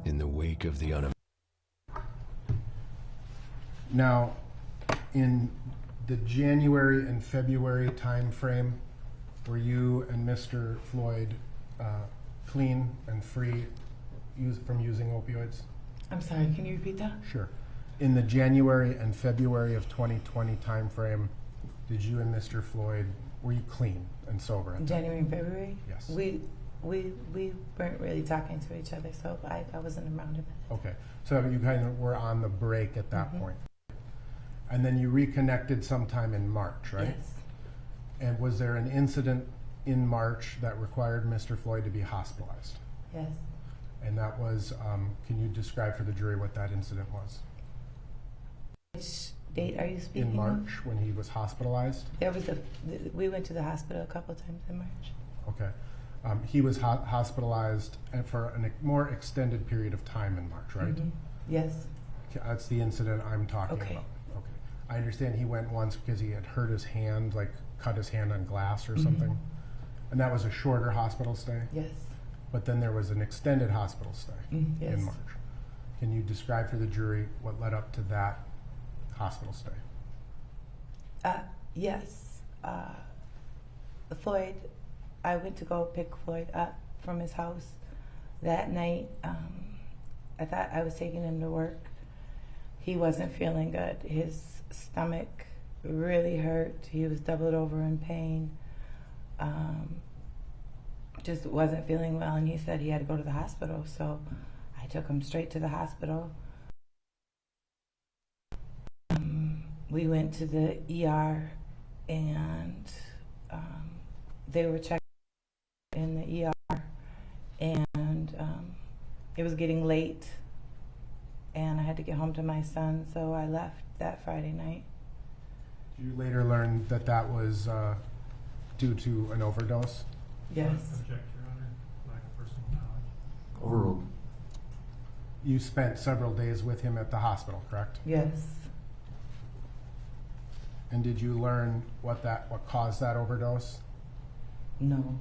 in the wake of the Now, in the January and February time frame, were you and Mr. Floyd clean and free from using opioids? I'm sorry, can you repeat that? Sure. In the January and February of 2020 time frame, did you and Mr. Floyd, were you clean and sober? At that? January and February? Yes. We weren't really talking to each other, so I wasn't around him. Okay, so you kind of were on the break at that point. And then you reconnected sometime in March, right? Yes. And was there an incident in March that required Mr. Floyd to be hospitalized? Yes. And that was, can you describe for the jury what that incident was? Which date are you speaking In March, when he was hospitalized? There was we went to the hospital a couple times in March. Okay. He was hospitalized for a more extended period of time in March, right? Yes. Okay, that's the incident I'm talking Okay. about. Okay. I understand he went once because he had hurt his hand, like cut his hand on glass or something. And that was a shorter hospital stay? Yes. But then there was an extended hospital stay Yes. in March. Can you describe for the jury what led up to that hospital stay? Yes. Floyd, I went to go pick Floyd up from his house that night. I thought I was taking him to work. He wasn't feeling good. His stomach really hurt. He was doubled over in pain. Just wasn't feeling well, and he said he had to go to the hospital, so I took him straight to the hospital. We went to the ER, and they were checking in the ER, and it was getting late, and I had to get home to my son, so I left that Friday night. Did you later learn that that was due to an overdose? Yes. Object, Your Honor. Lack of personal knowledge. Overruled. You spent several days with him at the hospital, correct? Yes. And did you learn what caused that overdose? No.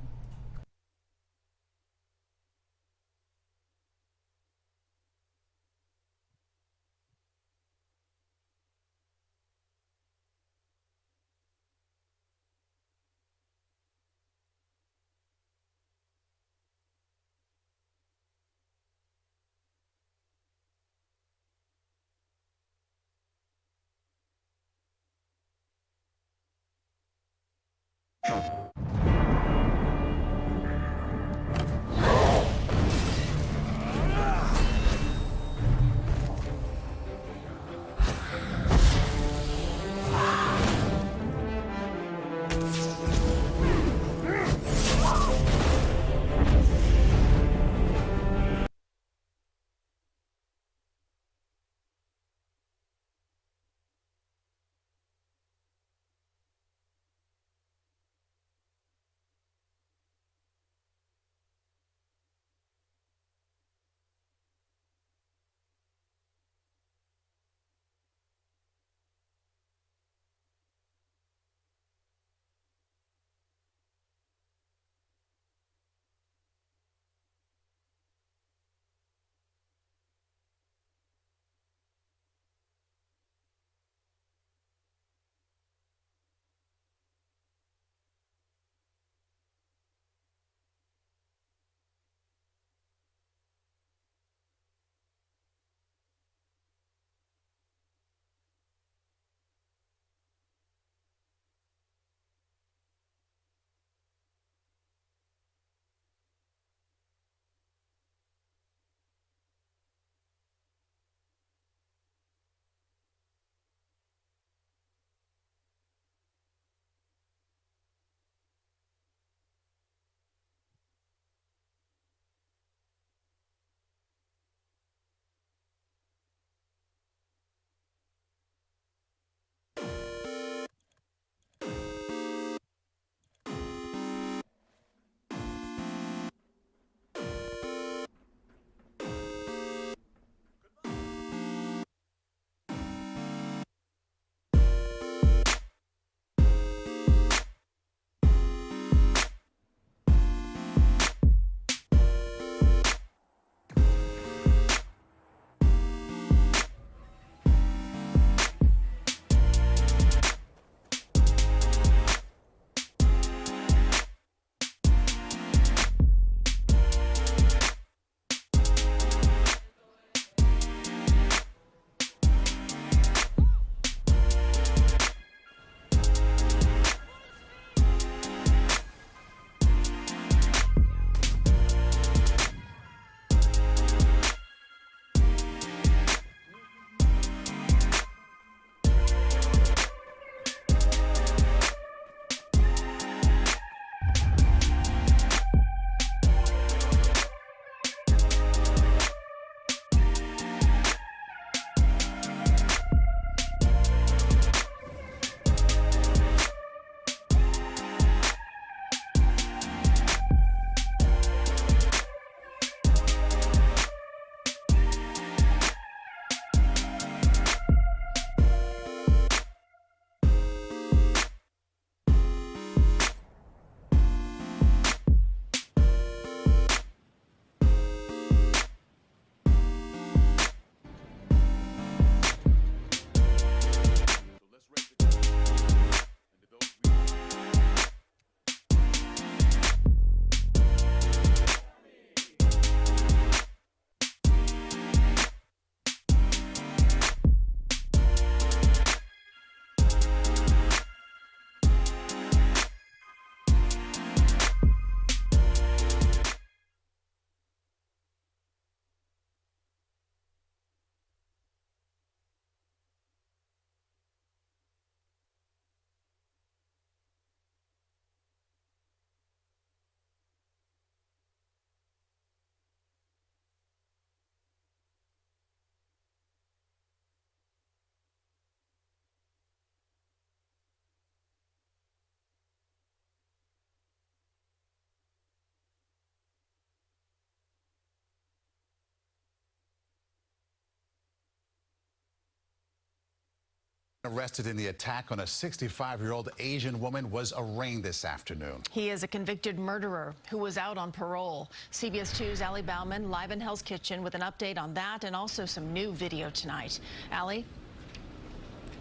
Arrested in the attack on a 65-year-old Asian woman was arraigned this afternoon. He is a convicted murderer who was out on parole. CBS 2's Allie Bauman live in Hell's Kitchen with an update on that and also some new video tonight. Allie?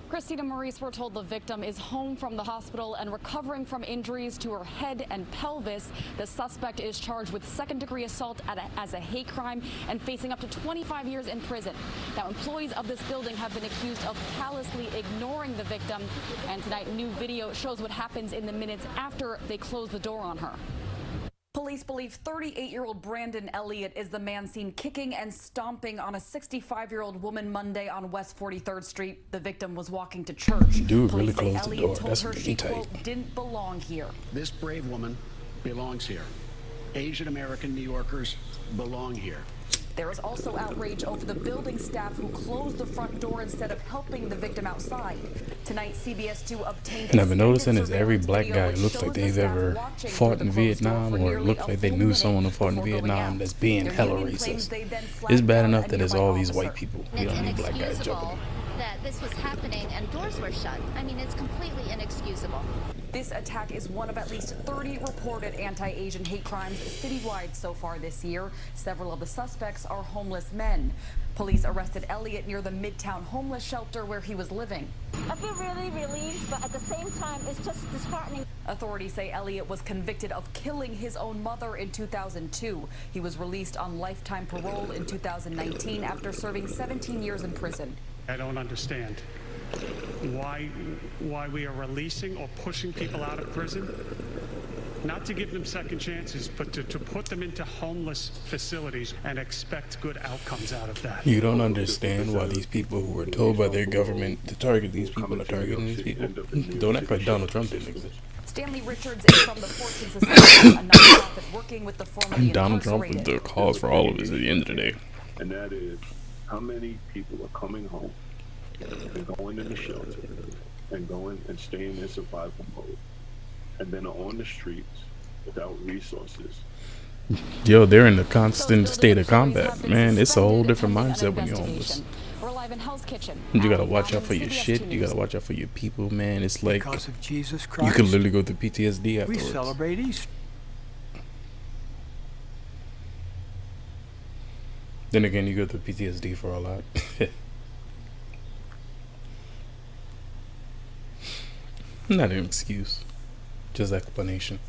Christina Maurice, we're told the victim is home from the hospital and recovering from injuries to her head and pelvis. The suspect is charged with second-degree assault as a hate crime and facing up to 25 years in prison. Now, employees of this building have been accused of callously ignoring the victim. And tonight, new video shows what happens in the minutes after they close the door on her. Police believe 38-year-old Brandon Elliott is the man seen kicking and stomping on a 65-year-old woman Monday on West 43rd Street. The victim was walking to church. Dude really Police say closed the Elliott door. told That's her really she, tight. quote, didn't belong here. This brave woman belongs here. Asian American New Yorkers belong here. There is also outrage over the building staff who closed the front door instead of helping the victim outside. Tonight, CBS 2 obtained. And I've been noticing is extended every black video guy which looks shows like the they've staff ever watching fought through in the closed door Vietnam for or nearly looks a like they full knew minute someone who fought in before going Vietnam out. that's being Their hella union claims racist. they then It's flagged bad down enough a that it's nearby all these officer. white people. We It's don't need black guys inexcusable jumping. that this was happening and doors were shut. I mean, it's completely inexcusable. This attack is one of at least 30 reported anti-Asian hate crimes citywide so far this year. Several of the suspects are homeless men. Police arrested Elliott near the Midtown homeless shelter where he was living. I feel really relieved, but at the same time, it's just disheartening. Authorities say Elliott was convicted of killing his own mother in 2002. He was released on lifetime parole in 2019 after serving 17 years in prison. I don't understand why we are releasing or pushing people out of prison. Not to give them second chances, but to put them into homeless facilities and expect good outcomes out of that. You don't understand why these people who were told by their government to target these people are targeting these people. Don't act like Donald Trump didn't exist. Stanley Richards is from the Fortune Society, a nonprofit working with the formerly Donald Trump was incarcerated. the cause for all of this at the end of the day. And that is how many people are coming home and going in the shelter and going and staying in survival mode and then are on the streets without resources. Yo, they're in a constant state of combat, man. It's a whole different mindset when you're homeless. We're live in Hell's Kitchen. You gotta watch out for your CBS shit. 2 You gotta News. watch out for your people, man. It's like Because of Jesus you Christ, could literally go through PTSD we afterwards. celebrate Easter. Then again, you go through PTSD for a lot. Not an excuse, just explanation.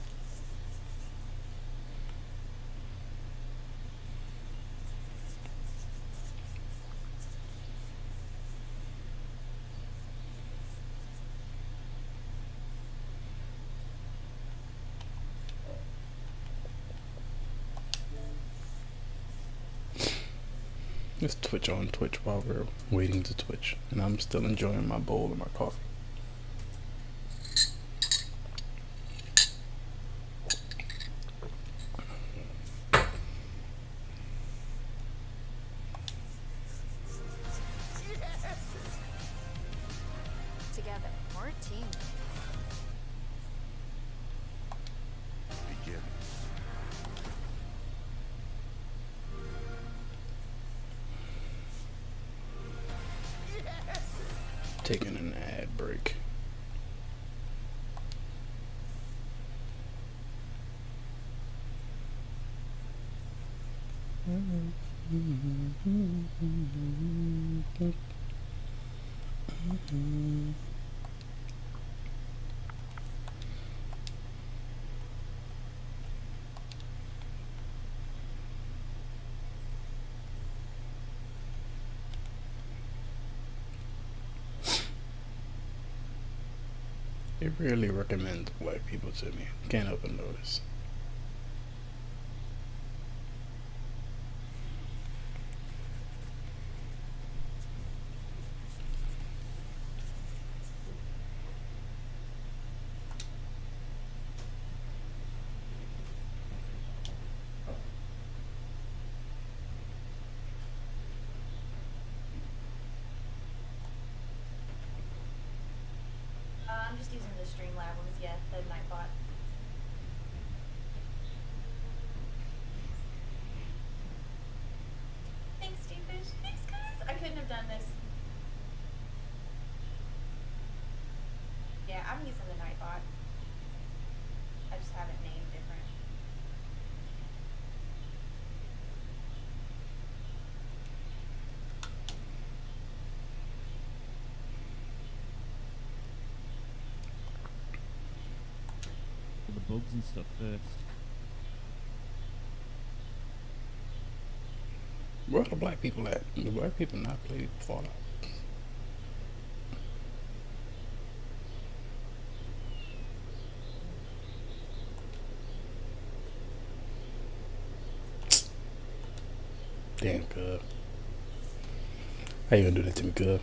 Let's Twitch on Twitch while we're waiting to Twitch, and I'm still enjoying my bowl and my coffee. Together, we're a team. Begin. Taking an ad break. They rarely recommend black people to me. Can't help but notice. I'm just using the Streamlab ones, yeah, the Nightbot. Thanks, Stevefish. Thanks, guys. I couldn't have done this. Yeah, I'm using the Nightbot. I just have it named different. The bugs and stuff first. Where are the black people at? The black people not played Fallout. Damn, Cub. How you gonna do that to me, Cub?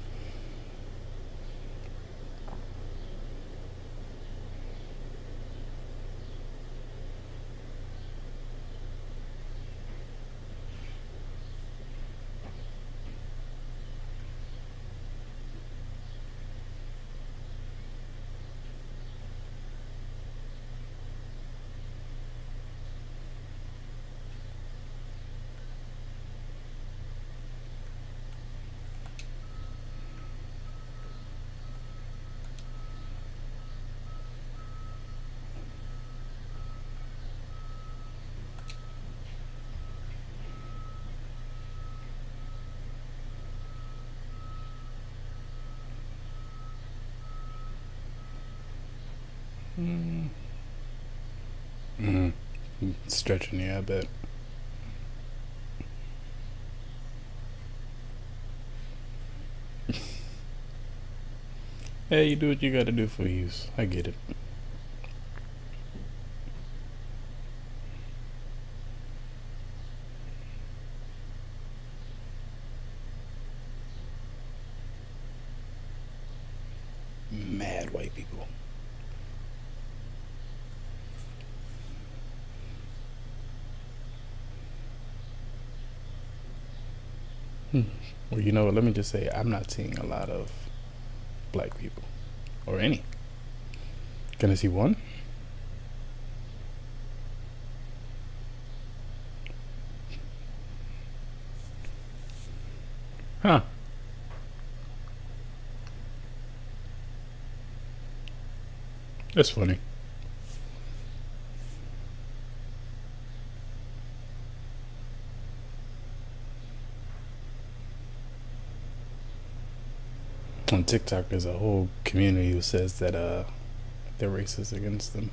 Stretching, yeah, I bet. Hey, you do what you gotta do for use. I get it. Mad white people. Well, you know what? Let me just say, I'm not seeing a lot of black people, or any. Can I see one? Huh. That's funny. On TikTok, there's a whole community who says that they're racist against them.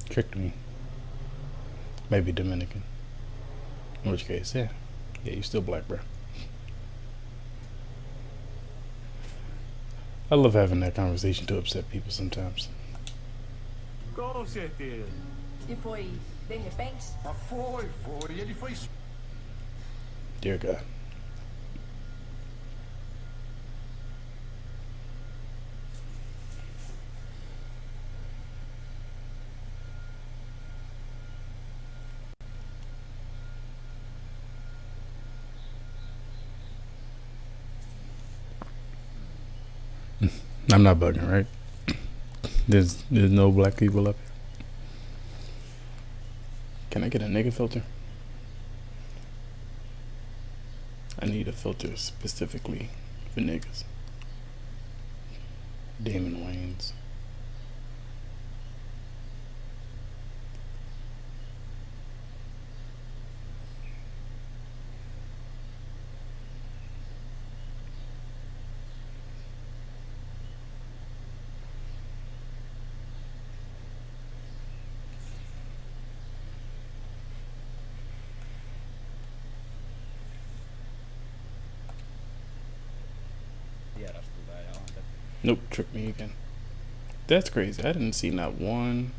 Tricked me. Maybe Dominican. In which case, yeah, you still black, bro. I love having that conversation to upset people sometimes. Com certeza. E foi de repente? Foi. Ele foi. Dear God. I'm not bugging, right? There's no black people up here. Can I get a nigga filter? I need a filter specifically for niggas. Damon Wayans. Nope, tricked me again. That's crazy. I didn't see not one.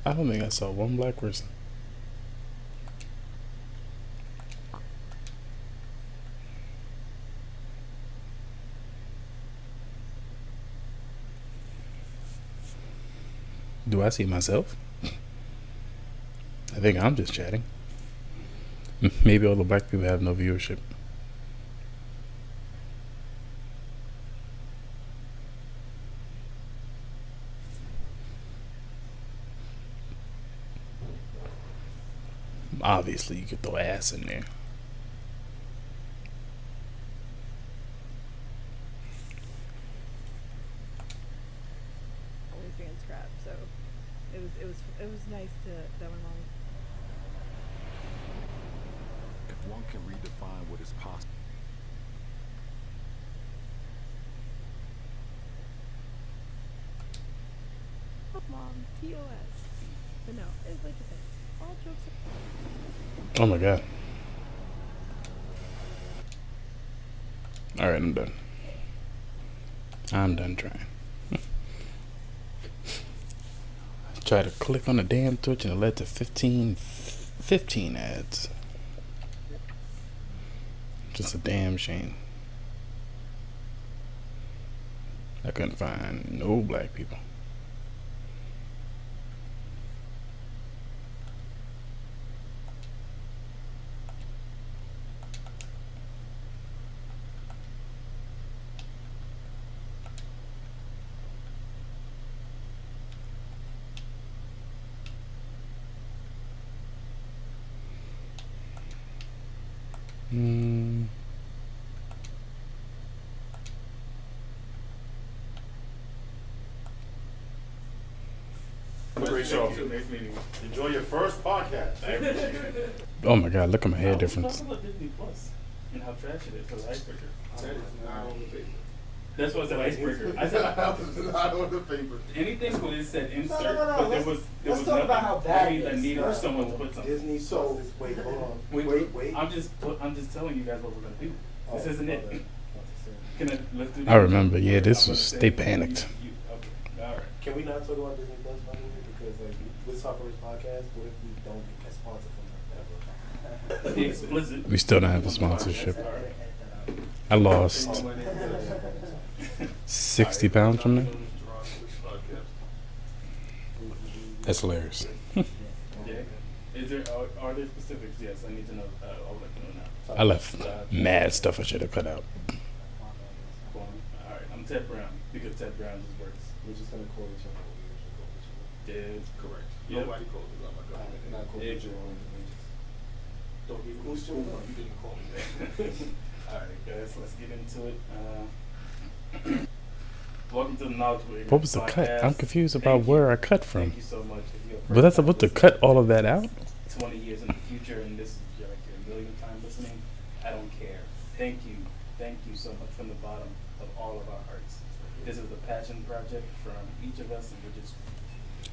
I don't think I saw one black person. Do I see myself? I think I'm just chatting. Maybe all the black people have no viewership. Obviously, you could throw ass in there. OnlyFans crap, so it was nice that my mom. If one can redefine what is possible. Mom, TOS. But no, it's like I said, all jokes Oh my god. Alright, I'm done. I'm done trying. Try to click on the damn Twitch and it led to 15 ads. Just a damn shame. I couldn't find no black people. Great show. Enjoy your first podcast. Oh my god, look at my hair difference. Talk about Disney Plus and how trash it is for the icebreaker. That's what's an icebreaker. I said not on the paper. anything when it said insert, No. but there was Let's talk about how bad it that is. needed First someone of to all, put something. Disney sold this. Wait, hold on. Wait. I'm just telling you guys what we're gonna do. This isn't it. Let's do I remember, yeah, this was, they panicked. Okay, all right. Can we not talk about Disney Plus, by the way? Because like, let's talk about this podcast. What if we don't get sponsored from them ever? Explicit. We still don't have a sponsorship. I lost 60 pounds from that. That's hilarious. Yeah. Is there are there specifics? Yes, I need to know. I'll let you know now. I left mad stuff I should have cut out. All right, I'm Ted Brown because Ted Brown just works. We're just gonna call each other. Dead. Correct. Yep. Nobody calls me by my government. Not call each other. Don't even who's your one? You didn't call me that. All right, guys, let's get into it. Welcome to the Knowledge Wave. What was the cut? I'm confused about where I cut from. Thank you so much. If you're a Was I supposed to cut all of that out? 20 years in the future, and this is your millionth time listening. I don't care. Thank you so much from the bottom of all of our hearts. This is a passion project from each of us, and we're just.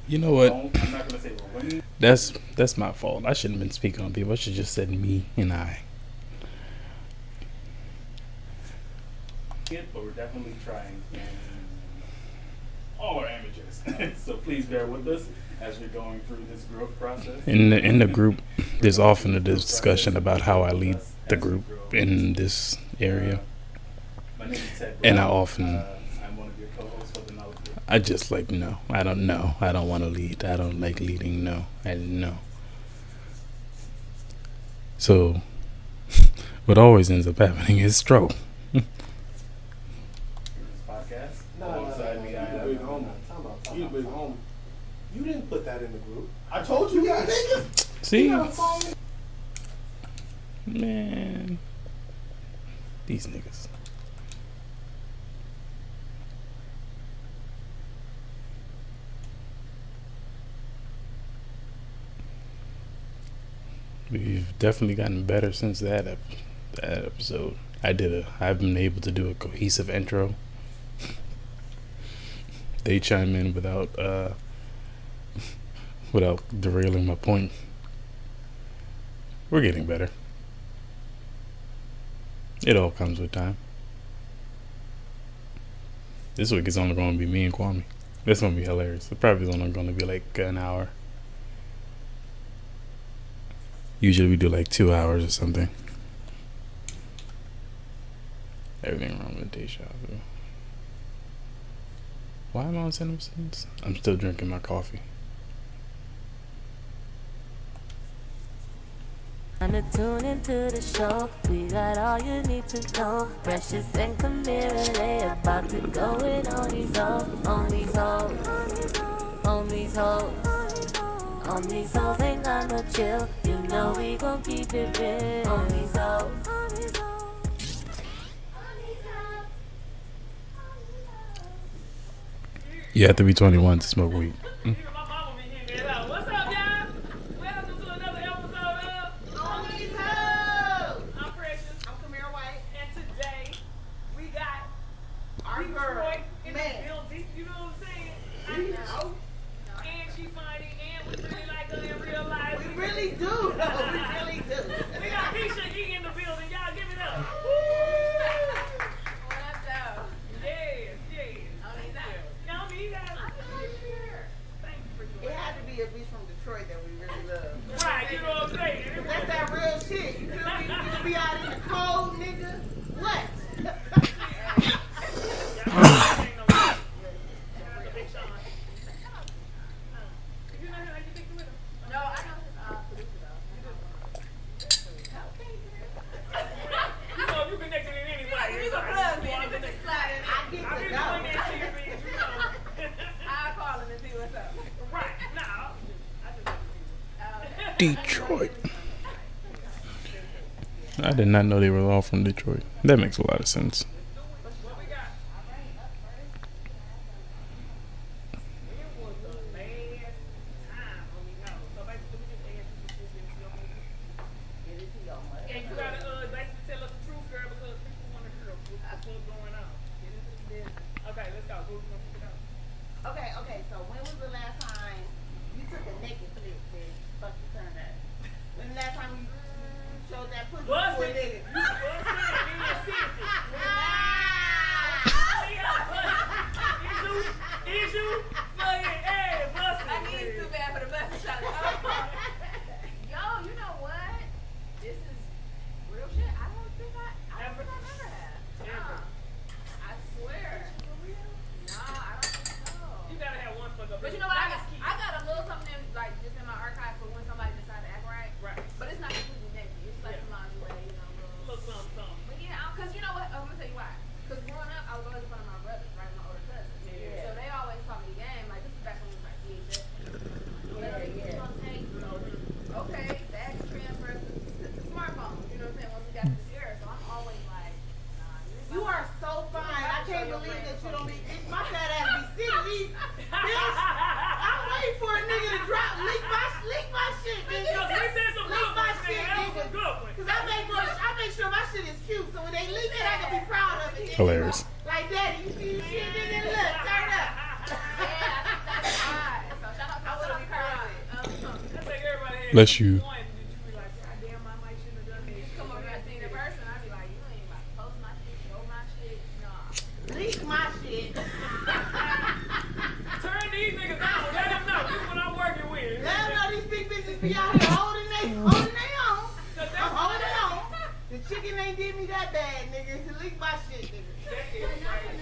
You know what? I'm not gonna say we're winning. That's my fault. I shouldn't have been speaking on people. I should just said me and I. But we're definitely trying. And all are amateurs, so please bear with us as we're going through this growth process. In the group, there's often a discussion about how I lead the group in this area, My name is Ted and I Brown. often. I'm one of your co-hosts for the Knowledge Wave. I just like no. I don't know. I don't want to lead. I don't like leading. No, I know. So, what always ends up happening is stroke. Podcast. No. Alongside me, I am. Big homie. You big homie. You didn't put that in the group. I told you, yeah, nigga. See, man, these niggas. We've definitely gotten better since that episode. I've been able to do a cohesive intro. They chime in without derailing my point. We're getting better. It all comes with time. This week is only going to be me and Kwame. This going to be hilarious. It probably is only going to be like an hour. Usually we do like 2 hours or something. Everything wrong with deja vu. Why am I on Simpsons? I'm still drinking my coffee. Time to tune into the show. We got all you need to know. Precious and Camilla, they about to go in on these hoes. On these hoes. On these hoes. On these hoes ain't got no chill. You You know we gon' keep it real. On these hoes. You have to be 21 to smoke weed. What's up, y'all? Welcome to another episode of On These Hoes. I'm Precious. I'm Kamira White. And today, we got our girl in the building. You know what I'm saying? I know. And she funny, and we really like her in real life. We really do. We really do. We got Keisha Yee in the building. Y'all give it up. Woo! What up, though? Yes, yes. You guys. Thank you for doing it. It had to be a bitch from Detroit that we really love. Right, you know what I'm saying? That's that real shit. You feel me? You can be out in the cold, nigga. What? No, I know his producer though. You know, you connected in anyway. You can plug me and you slide in. I get to go. I'll call him and see what's up. Right, now. Detroit. I did not know they were all from Detroit. That makes a lot of sense. Okay, so when was the last time you took a naked flick that fucking turned out? When the last time you showed that pussy to a nigga? I need too bad for the bus shot. Yo, you know what? This is real shit. I don't think I ever have. I swear. No, I don't think so. You gotta have one for the. But you know what? I got a little something in, like just in my archive for when somebody decides to act right. Right. But it's not completely naked. It's like some lingerie, you know. Little something. But yeah, because you know what? I'm gonna tell you why. Because growing up, I was always in front of my brothers, right? My older cousins. Yeah. So they always taught me the game. Like this is back when we was like VHS. Okay, that transfers to smartphones. You know what I'm saying? Once we got to this era, so I'm always like, nah. You are so fine. I can't believe that you don't be. My fat ass be sitting. Bitch, I'm waiting for a nigga to drop, leak my shit, bitch. Leak my shit, nigga. Cause I make sure my shit is cute, so when they leak it, I can be proud of it. Hilarious. Like, Daddy, you see this shit, nigga? Look, turn up. That's hot. So shout out to all of you. Bless you. Leak my shit. Turn these niggas on. Let them know. This is what I'm working with. Let them know these big bitches be out here holding they own. I'm holding on. The chicken ain't did me that bad, nigga. To leak my shit, nigga. That is crazy.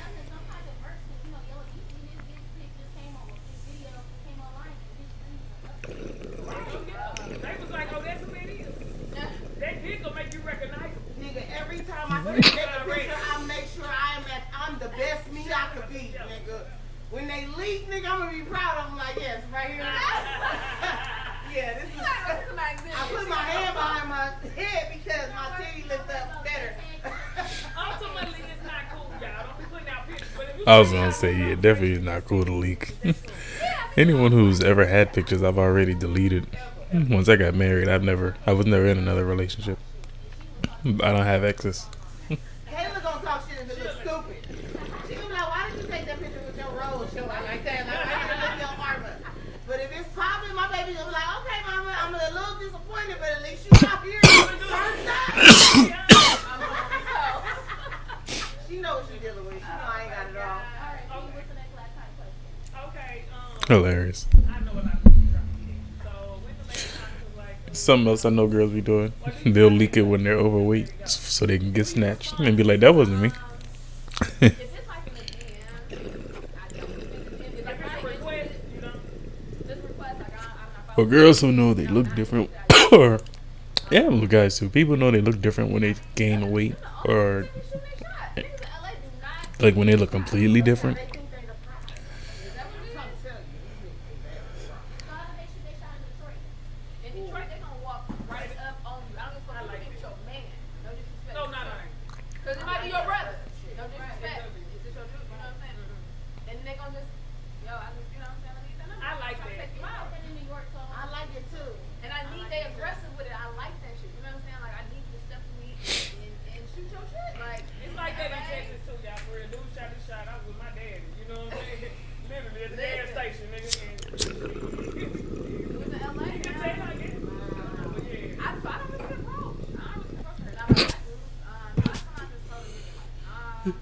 They was like, oh, that's who it is. That dick will make you recognizable. Nigga, every time I take a picture, I make sure I'm the best me I could be, nigga. When they leak, nigga, I'm gonna be proud of them like, yes, right here. Yeah, this is. I put my hand behind my head because my titty lift up better. Ultimately, it's not cool, y'all. Don't be putting out pictures. But if you I was gonna say, yeah, definitely is not cool to leak. Anyone who's ever had pictures, I've already deleted. Once I got married, I was never in another relationship. I don't have exes. Kayla gonna talk shit if it looks stupid. She gonna be like, why did you take that picture with your roll show out like that? Like, I didn't look your armor. But if it's popping, my baby gonna be like, okay, mama, I'm a little disappointed, but at least you out here turned up. She know what she's dealing with. She know I ain't got it all. Okay. Hilarious. Something else I know girls be doing. They'll leak it when they're overweight so they can get snatched and be like, that wasn't me. Or girls who know they look different, or yeah, little guys too. People know they look different when they gain weight, or like when they look completely different. They your brothers. No disrespect. It's just your truth. You know what I'm saying? And they gonna just, yo, I just, you know what I'm saying? I need that. I like that. In New York, so I like it too. And I need they aggressive with it. I like that shit. You know what I'm saying? Like I need you to step to me and shoot your shit. Like It's like that in Texas too, y'all. For real, dude shot his shot. I was with my daddy. You know what I'm saying? Literally at the gas station, nigga. it was in LA. You can tell, I guess. But yeah. I don't really get approached. I don't really get approached. Now, last time I just told you,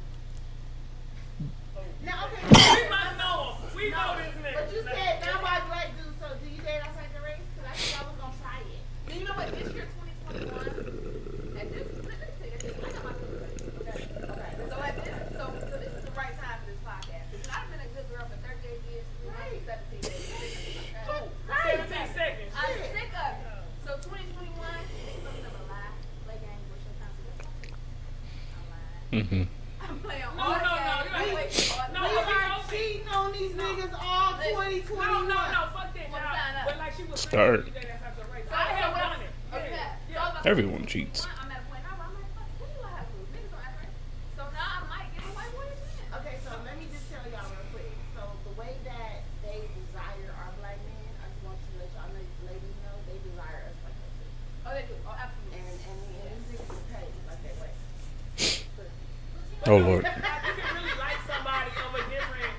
now, okay. We must know him. We know this nigga. But you said non-white black dude, so do you date outside the race? Because I think I was going to try it. And you know what? This year, 2021, at this, let me tell you this. I got my good grades, okay? So at this, so this is the right time for this podcast. Because I've been a good girl for 38 years. Right. 17 days. 17 seconds. I'm sick of it. So 2021, niggas don't never lie. Play games, what's your time to go? I'm lying. I'm playing all No. we are cheating on these niggas all 2021. No, fuck that, y'all. But like she was Start. saying, I have done it. Yeah. Everyone cheats. I'm at a point now where I'm like, fuck, what do I have to lose? Niggas don't act right. So now I might get away with it. Okay, so let me just tell y'all real quick. So the way that they desire our black men, I just want to let y'all ladies know, they desire us like that too. Oh, they do. Oh, absolutely. And these niggas are paid like that way. Oh Lord. You can really like somebody of a different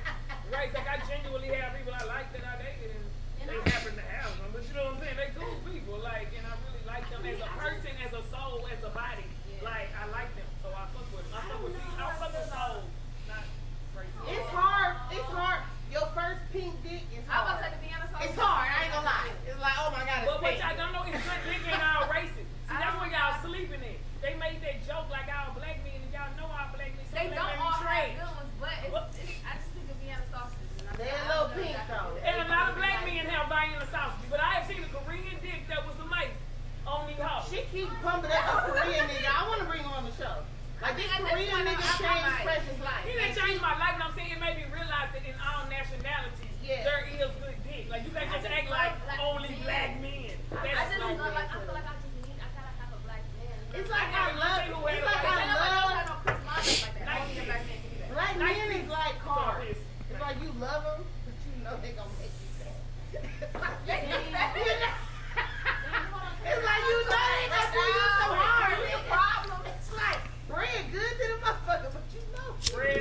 race. Like I genuinely have people I like that I dated and they happen to have them. But you know what I'm saying? They cool people. Like, and I really like them as a person, as a soul, as a body. Like I like them. So I fuck with them. I fuck with people. I fuck with souls, not race. It's hard. It's hard. Your first pink dick is hard. I was about to say the Vienna sauce. It's hard. I ain't gonna lie. It's like, oh my god, it's But what pink. y'all don't know is good dick ain't all racist. See, that's what y'all sleeping in. They made that joke like our black men, and y'all know our black men. They don't all have good ones, but I just think of Vienna sausages. They're a little pink though. And a lot of black men have Vienna sausages, but I have seen a Korean dick that was amazing on these hoes. She keep pumping up a Korean nigga. I want to bring him on the show. Like this Korean nigga changed Precious life. He didn't change my life, but I'm saying it made me realize that in all nationalities, there is good dick. Like you can't just act like only black men. I just feel like I gotta have a black man. It's like I love. Black men is like cars. It's like you love them, but you know they gonna make you sad. It's like you know they gonna do you so hard. It's a problem. It's like bread good to the motherfucker, but you know bread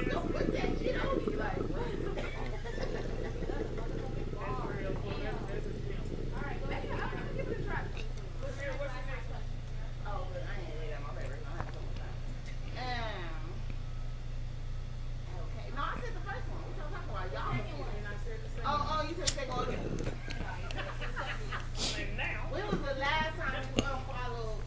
don't put that shit on you like. Alright, go ahead. I'm gonna give it a try. What's the next one? Oh, but I ain't ready. My favorite. I have so much time. Okay. No, I said the first one. What y'all talking about? Y'all. Oh, you said second one. And now, When was the last time you unfollowed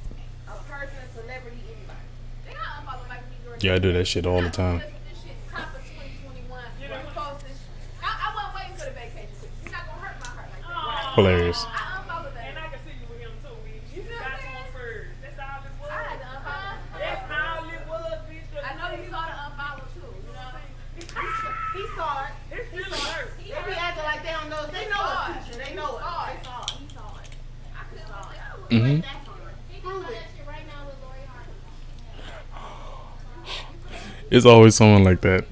a person, celebrity, anybody? They got unfollowed like me during. Yeah, I do that shit all the time. This shit top of 2021. I wasn't waiting for the vacation. You're not gonna hurt my heart like that. Hilarious. I unfollowed that. and I can see you with him too, bitch. You got on first. That's all it was. I had to unfollow. That's all it was, bitch. I know he saw the unfollow too. You know what I mean? He saw it. His feelings hurt. They be acting like they don't know. They know it, teacher. They know it. They saw it. He saw it. I could saw it. Mhm. Prove it. Right now with Lori Harvey. It's always someone like that.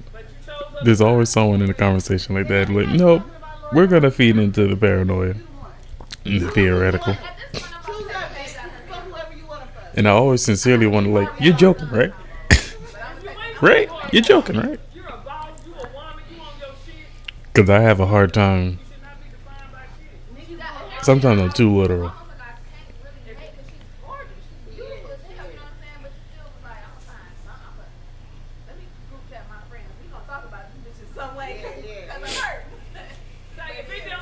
There's always someone in a conversation like that. Like, nope, we're gonna feed into the paranoia, and the theoretical. And I always sincerely want to like, you're joking, right? Right? You're joking, right? Because I have a hard time. Sometimes I'm too literal.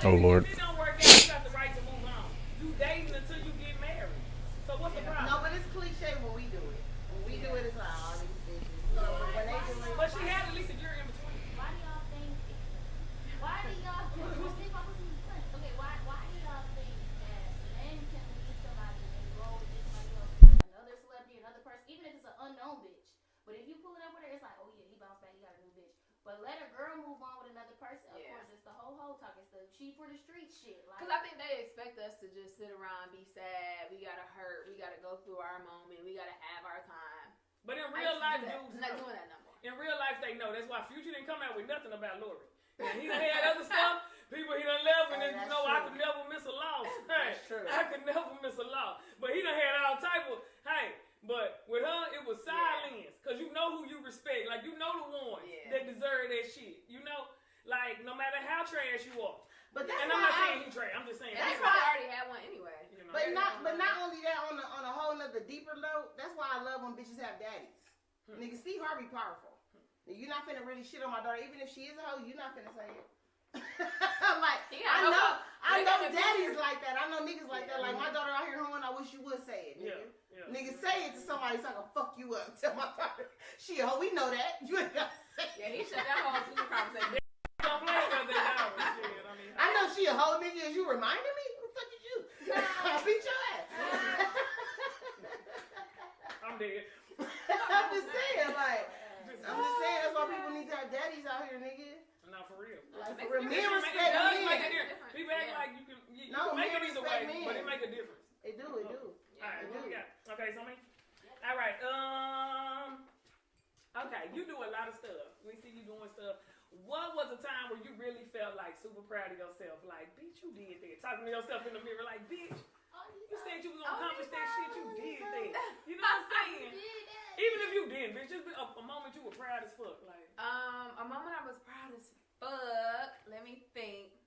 Oh Lord. If it don't work out, you got the right to move on. You dating until you get married. So what's the problem? No, but it's cliche when we do it. When we do it, it's like, oh, these bitches. You know, but when they do it, But she had at least a year in between. Why do y'all think? Why do y'all think? Okay, why do y'all think that men can leave somebody and go with somebody else, another celebrity, another person, even if it's an unknown bitch? But if you pull it up with her, it's like, oh yeah, he bounced back, he got a new bitch. But let a girl move on with another person. Of course, it's the whole talk. It's the she for the street shit. Like, because I think they expect us to just sit around, be sad. We gotta hurt. We gotta go through our moment. We gotta have our time. But in I real used to life, do that. dudes I'm not know. doing that no more. In real life, they know. That's why Future didn't come out with nothing about Lori. And he done had other stuff. People he done left, and then, you know, I could never miss a loss. Hey, I could never miss a loss. But he done had all type of, hey, but with her, it was silence. Because you know who you respect. Like, you know the ones that deserve that shit. You know? Like, no matter how trash you are. But that's and I'm not saying he trash. I'm just saying. That's why I already had one anyway. You know, But not only that, on a whole nother deeper note, that's why I love when bitches have daddies. Nigga, Steve Harvey powerful. You're not finna really shit on my daughter, even if she is a hoe. You're not finna say it. Like I know daddies like that. I know niggas like that. Like my daughter out here hoeing. I wish you would say it, nigga. Nigga, say it to somebody so I can fuck you up. Tell my daughter, she a hoe. We know that. You ain't gotta say it. Yeah, he shut that whole Twitter conversation. Don't play about that dog shit. I know she a hoe, nigga. Is you reminding me? What the fuck did you? I'll beat your ass. I'm dead. I'm just saying, like, that's why people need to have daddies out here, nigga. No, for real. Like, for real. Men respect men. men. People act like you can No, make it men either respect way, men. but it make a difference. It do. Alright, what we got? Okay, so me? Alright, okay, you do a lot of stuff. We see you doing stuff. What was a time where you really felt like super proud of yourself? Like, bitch, you did that. Talking to yourself in the mirror like, bitch, you said you was gonna accomplish that shit, you did that. You know what I'm saying? Even if you didn't, bitch, just a moment you were proud as fuck. Like, a moment I was proud as fuck. Let me think.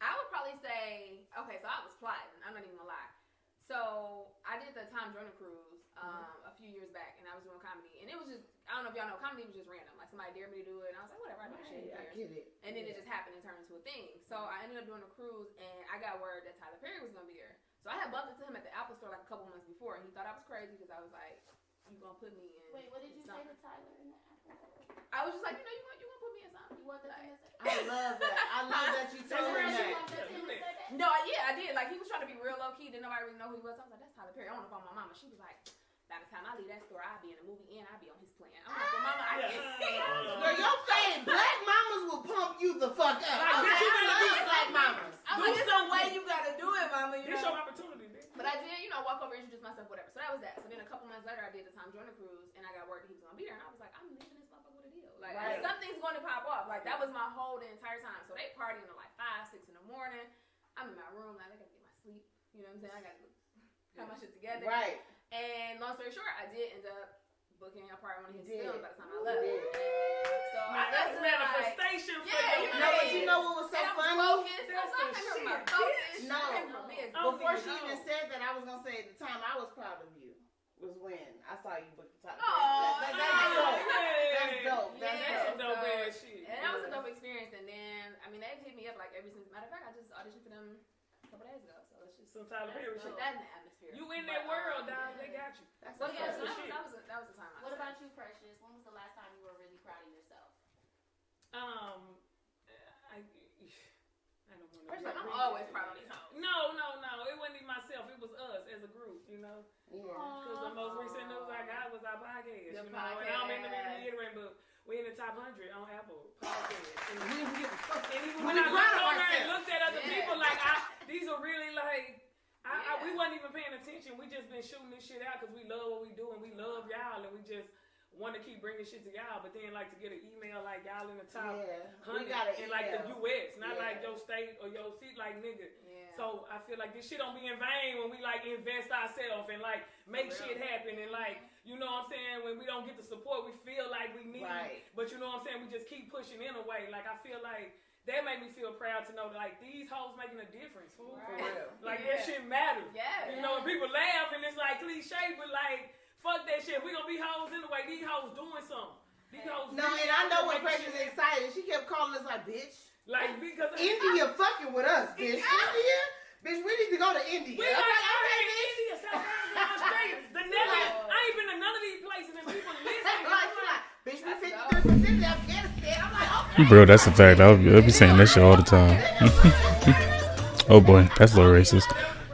I would probably say, okay, so I was plotting. I'm not even gonna lie. So I did the Tom Joyner cruise a few years back, and I was doing comedy, and it was just, I don't know if y'all know, comedy was just random. Like somebody dared me to do it, and I was like, whatever, I do shit. I get it. And then it just happened and turned into a thing. So I ended up doing a cruise, and I got word that Tyler Perry was gonna be there. So I had bumped into him at the Apple store like a couple months before, and he thought I was crazy because I was like, "You gonna put me in?" Wait, what did you say something. to Tyler in the Apple store? I was just like, you know, you gonna put me in something. You want the thing to say? I love that. I love that you told him that. No, yeah, I did. Like, he was trying to be real low key. Didn't nobody really know who he was. I was like, that's Tyler Perry. I want to phone my mama. She was like, by the time I leave that store, I'll be in a movie and I'll be on his plan. I'm like, well, mama, I can't. Girl, your saying black mamas will pump you the fuck up. Like, Okay, I love black mamas. I'm like, it's the way you gotta do it, mama. You it's know? your opportunity, bitch. But I did, you know, walk over, introduce myself, whatever. So that was that. So then a couple months later, I did the Tom Joyner cruise, and I got word that he was gonna be there, and I was like, I'm leaving this motherfucker with a deal. Like, something's going to pop off. Like, that was my whole the entire time. So they partying till like 5, 6 in the morning. I'm in my room, like, I gotta get my sleep. You know what I'm saying? I gotta have my shit together. Right. And long story short, I did end up booking a part of one of his You films did. by the time I left. You did. So That's I manifestation for you. No, but you know what was so funny? No. Before she even said that, I was gonna say at the time I was proud of you was when I saw you book the top. That's dope. That's dope ass shit. And that was a dope experience. And then, I mean, they've hit me up like ever since. Matter of fact, I just auditioned for them a couple days ago. So it's just some Tyler Perry shit. Put that in the atmosphere. You in that world, dog. They got you. Well, yeah, so that was the time. What about you, Precious? When was the last time you were really proud of yourself? I don't want to. I'm always proud of these hoes. No. It wasn't even myself. It was us as a group, you know. Because the most recent news I got was our podcast. And I don't mean to be reiterating, but we in the top 100 on Apple Podcast. And we didn't give a fuck. And even when I looked on there and looked at other people, like these are really like. We wasn't even paying attention. We just been shooting this shit out because we love what we do and we love y'all and we just want to keep bringing shit to y'all. But then like to get an email like y'all in the top 100 in like the U.S., not like your state or your seat, like nigga. So I feel like this shit don't be in vain when we like invest ourselves and like make shit happen and like, you know what I'm saying, when we don't get the support we feel like we need. But you know what I'm saying, we just keep pushing in a way. Like I feel like that made me feel proud to know that like these hoes making a difference, fool. For real. Like that shit matters. You know, when people laugh and it's like cliche, but like fuck that shit. We gonna be hoes anyway. These hoes doing something. These hoes. No, and I know when Precious is excited, she kept calling us like bitch. Like because India fucking with us, bitch. India, bitch. We need to go to India. We okay, India, South Africa, Australia, the Netherlands. I ain't been to none of these places and people listening. Bitch, we 53% of Afghanistan. I'm like, okay. Bro, that's a fact. I'll be saying that shit all the time. Oh boy, that's a little racist.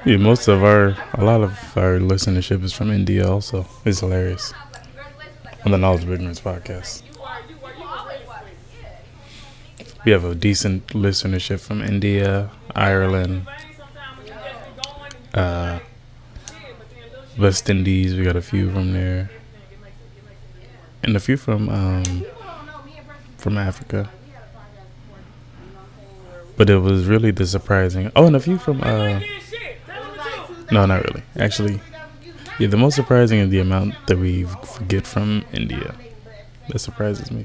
Yeah, a lot of our listenership is from India also. It's hilarious. On the Knowledge of Ignorance podcast. We have a decent listenership from India, Ireland, West Indies. We got a few from there. And a few from Africa. But it was really the surprising. Oh, and a few from no, not really. Actually, yeah, the most surprising is the amount that we get from India. That surprises me.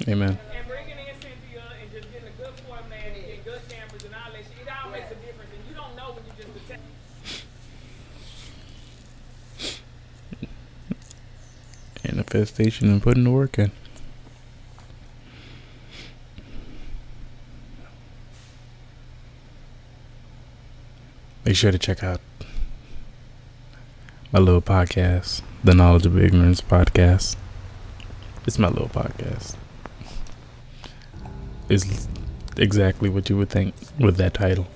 Amen. And bringing in Cynthia and just getting a good format and getting good cameras and all that shit, it all makes a difference. And you don't know when you just detect. Manifestation and putting the work in. Make sure to check out my little podcast, the Knowledge of Ignorance podcast. It's my little podcast. It's exactly what you would think with that title.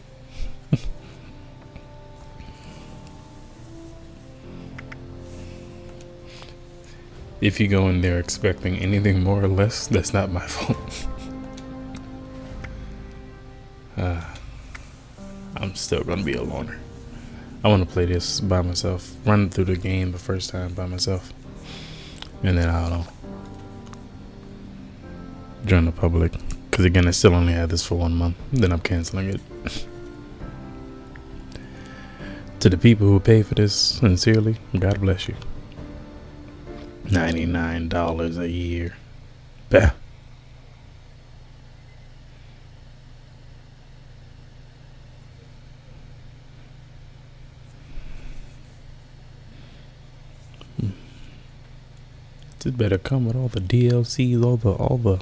If you go in there expecting anything more or less, that's not my fault. I'm still gonna be a loner. I want to play this by myself, run through the game the first time by myself, and then I don't know, join the public. Because again, I still only had this for 1 month. Then I'm canceling it. To the people who pay for this, sincerely, God bless you. $99 a year. Bah. It better come with all the DLCs, all the.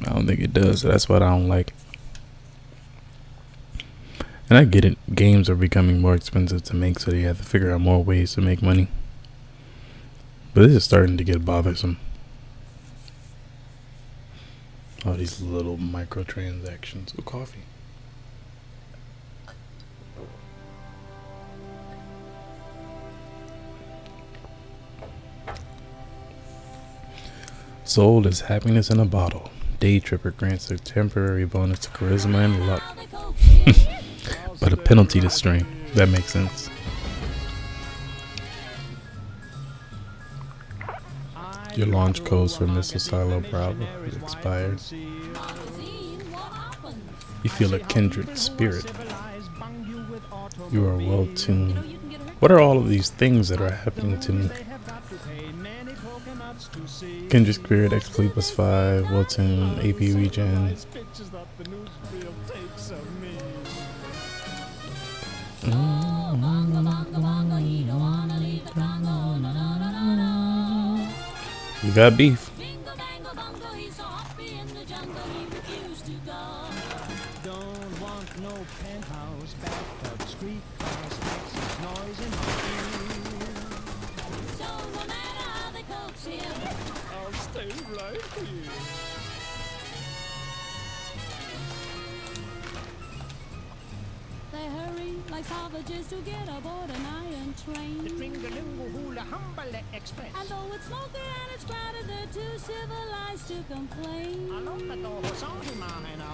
I don't think it does. That's what I don't like. And I get it. Games are becoming more expensive to make, so you have to figure out more ways to make money. But this is starting to get bothersome. All these little microtransactions. Ooh, coffee. Sold is happiness in a bottle. Day Tripper grants a temporary bonus to charisma and luck. But a penalty to strength. That makes sense. Your launch codes for Missile Silo Bravo is expired. You feel a kindred spirit. You are well tuned. What are all of these things that are happening to me? Kindred Spirit, XP plus 5, well tuned, AP regen. You got beef. Don't want no penthouse, bathtub, street cars, taxis, noise in my ear. So no matter how they coax him, I'll stay right here. They hurry like savages to get aboard an iron train. The Tringalingo Hula Humble Express. And though it's smoky and it's crowded, they're too civilized to complain.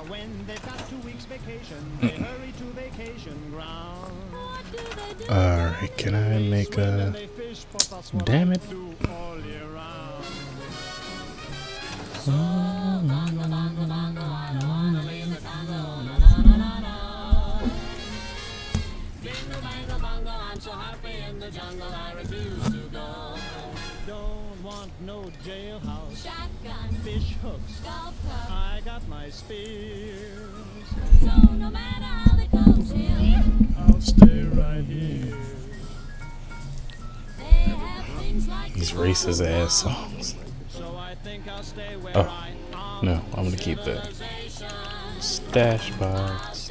When they've got 2 weeks vacation, they hurry to vacation ground. What do they do? Alright, can I make a... Damn it. I'm so happy in the jungle, I refuse to go. Don't want no jailhouse, shotgun, fish hooks, golf club. I got my spears. So no matter how they coax him, I'll stay right here. They have things like These racist ass songs. So I think I'll stay where Oh, no, I'm gonna keep that. Stash box.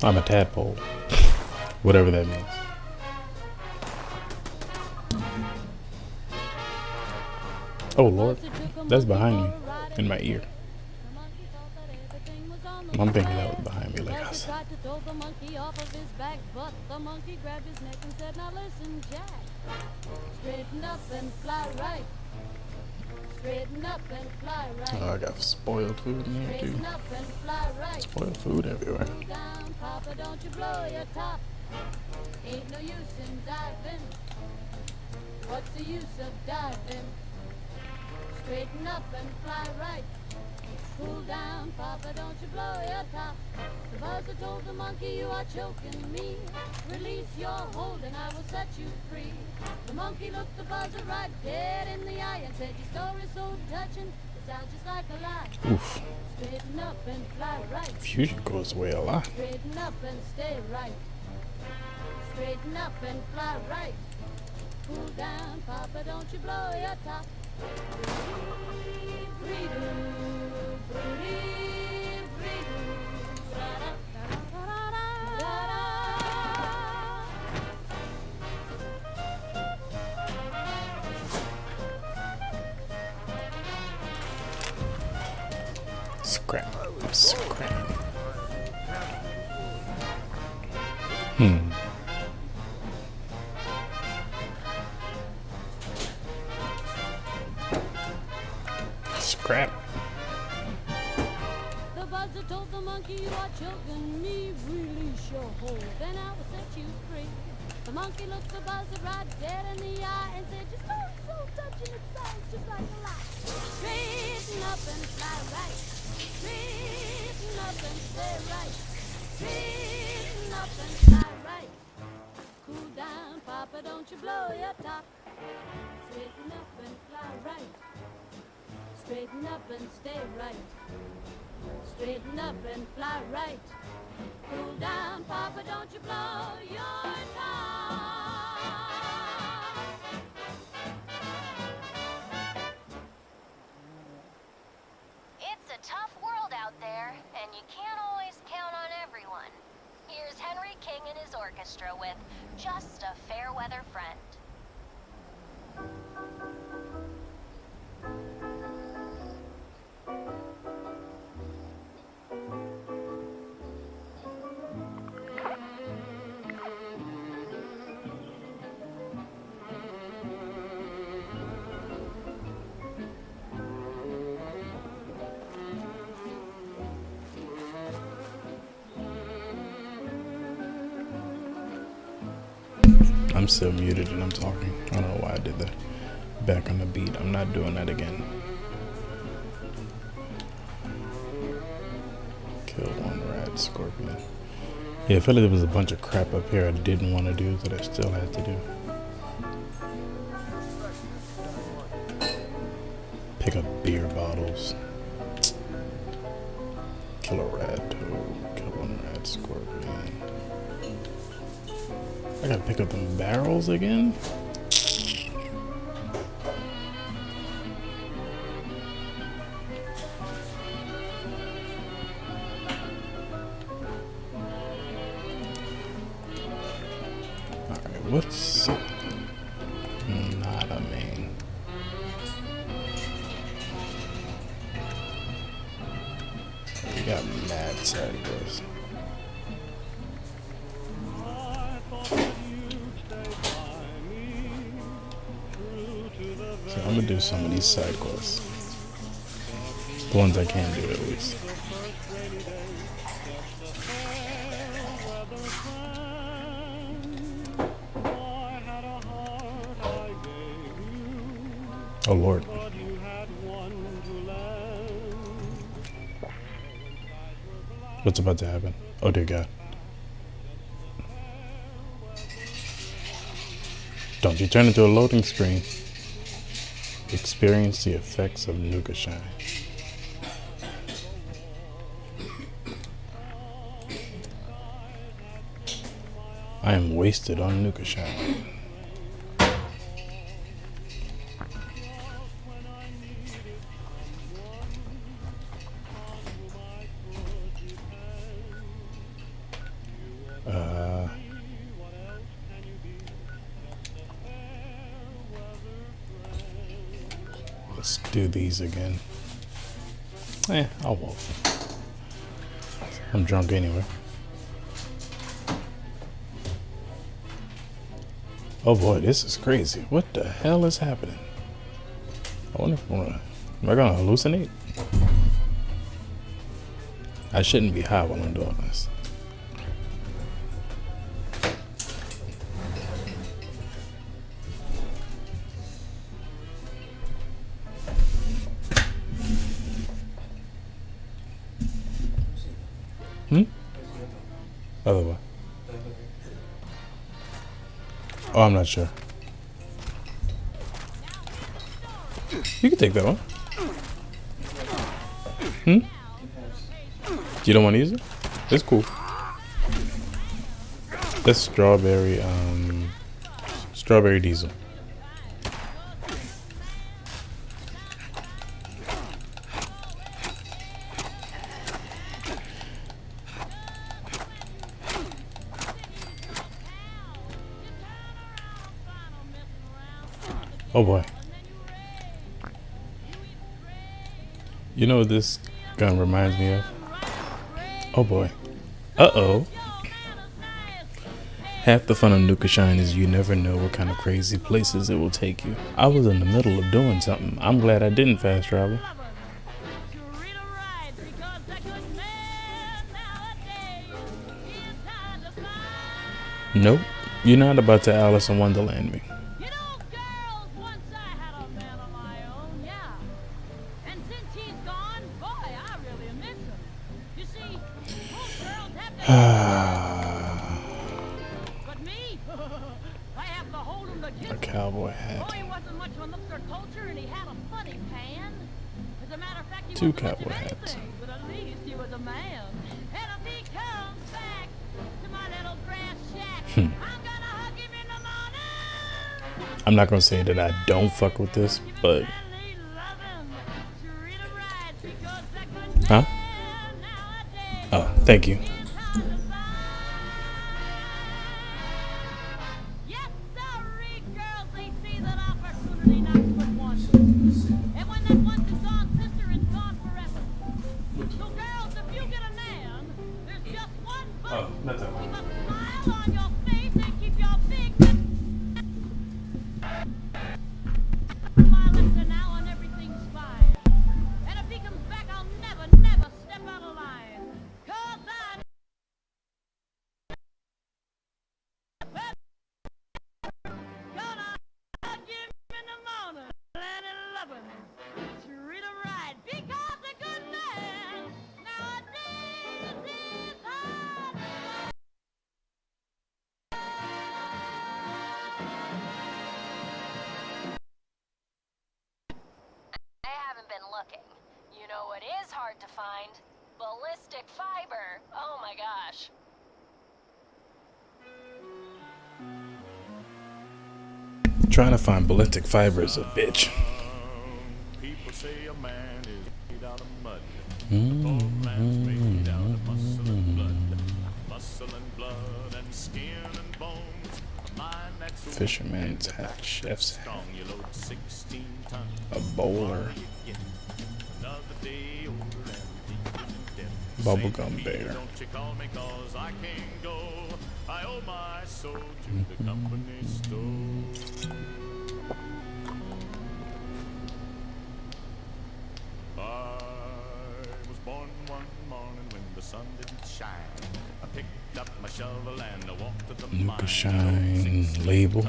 I'm a tadpole. Whatever that means. Oh Lord, that's behind me, in my ear. I'm thinking that was behind me, like I Buzzer said. tried to throw the monkey off of his back, but the monkey grabbed his neck and said, "Now listen, Jack. Straighten up and fly right. Straighten up and fly right. Oh, I got spoiled food in here too. Straighten up and fly right. Spoiled food everywhere. Cool down, Papa, don't you blow your top. Ain't no use in diving. What's the use of diving? Straighten up and fly right. Cool down, Papa, don't you blow your top. The buzzer told the monkey, "You are choking me. Release your hold and I will set you free." The monkey looked the buzzer right dead in the eye and said, "Your story's so touching, it sounds just like a lie." Oof. Straighten up and fly right. Fusion goes away a lot. Straighten up and stay right. Straighten up and fly right. Cool down, Papa, don't you blow your top. Scrap. Scrap. Scrap. The buzzer told the monkey, "You are choking me. Release your hold, then I will set you free." The monkey looked the buzzer right dead in the eye and said, "Your story's so touching, it sounds just like a lie." Straighten up and fly right. Straighten up and stay right. Straighten up and fly right. Cool down, Papa, don't you blow your top. Straighten up and fly right. Straighten up and stay right. Straighten up and fly right. Cool down, Papa, don't you blow your top. It's a tough world out there, and you can't always count on everyone. Here's Henry King and his orchestra with Just a Fair Weather Friend. I'm still muted and I'm talking. I don't know why I did that. Back on the beat. I'm not doing that again. Kill one rat scorpion. Yeah, I feel like there was a bunch of crap up here I didn't want to do that I still had to do. Pick up beer bottles. Kill a rat toad. Kill one rat scorpion. I gotta pick up them barrels again? Alright, what's not a main? We got mad side quests. So I'm gonna do some of these side quests. The ones I can do at least. Oh Lord. What's about to happen? Oh dear God. Don't you turn into a loading screen. Experience the effects of Nuka Shine. I am wasted on Nuka Shine. Let's do these again. I'll walk. I'm drunk anyway. Oh boy, this is crazy. What the hell is happening? I wonder if am I gonna hallucinate? I shouldn't be high while I'm doing this. Other way. Oh, I'm not sure. You can take that one. You don't want to use it? It's cool. That's strawberry diesel. Oh boy. You know what this gun reminds me of? Oh boy. Uh-oh. Half the fun of Nuka Shine is you never know what kind of crazy places it will take you. I was in the middle of doing something. I'm glad I didn't fast travel. Nope. You're not about to Alice in Wonderland me. A cowboy hat. Two cowboy hats. I'm not gonna say that I don't fuck with this, but huh? Oh, thank you. Oh, not that one. You know what is hard to find? Ballistic fiber. Oh my gosh. Trying to find ballistic fiber is a bitch. People say a man is made out of mud. Old man's made out of muscle and blood. Muscle and blood and skin and bones. A mind that's Fisherman's hat, chef's hat, strong. You load 16 tons. a bowler, bubblegum bear. Don't you call me 'cause I can't go. I owe my soul to the company store. I was born one morning when the sun didn't shine. I picked up my shovel and I walked to the Nuka Shine label.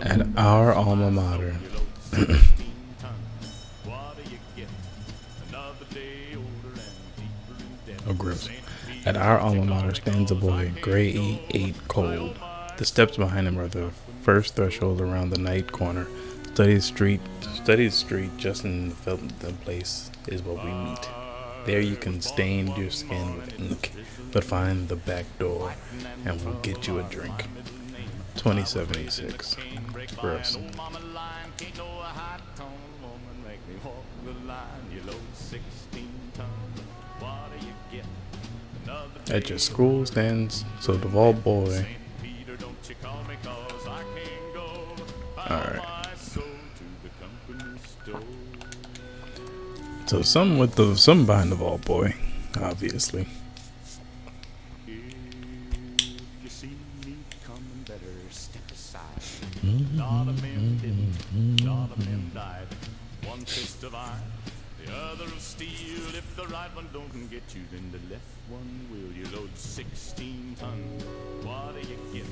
At our alma mater. Oh, gross. At our alma mater stands a boy, gray 8 cold. The steps behind him are the first threshold around the night corner. Study the street just in the place is where we meet. There you can stain your skin with ink, but find the back door and we'll get you a drink. 2076. Gross. At your school stands so the vault boy. Alright. So some behind the vault boy, obviously. If you see me coming, better step aside. Lot of men didn't, lot of men died. One fist of iron, the other of steel. If the right one don't get you, then the left one will. You load 16 tons. What do you get?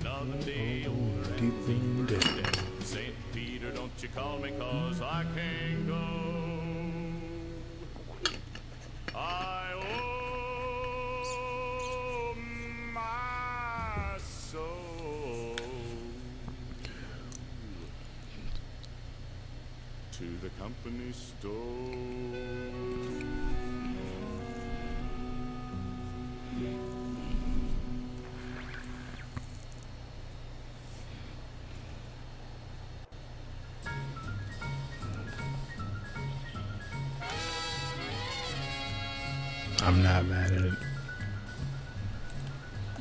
Another day older and deeper dead. St. Peter, don't you call me, 'cause I can't go. I owe my soul to the company store. I'm not mad at it.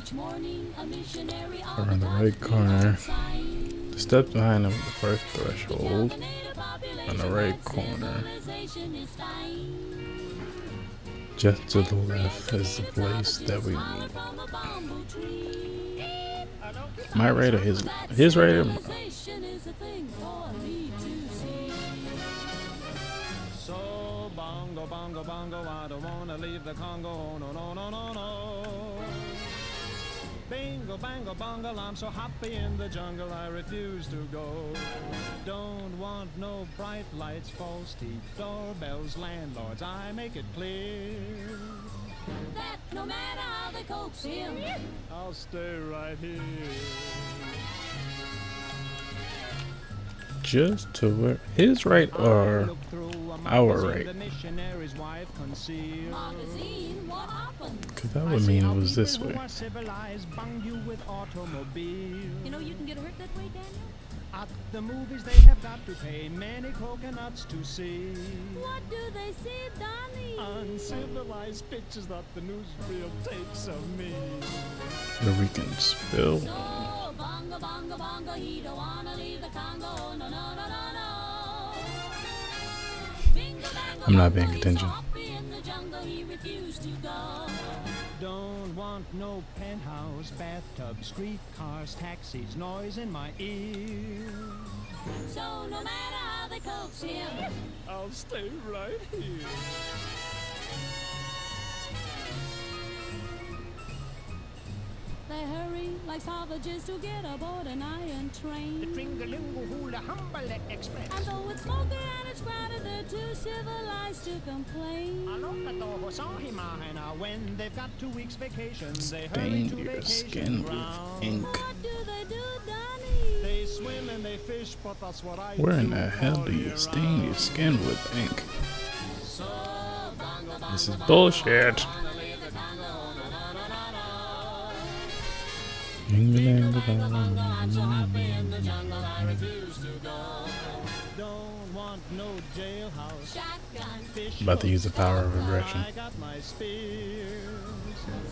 Each morning, a missionary Around the right corner. The steps behind him, the first threshold. On the right corner. Just to the left is the place that we need. My right or his right or mine? So bongo, bongo, bongo, I don't wanna leave the Congo, no, no, no, no, no. Bingo, bango, bongo, I'm so happy in the jungle, I refuse to go. Don't want no bright lights, false teeth, doorbells, landlords, I make it clear that no matter how they coax him, I'll stay right here. Just to where his right or our right? Because that would mean it was this way. you know you can get hurt that way, Daniel. At the movies they have got to pay many coconuts to see. What do they see, Donnie? Uncivilized pictures that the newsreel takes of me. The weekend spill. So bongo, bongo, bongo, he don't wanna leave the Congo, no, no, no, no, no. Bingo, bango, I'm not paying attention. in the jungle, he refused to go. Don't want no penthouse, bathtub, streetcars, taxis, noise in my ear. So no matter how they coax him, I'll stay right here. they hurry like savages to get aboard an iron train. The Tringalingo Humboldt Express. And though it's smoky and it's crowded, they're too civilized to complain. When they've got 2 weeks vacation, they hurry Stain to your vacation skin with ground. ink. What do they do, Donnie? They swim and they fish, but that's what I Where in do the hell all do you year stain your round. skin with ink? So bongo, bongo, This is bullshit. Don't want no jailhouse. Fish About to use the power of aggression. I got my spears.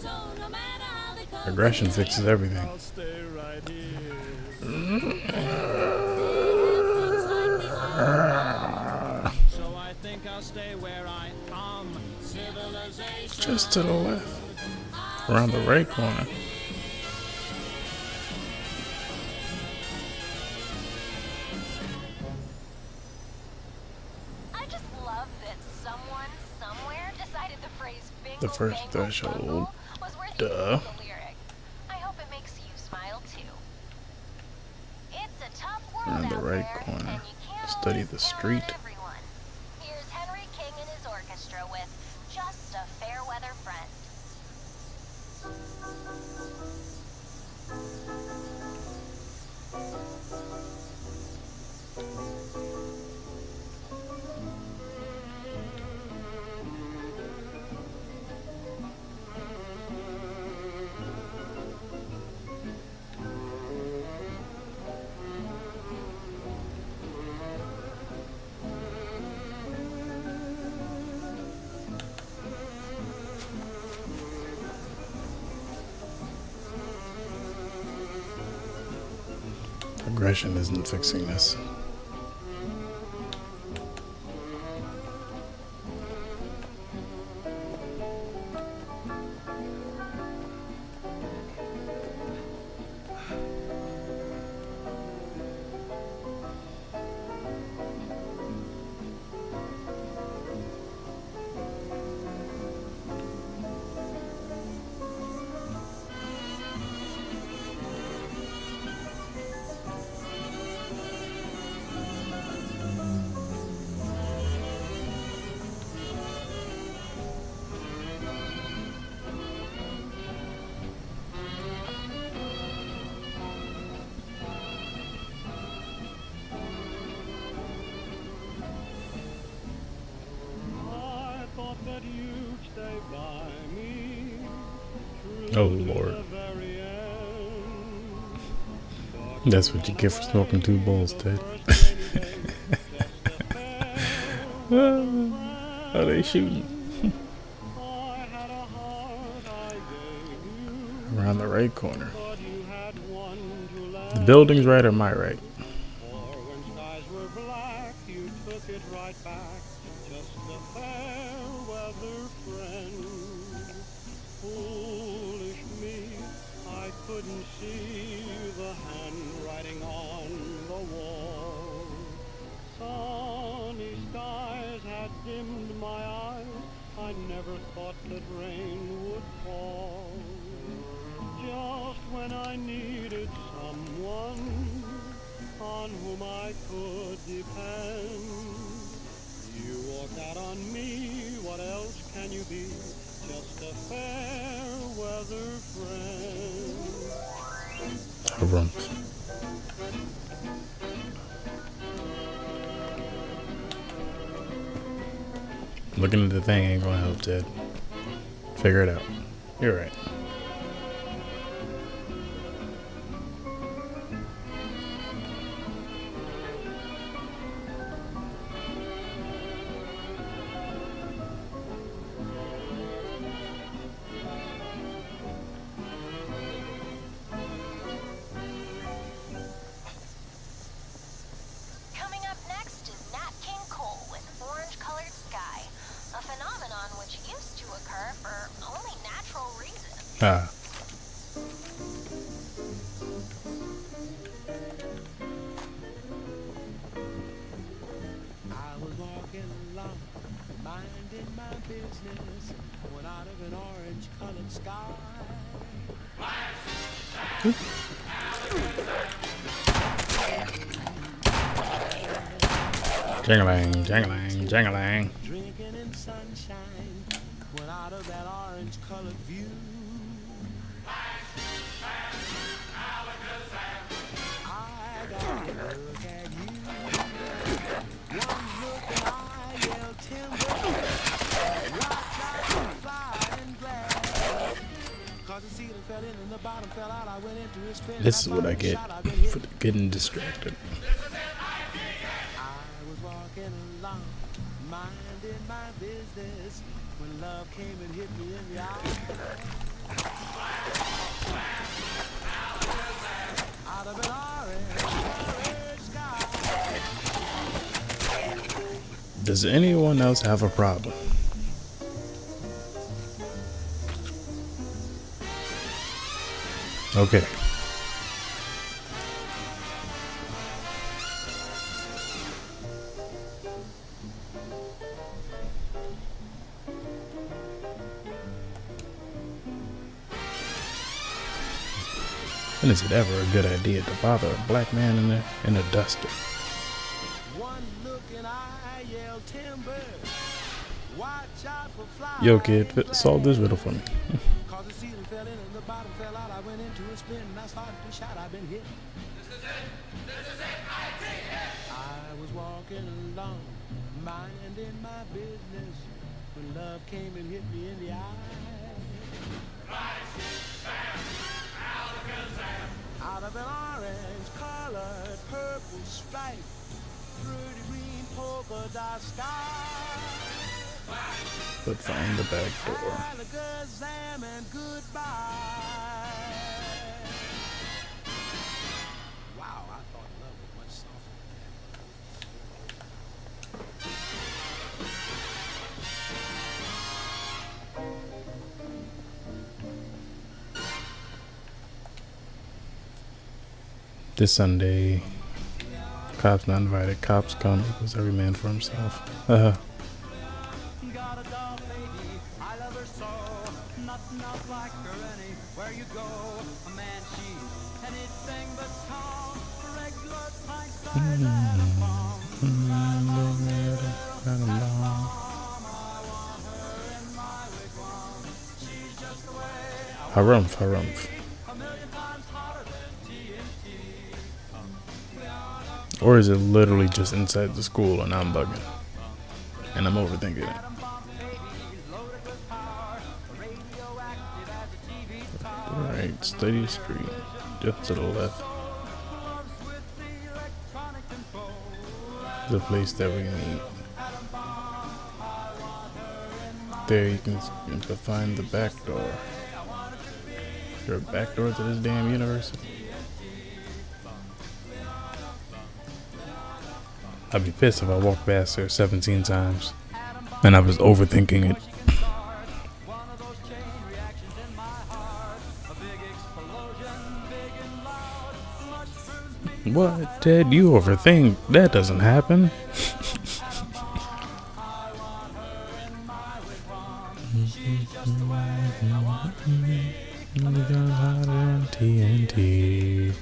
So no matter how they coax Aggression fixes everything. I'll stay right here. So I think I'll stay where I am. Civilization. Just to the left. Around the right corner. I just love that someone somewhere decided the phrase bingo The first bango threshold. bungo was worth Duh. using the lyric. I hope it makes you smile too. It's a tough world Around the out right there, corner. and you can't Study always the count on street. everyone. Here's Henry King and his orchestra with Just a Fair Weather Friend. Aggression isn't fixing this. Oh Lord. That's what you get for smoking 2 bowls, Ted. Are they shooting? Around the right corner. The building's right or my right? Couldn't see the handwriting on the wall. Sunny skies had dimmed my eyes. I never thought that rain would fall. Just when I needed someone on whom I could depend, you walked out on me. What else can you be? Just a fair weather friend. Harumph. Looking at the thing ain't gonna help, Ted. Figure it out. You're right. Ah. I was walking along, minding my business, when out of an orange-colored sky. Jingling, jingling, jingling. Drinking in sunshine, when out of that orange-colored view. This is what I get for getting distracted. I was walking along, minding my business, when love came and hit me in the eye. Out of an orange sky. Does anyone else have a problem? Okay. When is it ever a good idea to bother a black man in a duster? Yo, kid, solve this riddle for me. Cause the ceiling fell in and the bottom fell out. I went into a spin and I started to shout. I've been hit. This is it. This is it. I was walking along, minding my business, when love came and hit me in the eye. Out of an orange-colored purple stripe, pretty green polka dot sky. But find the back door. Alakazam and goodbye. Wow, I thought love was much softer than that. This Sunday, cops not invited. Cops come equals every man for himself. Like her anywhere you go, a man she's anything but calm. Regular pints size at a bomb. Harumph, harumph. Or is it literally just inside the school and I'm bugging? And I'm overthinking it. Alright, Study Street. Just to the left. The place that we meet. There you can find the back door. Is there a back door to this damn university? I'd be pissed if I walked past there 17 times and I was overthinking it. What, Ted? You overthink? That doesn't happen. TNT.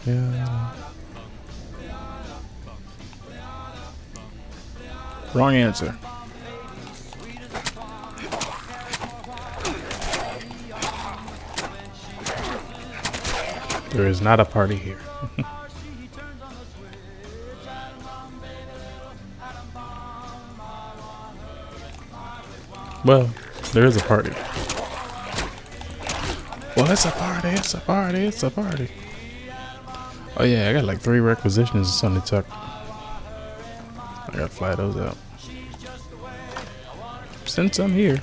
Yeah. Wrong answer. There is not a party here. Well, there is a party. Well, it's a party, it's a party, it's a party. Oh yeah, I got like 3 requisitions of Sunday Tuck. I gotta fly those out. Since I'm here.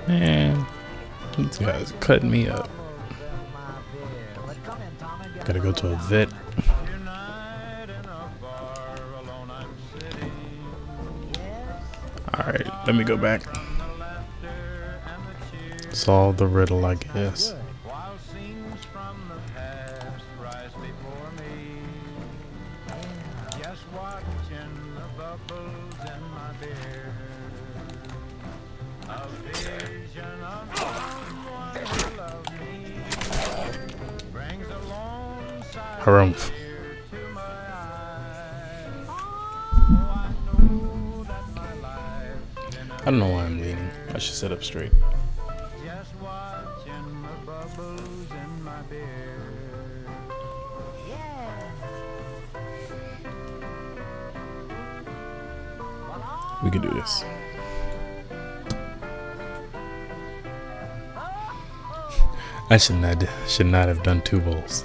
Man, these guys are cutting me up. Gotta go to a vet. Alright, let me go back. Solve the riddle, I guess. Harumph. I don't know why I'm leaning. I should sit up straight. We can do this. I should not have done 2 bowls.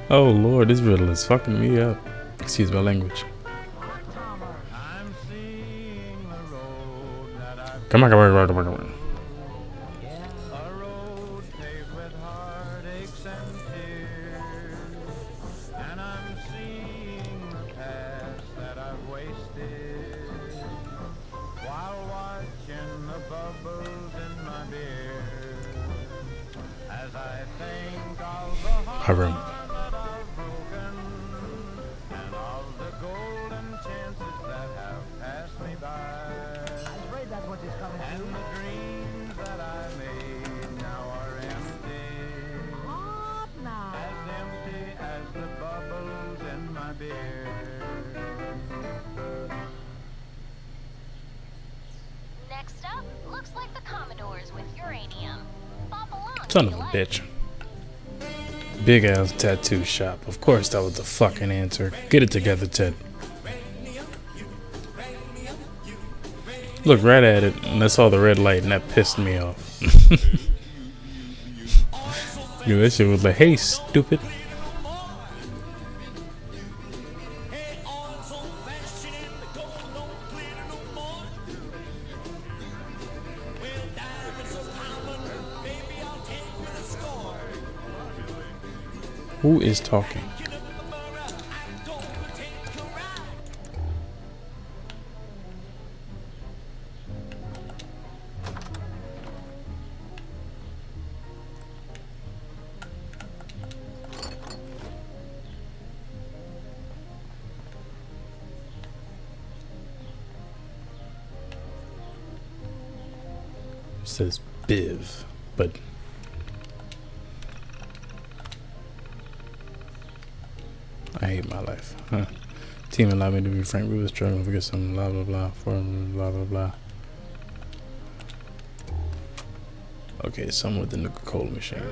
Oh Lord, this riddle is fucking me up. Excuse my language. Come on, come on, come on, come on. Harum. Next up, looks like the Commodores with uranium. Son of a bitch. Big ass tattoo shop. Of course that was the fucking answer. Get it together, Ted. Look right at it and I saw the red light and that pissed me off. Yeah, that shit was like, hey stupid. Who is talking? It says Biv, but I hate my life. Huh. Team allowed me to be frank. We were struggling to get some blah blah blah for blah blah blah. Okay, some with the Nuka-Cola machine.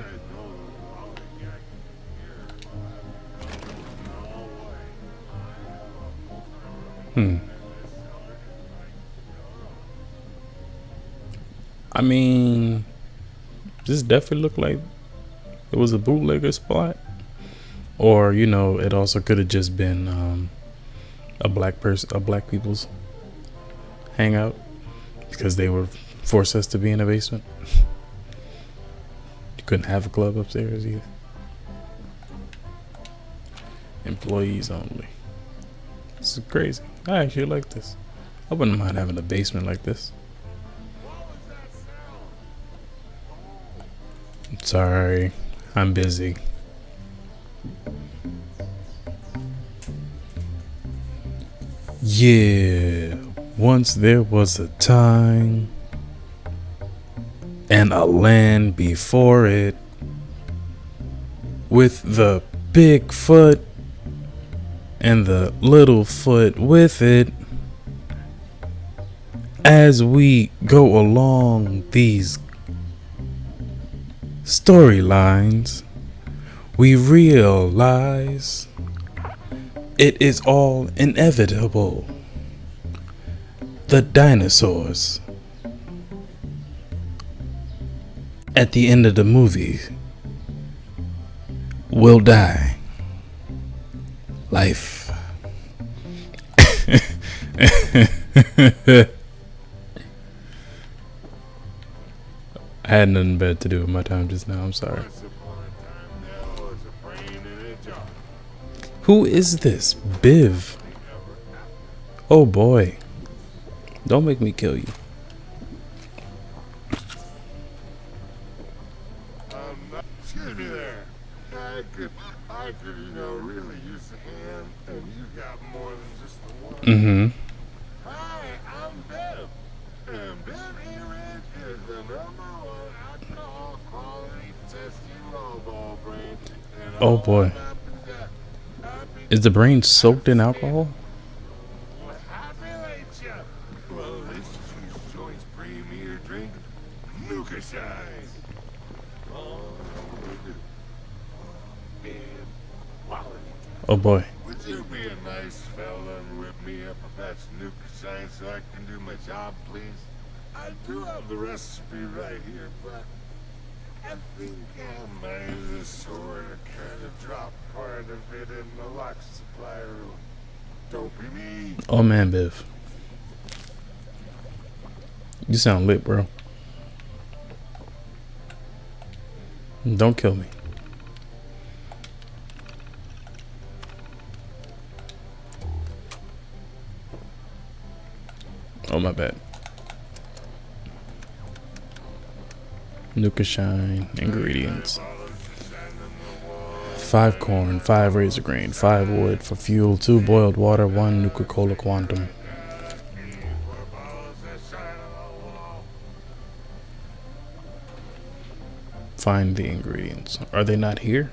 I mean, this definitely looked like it was a bootlegger spot. Or, you know, it also could have just been a black people's hangout because they were forced us to be in a basement. You couldn't have a club upstairs either. Employees only. This is crazy. I actually like this. I wouldn't mind having a basement like this. Sorry, I'm busy. Yeah, once there was a time and a land before it with the big foot and the little foot with it. As we go along these storylines, we realize it is all inevitable. The dinosaurs at the end of the movie will die. Life. I had nothing better to do with my time just now. I'm sorry. Who is this? Biv. Oh boy. Don't make me kill you. Excuse me there. I could, you know, really use a hand, and you got more than just the one. Mm-hmm. Hi, I'm Biv. And Biv E-Ridge is the #1 alcohol quality testing lowball brand. Oh boy. Is the brain soaked in alcohol? Well, this juice joint's premier drink, Nuka Shine. Oh boy. Would you be a nice fella and whip me up a batch of Nuka Shine so I can do my job, please? I do have the recipe right here, but I think I might have sort of kind of dropped part of it in the lock supply room. Don't be me. Oh man, Biv. You sound lit, bro. Don't kill me. Oh, my bad. Nuka Shine ingredients: 5 corn, 5 razor grain, 5 wood for fuel, 2 boiled water, 1 Nuka-Cola Quantum. Find the ingredients. Are they not here?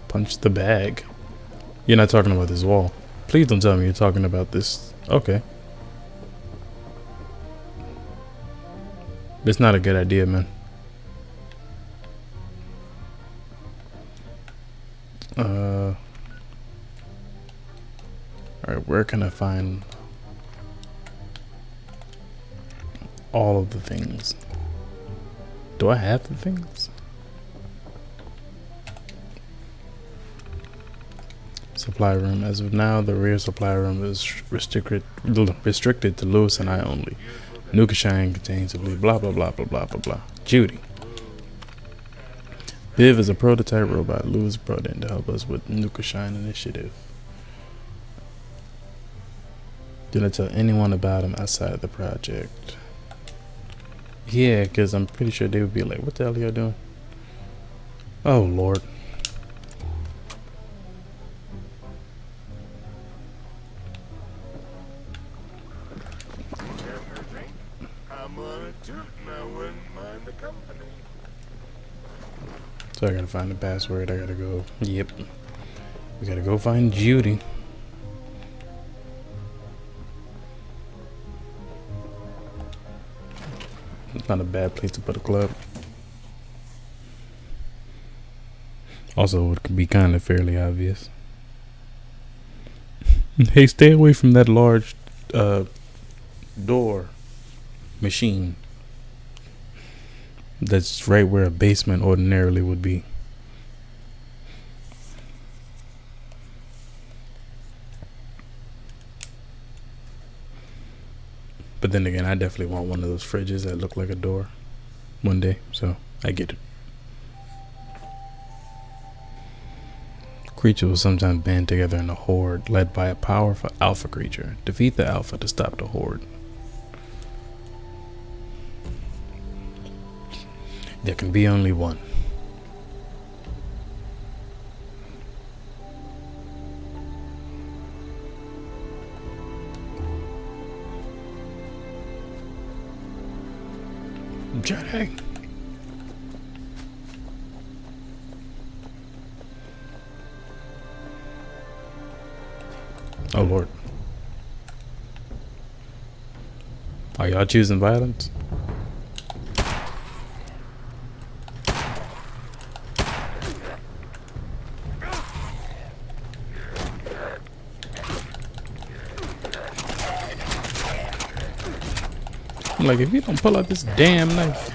Punch the bag. You're not talking about this wall. Please don't tell me you're talking about this. Okay. It's not a good idea, man. Alright, where can I find all of the things? Do I have the things? Supply room. As of now, the rear supply room is restricted to Lewis and I only. Nuka Shine contains blah blah blah blah blah blah blah. Judy. Biv is a prototype robot Lewis brought in to help us with Nuka Shine initiative. Didn't tell anyone about him outside of the project. Yeah, because I'm pretty sure they would be like, what the hell are y'all doing? Oh Lord. So So I gotta find the password. I gotta go. Yep. We gotta go find Judy. It's not a bad place to put a club. Also, it could be kind of fairly obvious. Hey, stay away from that large door machine. That's right where a basement ordinarily would be. But then again, I definitely want one of those fridges that look like a door one day, so I get it. Creatures will sometimes band together in a horde led by a powerful alpha creature. Defeat the alpha to stop the horde. There can be only one. Jedi. Oh Lord. Are y'all choosing violence? I'm like, if you don't pull out this damn knife.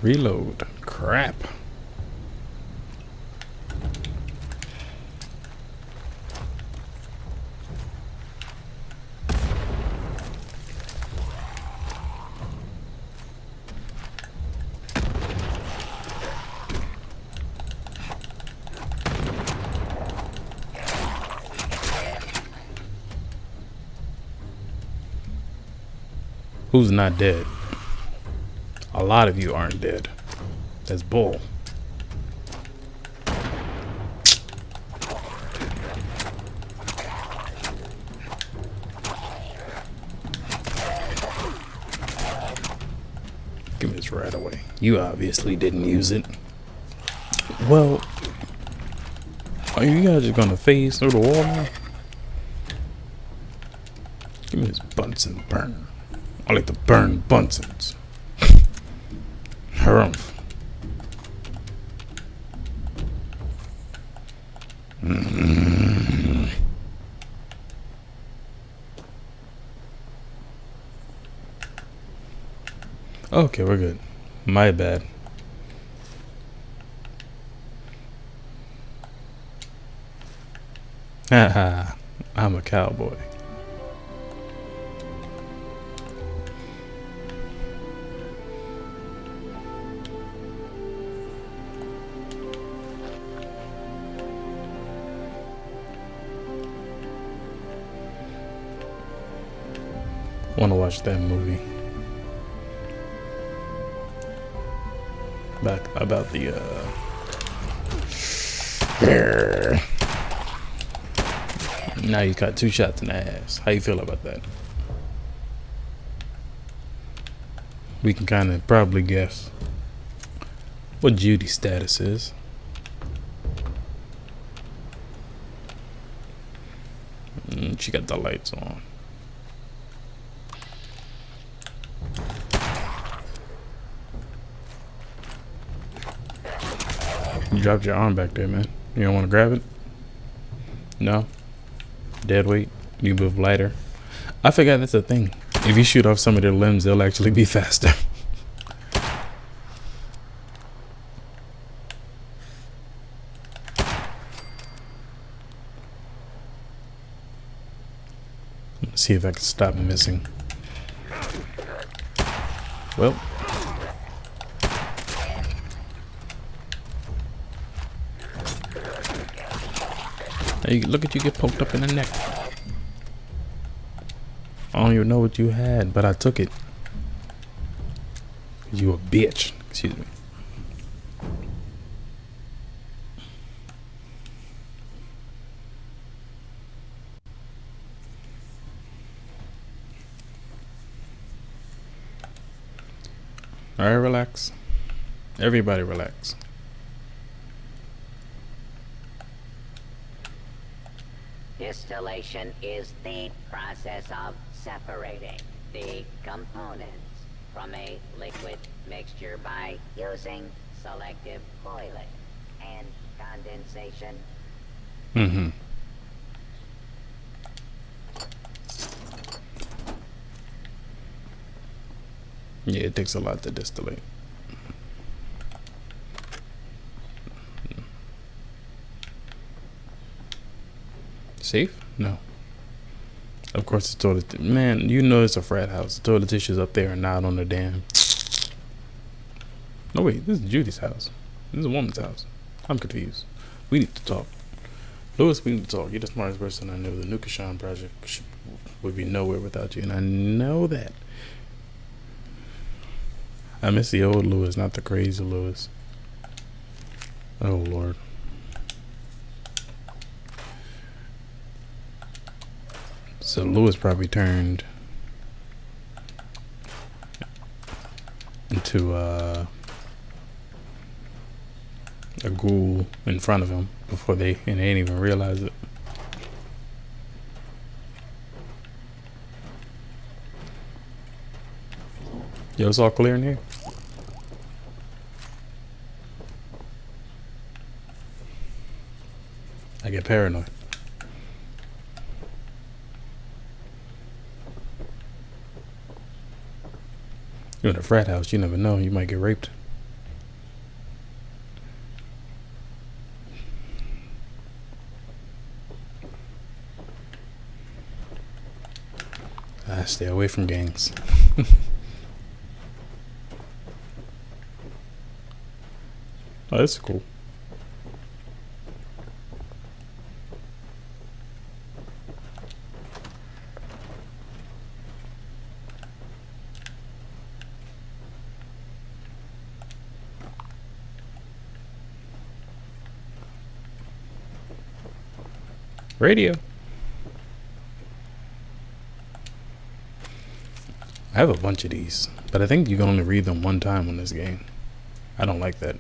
Reload. Crap. Who's not dead? A lot of you aren't dead. That's bull. Give me this right away. You obviously didn't use it. Well, are you guys just gonna phase through the wall now? Give me this Bunsen burner. I like to burn Bunsens. Harumph. Okay, we're good. My bad. Haha, I'm a cowboy. Want to watch that movie back about the now you got 2 shots in the ass. How you feel about that? We can kind of probably guess what Judy's status is. She got the lights on. You dropped your arm back there, man. You don't want to grab it? No? Dead weight? You move lighter? I forgot that's a thing. If you shoot off some of their limbs, they'll actually be faster. Let's see if I can stop missing. Well. Hey, look at you get poked up in the neck. I don't even know what you had, but I took it. You a bitch. Excuse me. All right, relax. Everybody relax. Distillation is the process of separating the components from a liquid mixture by using selective boiling and condensation. Mm-hmm. Yeah, it takes a lot to distillate. Safe? No. Of course, the toilet. Man, you know it's a frat house. The toilet tissue's up there and not on the damn. No, wait. This is Judy's house. This is a woman's house. I'm confused. We need to talk. Lewis, we need to talk. You're the smartest person I know. The Nukashan project would be nowhere without you, and I know that. I miss the old Lewis, not the crazy Lewis. Oh, Lord. So Lewis probably turned into a ghoul in front of him before they didn't even realize it. Yo, it's all clear in here. I get paranoid. You're in a frat house, you never know, you might get raped. Stay away from gangs. Oh, that's cool. Radio. I have a bunch of these, but I think you can only read them one time on this game. I don't like that.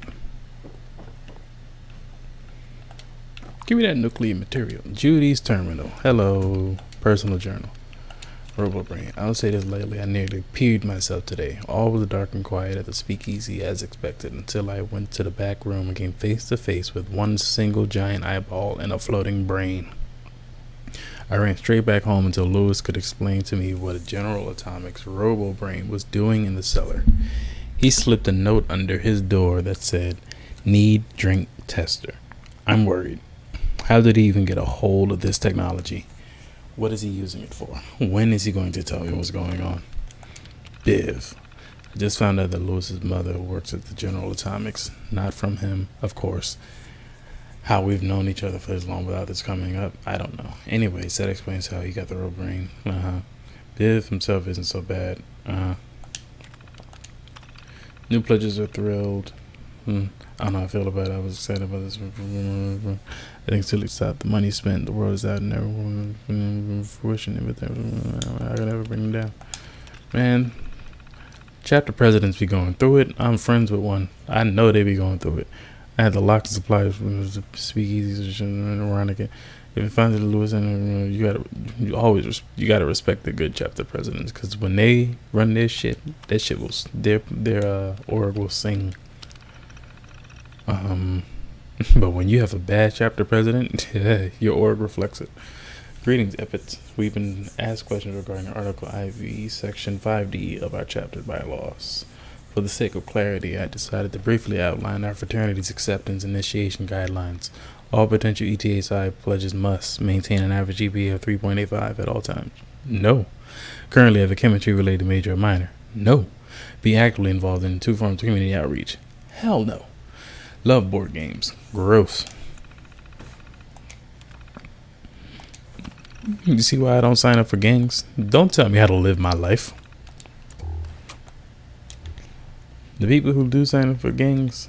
Give me that nuclear material. Judy's terminal. Hello. Personal journal. RoboBrain. I'll say this lately. I nearly peed myself today. All was dark and quiet at the speakeasy as expected until I went to the back room and came face to face with one single giant eyeball and a floating brain. I ran straight back home until Lewis could explain to me what General Atomics RoboBrain was doing in the cellar. He slipped a note under his door that said, "Need drink tester." I'm worried. How did he even get a hold of this technology? What is he using it for? When is he going to tell me what's going on? Biv. I just found out that Lewis's mother works at the General Atomics. Not from him, of course. How we've known each other for as long without this coming up, I don't know. Anyways, that explains how he got the RoboBrain. Biv himself isn't so bad. New pledges are thrilled. I don't know how I feel about it. I was excited about this. I think silly stop. The money spent, the world is out, and never fruition. I could never bring them down. Man, chapter presidents be going through it. I'm friends with one. I know they be going through it. I had to lock the supplies from the speakeasies and around again. If you find that Lewis and you gotta respect the good chapter presidents, because when they run their shit, that shit will their org will sing. But when you have a bad chapter president, your org reflects it. Greetings, Epits. We've been asked questions regarding Article IV, Section 5D of our chapter bylaws. For the sake of clarity, I decided to briefly outline our fraternity's acceptance initiation guidelines. All potential ETSI pledges must maintain an average GPA of 3.85 at all times. No. Currently have a chemistry-related major or minor. No. Be actively involved in 2 forms of community outreach. Hell no. Love board games. Gross. You see why I don't sign up for gangs? Don't tell me how to live my life. The people who do sign up for gangs,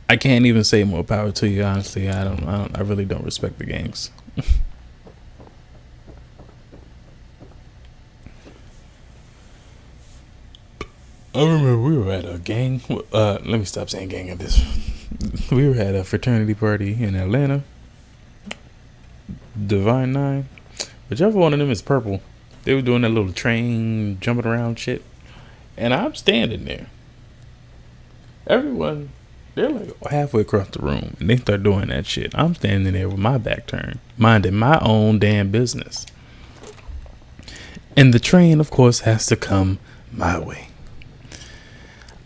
I can't even say more power to you, honestly. I really don't respect the gangs. I remember we were at a gang. Let me stop saying gang at this. We were at a fraternity party in Atlanta. Divine Nine. Whichever one of them is purple. They were doing that little train jumping around shit. And I'm standing there. Everyone, they're like halfway across the room. And they start doing that shit. I'm standing there with my back turned. Minding my own damn business. And the train, of course, has to come my way.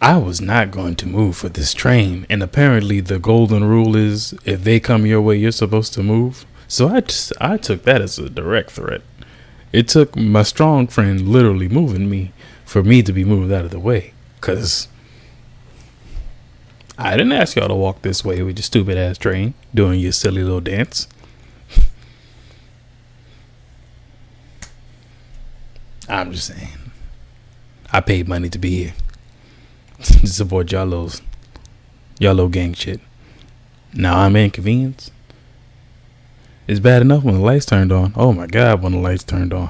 I was not going to move for this train. And apparently the golden rule is if they come your way, you're supposed to move. So I took that as a direct threat. It took my strong friend literally moving me for me to be moved out of the way. Because I didn't ask y'all to walk this way with your stupid ass train doing your silly little dance. I'm just saying. I paid money to be here. To support y'all little gang shit. Now I'm inconvenienced. It's bad enough when the lights turned on. Oh my God, when the lights turned on.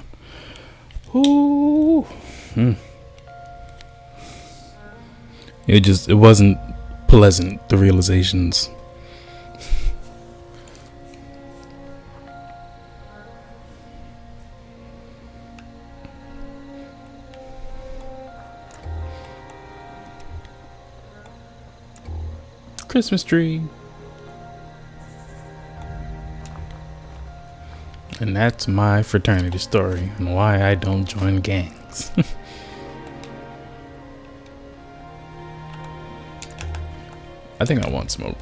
Ooh. It wasn't pleasant, the realizations. Christmas tree. And that's my fraternity story and why I don't join gangs. I think I want smoke.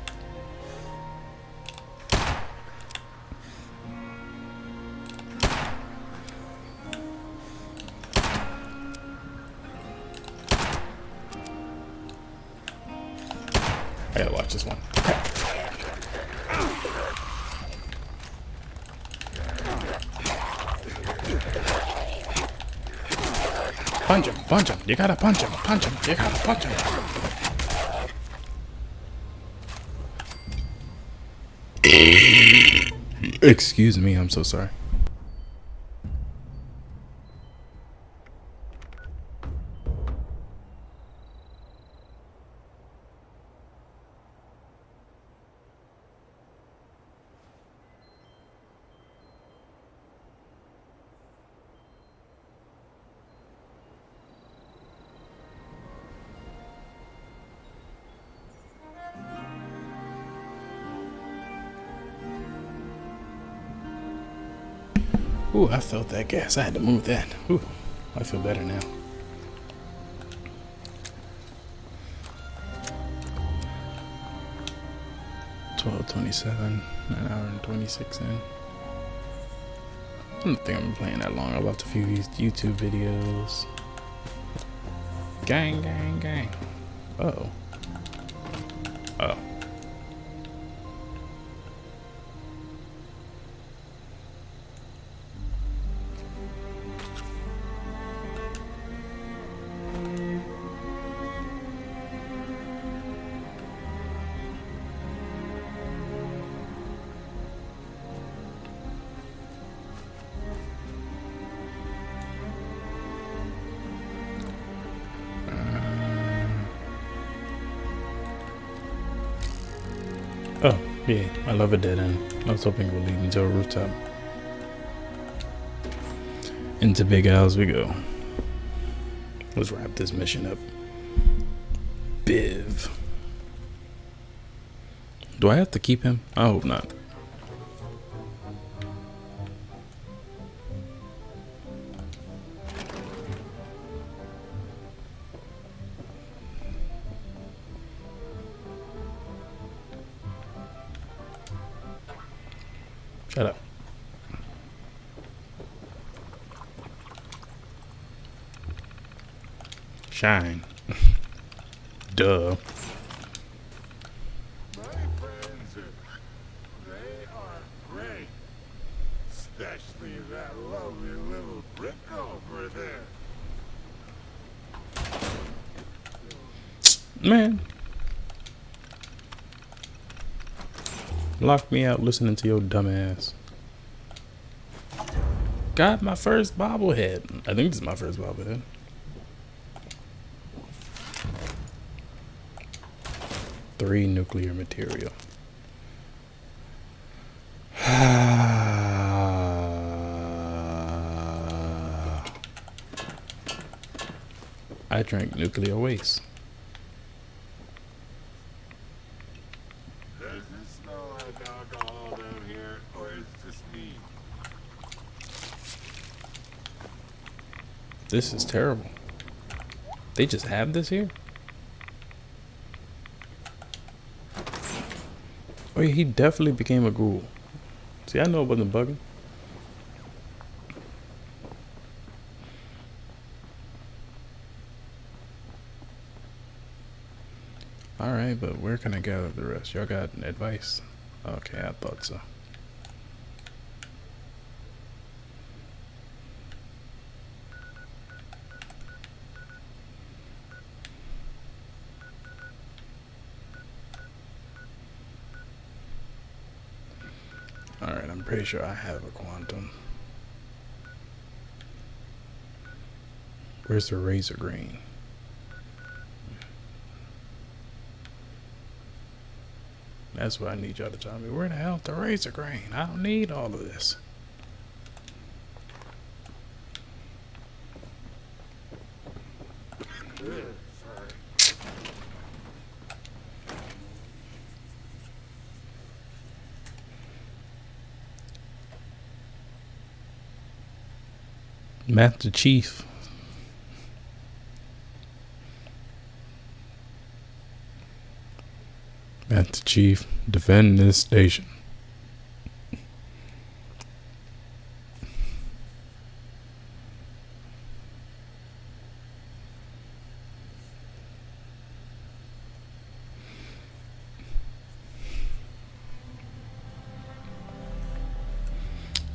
I gotta watch this one. Punch him. You gotta punch him. You gotta punch him. Excuse me, I'm so sorry. Ooh, I felt that gas. I had to move that. Ooh, I feel better now. $12:27, 9 hour and 26 in. I don't think I'm playing that long. I watched a few YouTube videos. Gang. Uh-oh. Oh. Oh, yeah, I love a dead end. I was hoping it would lead me to a rooftop. Into Big Al's we go. Let's wrap this mission up. Biv. Do I have to keep him? I hope not. Shut up. Shine. Duh. My friends, they are great. Especially that lovely little brick over there. Man. Lock me out listening to your dumb ass. Got my first bobblehead. I think this is my first bobblehead. 3 nuclear material. I drank nuclear waste. Does it smell like alcohol down here, or is it just me? This is terrible. They just have this here? Oh yeah, he definitely became a ghoul. See, I know it wasn't bugging. Alright, but where can I gather the rest? Y'all got advice? Okay, I thought so. Alright, I'm pretty sure I have a quantum. Where's the razor grain? That's what I need y'all to tell me. Where the hell's the razor grain? I don't need all of this. Master Chief. Master Chief, defend this station.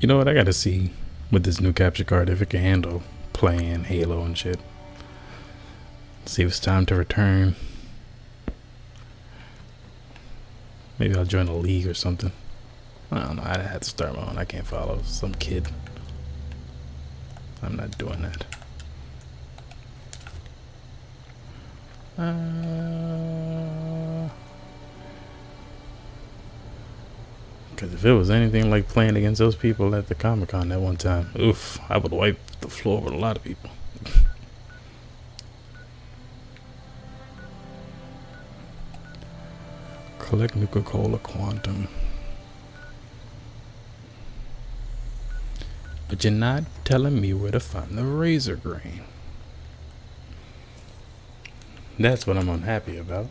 You know what? I gotta see with this new capture card if it can handle playing Halo and shit. See if it's time to return. Maybe I'll join a league or something. I don't know. I had to start my own. I can't follow some kid. I'm not doing that. Because if it was anything like playing against those people at the Comic-Con that one time, oof, I would wipe the floor with a lot of people. Collect Nuka-Cola Quantum. But you're not telling me where to find the razor grain. That's what I'm unhappy about.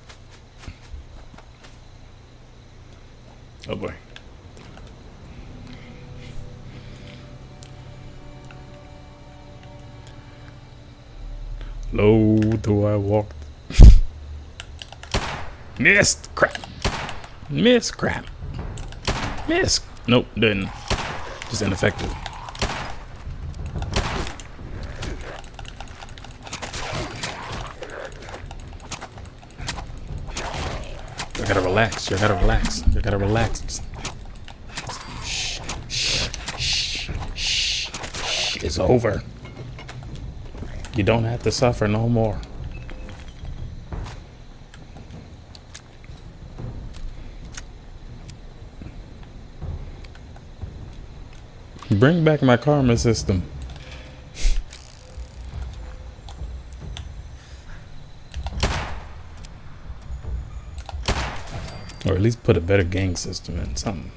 Oh boy. Low do I walk. Missed. Crap. Miss. Crap. Miss. Nope, didn't. Just ineffective. You gotta relax. You gotta relax. You gotta relax. Shh. Shh. Shh. Shh. Shh. It's over. You don't have to suffer no more. Bring back my karma system. Or at least put a better gang system in something.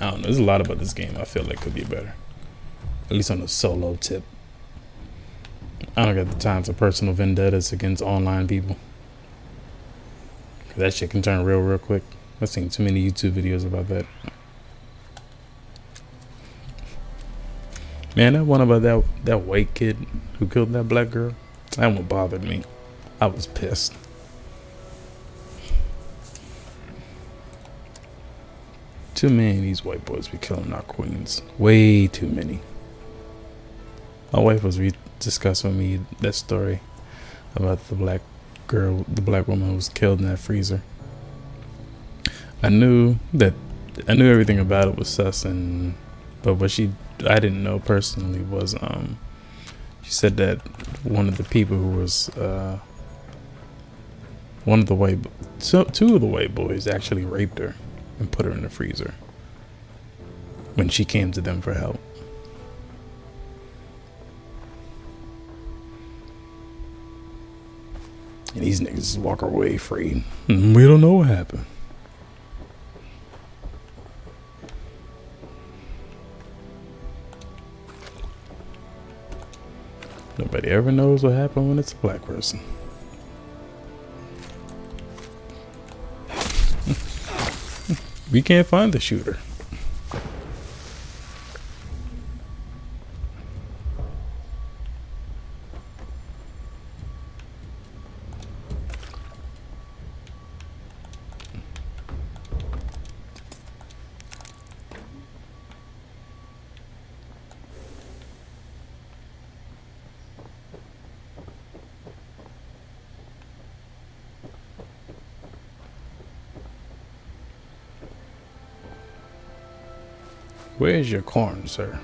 I don't know. There's a lot about this game I feel like could be better. At least on the solo tip. I don't got the time for personal vendettas against online people. That shit can turn real quick. I've seen too many YouTube videos about that. Man, that one about that white kid who killed that black girl, that one bothered me. I was pissed. Too many of these white boys be killing our queens. Way too many. My wife was discussing with me that story about the black girl, the black woman who was killed in that freezer. I knew everything about it was sus, but what I didn't know personally was she said that one of the people who was Two of the white boys actually raped her and put her in the freezer when she came to them for help. And these niggas just walk away free. We don't know what happened. Nobody ever knows what happened when it's a black person. We can't find the shooter. Where's your corn, sir?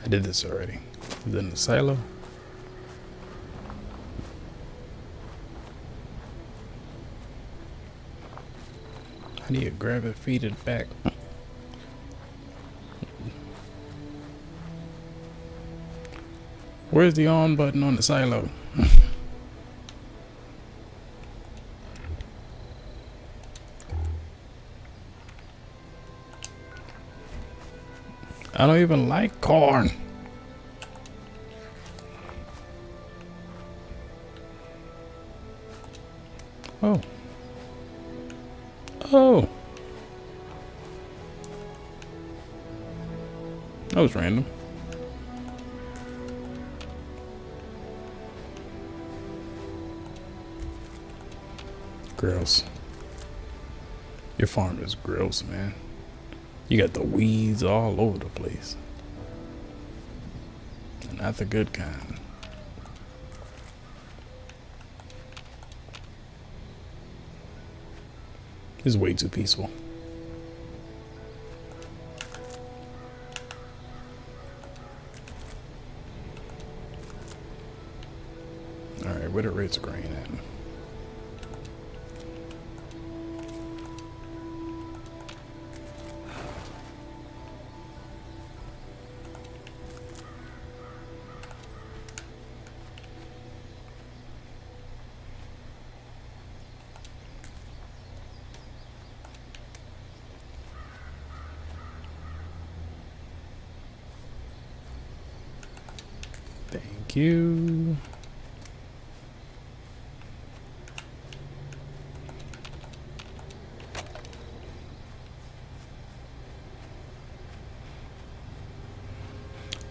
I did this already. Is it in the silo? How do you grab it, feed it back? Where's the on button on the silo? I don't even like corn. Oh. Oh. That was random. Gross. Your farm is gross, man. You got the weeds all over the place. And not the good kind. It's way too peaceful. Alright, where the rates of grain at? Thank you.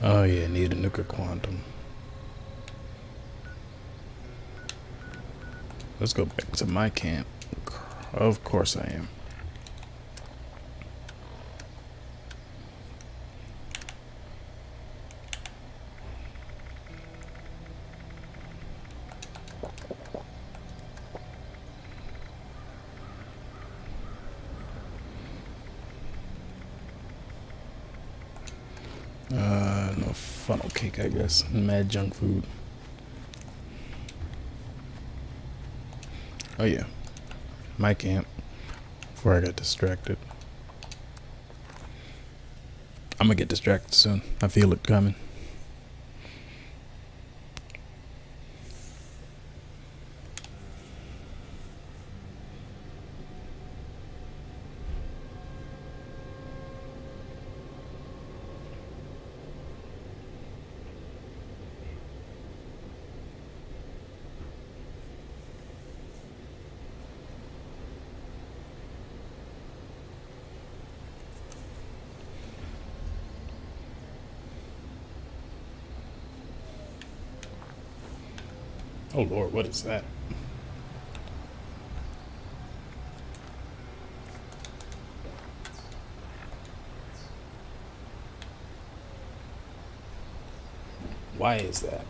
Oh yeah, need a nuclear quantum. Let's go back to my camp. Of course I am. No funnel cake, I guess. Mad junk food. Oh yeah, my camp. Before I got distracted. I'm gonna get distracted soon. I feel it coming. Oh Lord, what is that? Why is that?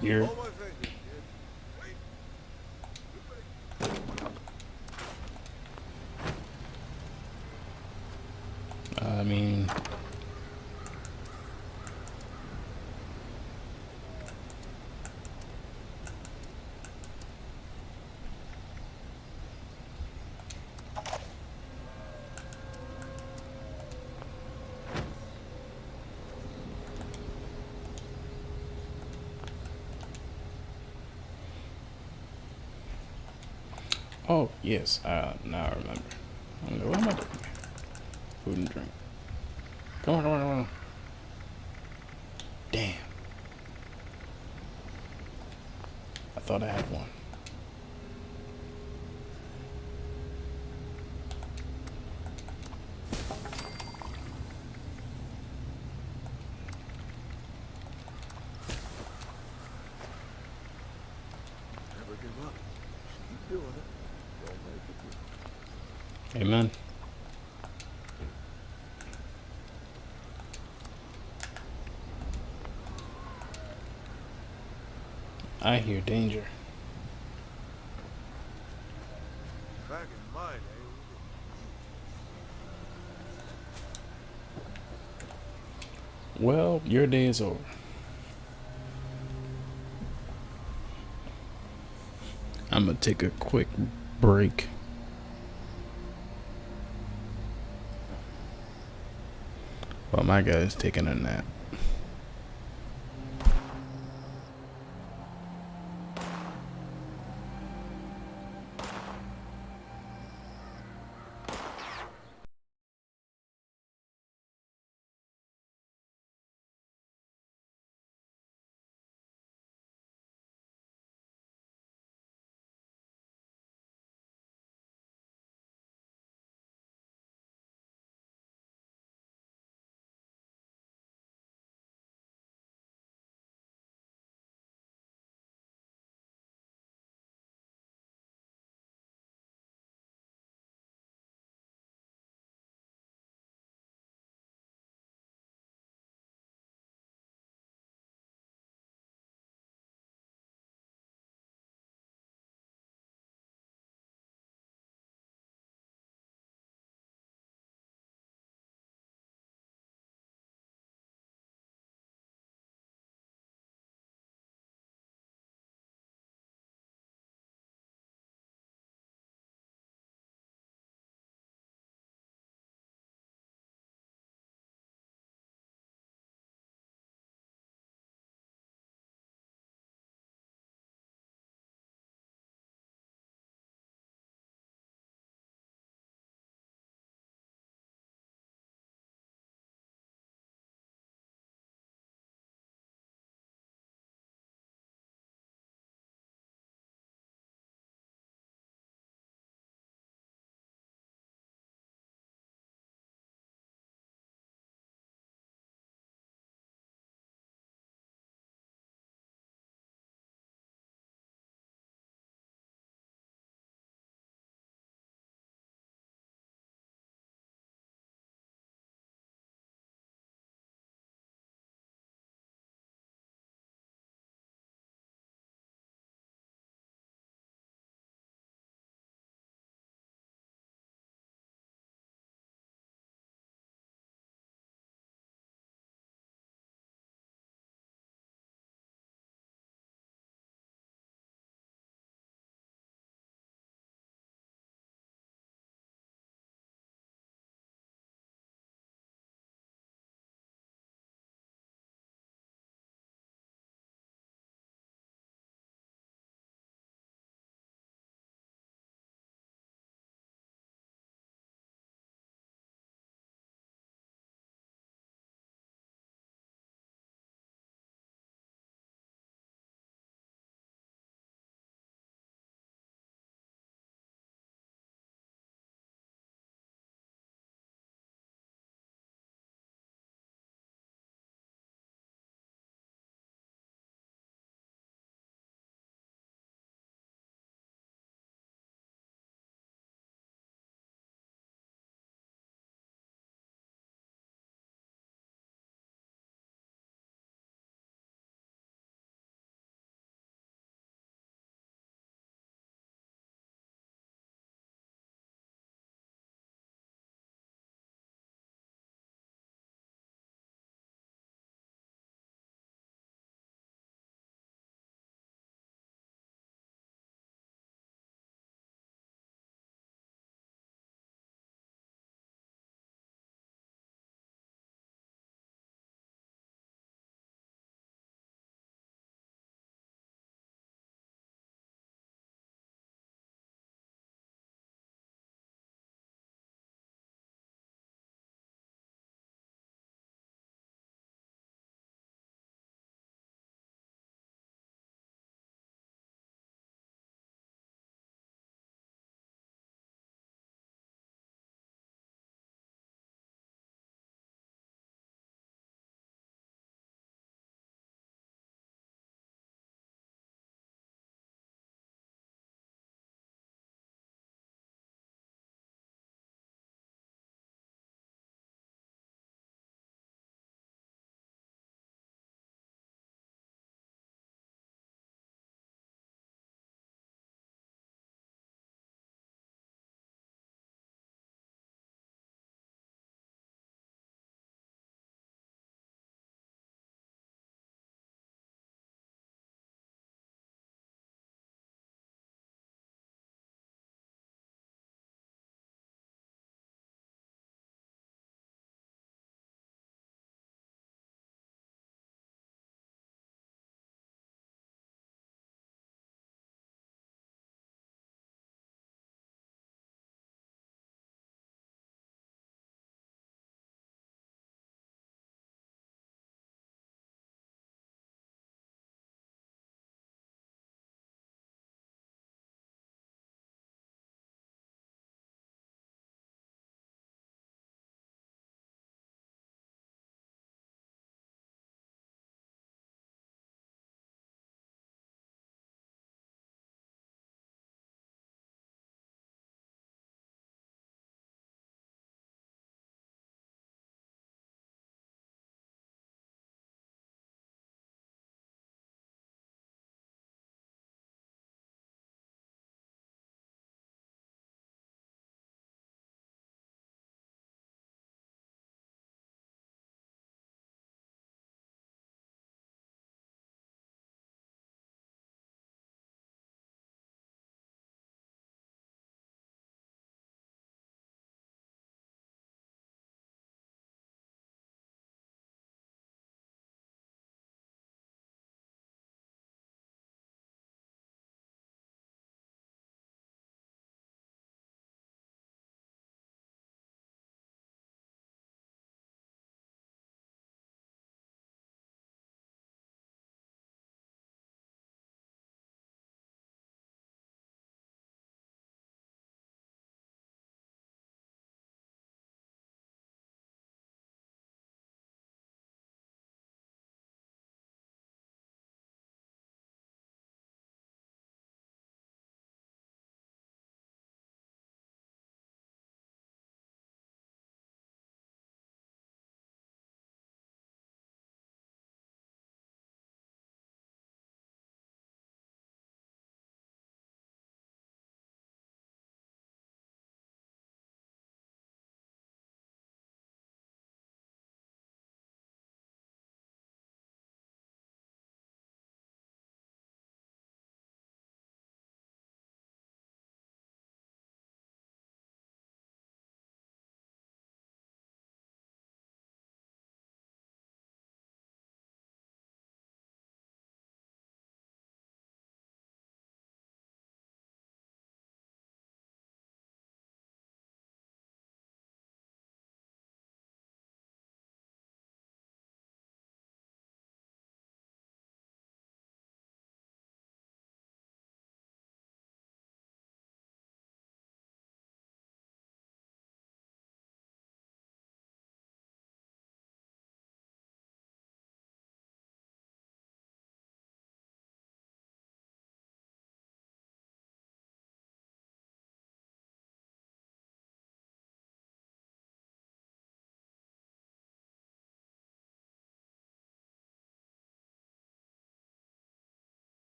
You're... I mean, oh yes, now I remember. I'm like, what am I doing here? Food and drink. Come on, come on, come on. Damn. I thought I had one. Never give up. Just keep doing it. Don't make it. Amen. I hear danger. Back in my day, Well, your day is over. I'm gonna take a quick break. While my guy's taking a nap.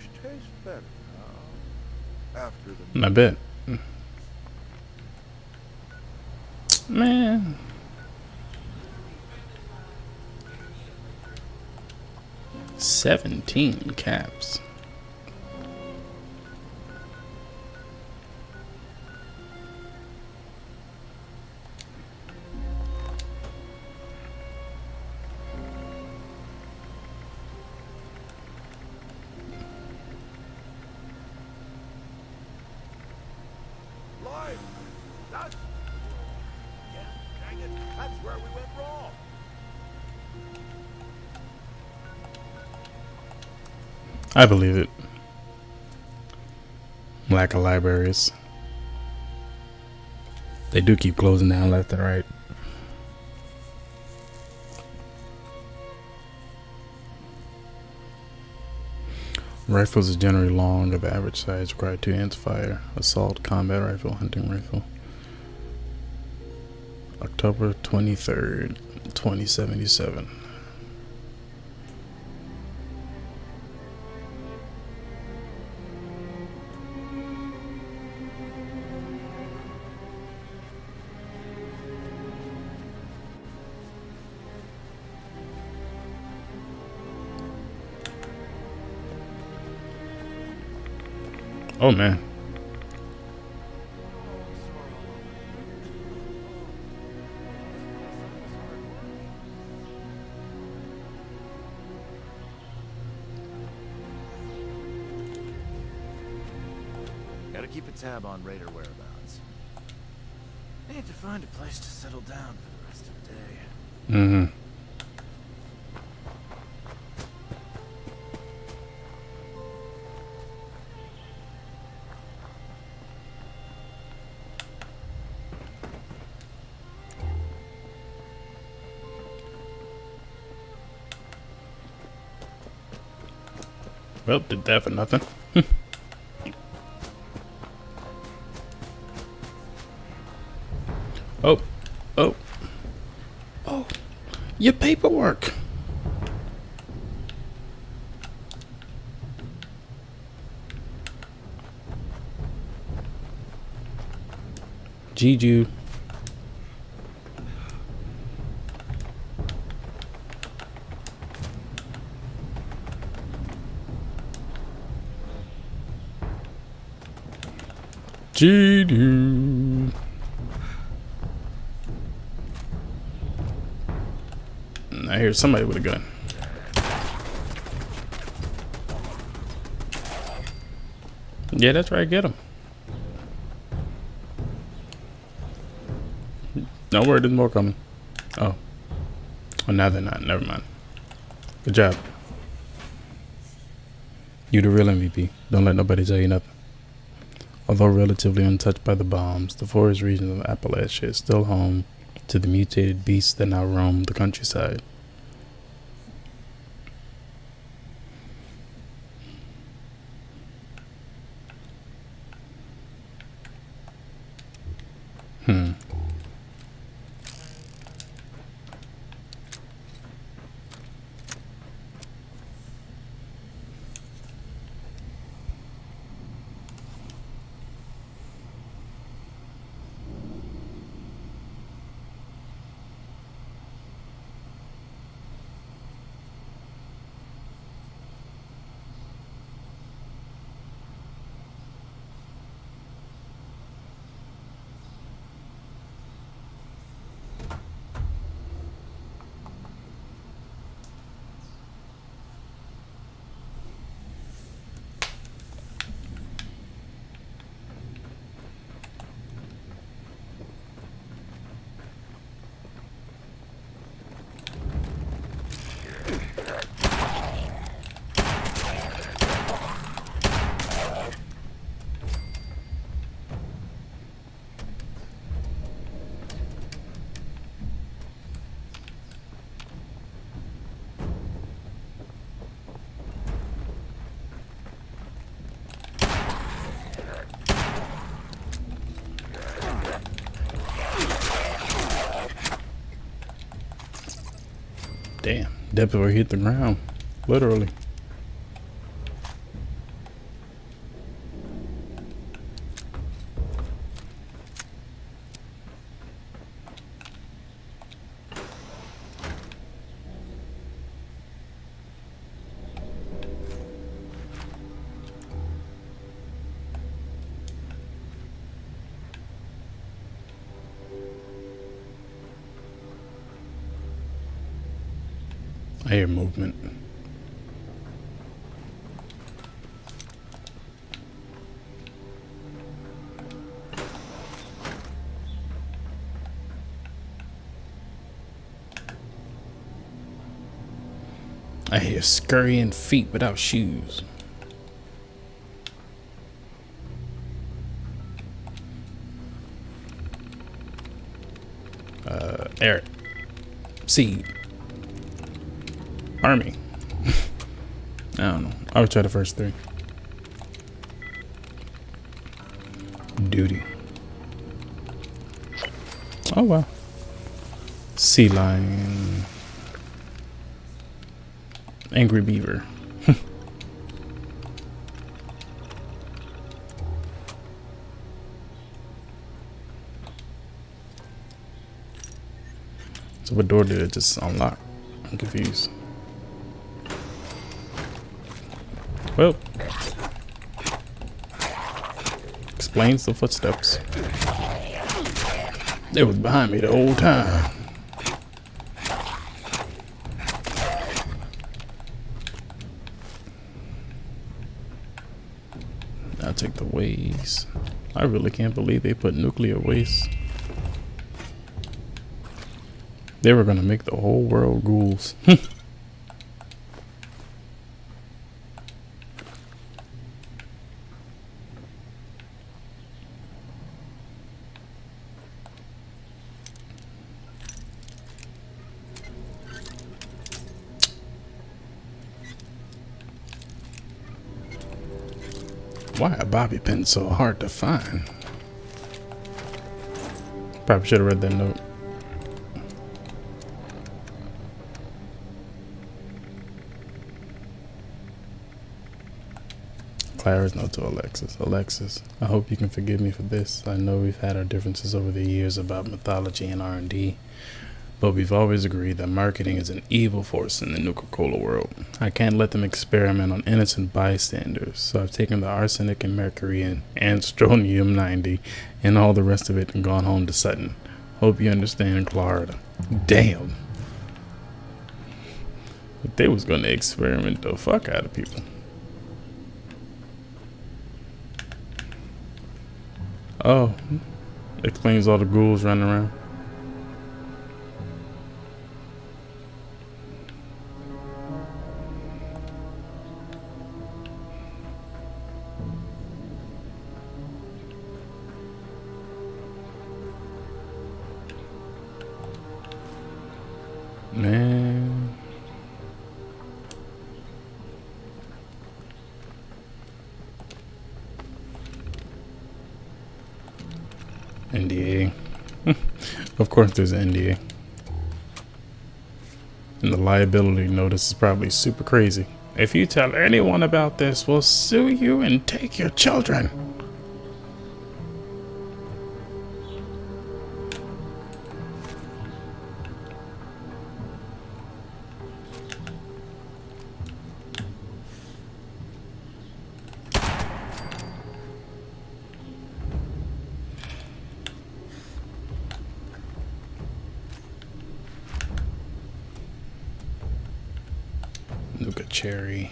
fish tastes better now. After the I bet. Man. $17 caps. life. That's dang it. That's where we went wrong. I believe it. Lack of libraries. They do keep closing down left and right. Rifles are generally long, of average size, require 2 hands fire. Assault, combat rifle, hunting rifle. October 23rd, 2077. Oh man. Gotta keep a tab on Raider whereabouts. Need to find a place to settle down for the rest of the day. Mm-hmm. Well, did that for nothing. Oh, oh, oh, your paperwork. Juju. Juju. I hear somebody with a gun. Yeah, that's right. Get him. Don't worry, there's more coming. Oh. Oh, now they're not. Never mind. Good job. You the real MVP. Don't let nobody tell you nothing. Although relatively untouched by the bombs, the forest region of Appalachia is still home to the mutated beasts that now roam the countryside. Damn, Deborah hit the ground, literally. I hear movement. I hear scurrying feet without shoes. Eric. Seed. Army. I don't know. I would try the first three. Duty. Oh well. Sea lion. Angry beaver. So what door did it just unlock? I'm confused. Well, explains the footsteps. It was behind me the whole time. I'll take the waste. I really can't believe they put nuclear waste. They were gonna make the whole world ghouls. Why are bobby pins so hard to find? Probably should have read that note. Clara's note to Alexis. Alexis, I hope you can forgive me for this. I know we've had our differences over the years about mythology and R&D, but we've always agreed that marketing is an evil force in the Nuka-Cola world. I can't let them experiment on innocent bystanders, so I've taken the arsenic and mercury and strontium 90 and all the rest of it and gone home to Sutton. Hope you understand, Clara. Damn. But they was gonna experiment the fuck out of people. Oh, explains all the ghouls running around. Man. NDA. Of course there's an NDA. And the liability notice is probably super crazy. If you tell anyone about this, we'll sue you and take your children. Nuka cherry.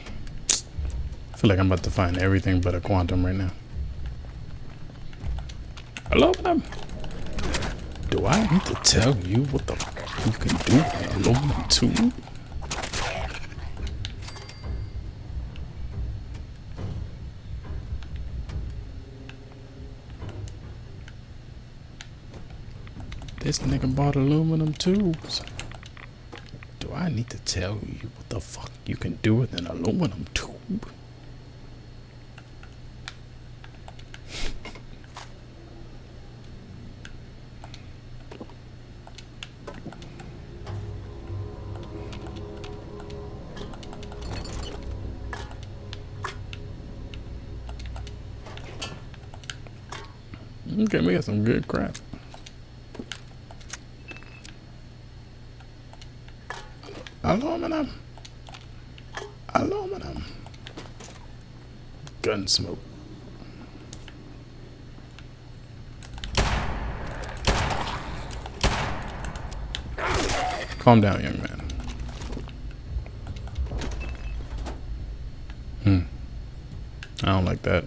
I feel like I'm about to find everything but a quantum right now. Aluminum. Do I need to tell you what the fuck you can do with aluminum tube? This nigga bought aluminum tubes. Do I need to tell you what the fuck you can do with an aluminum tube? Okay, we got some good crap. Aluminum. Aluminum. Gun smoke. Calm down, young man. sound like that.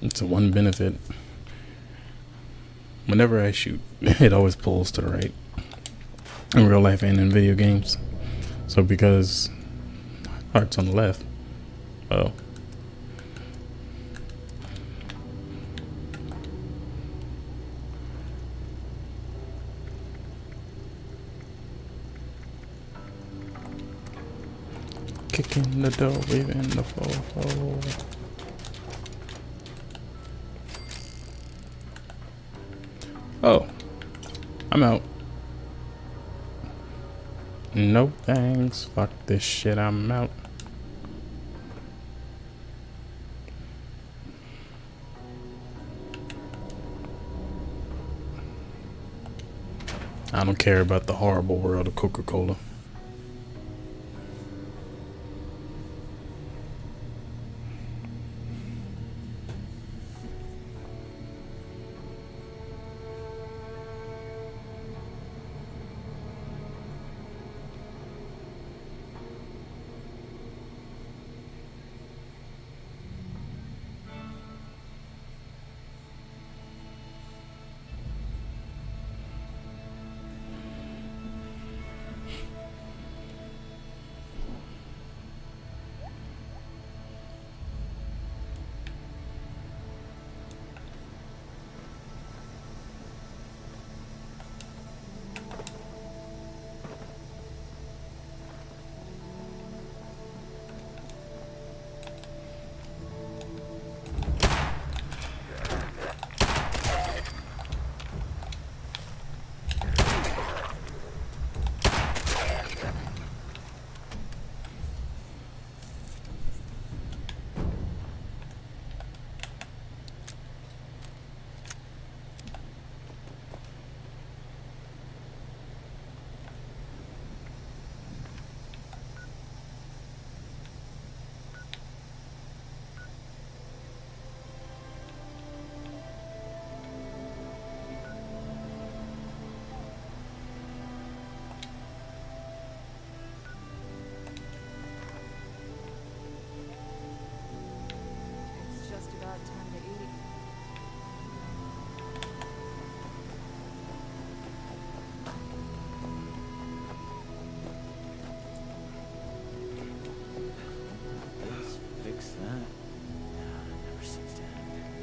It's a one benefit. Whenever I shoot, it always pulls to the right. In real life and in video games. So because heart's on the left. Oh. Kicking the door, waving the floor. Oh, I'm out. No thanks. Fuck this shit. I'm out. I don't care about the horrible world of Coca-Cola.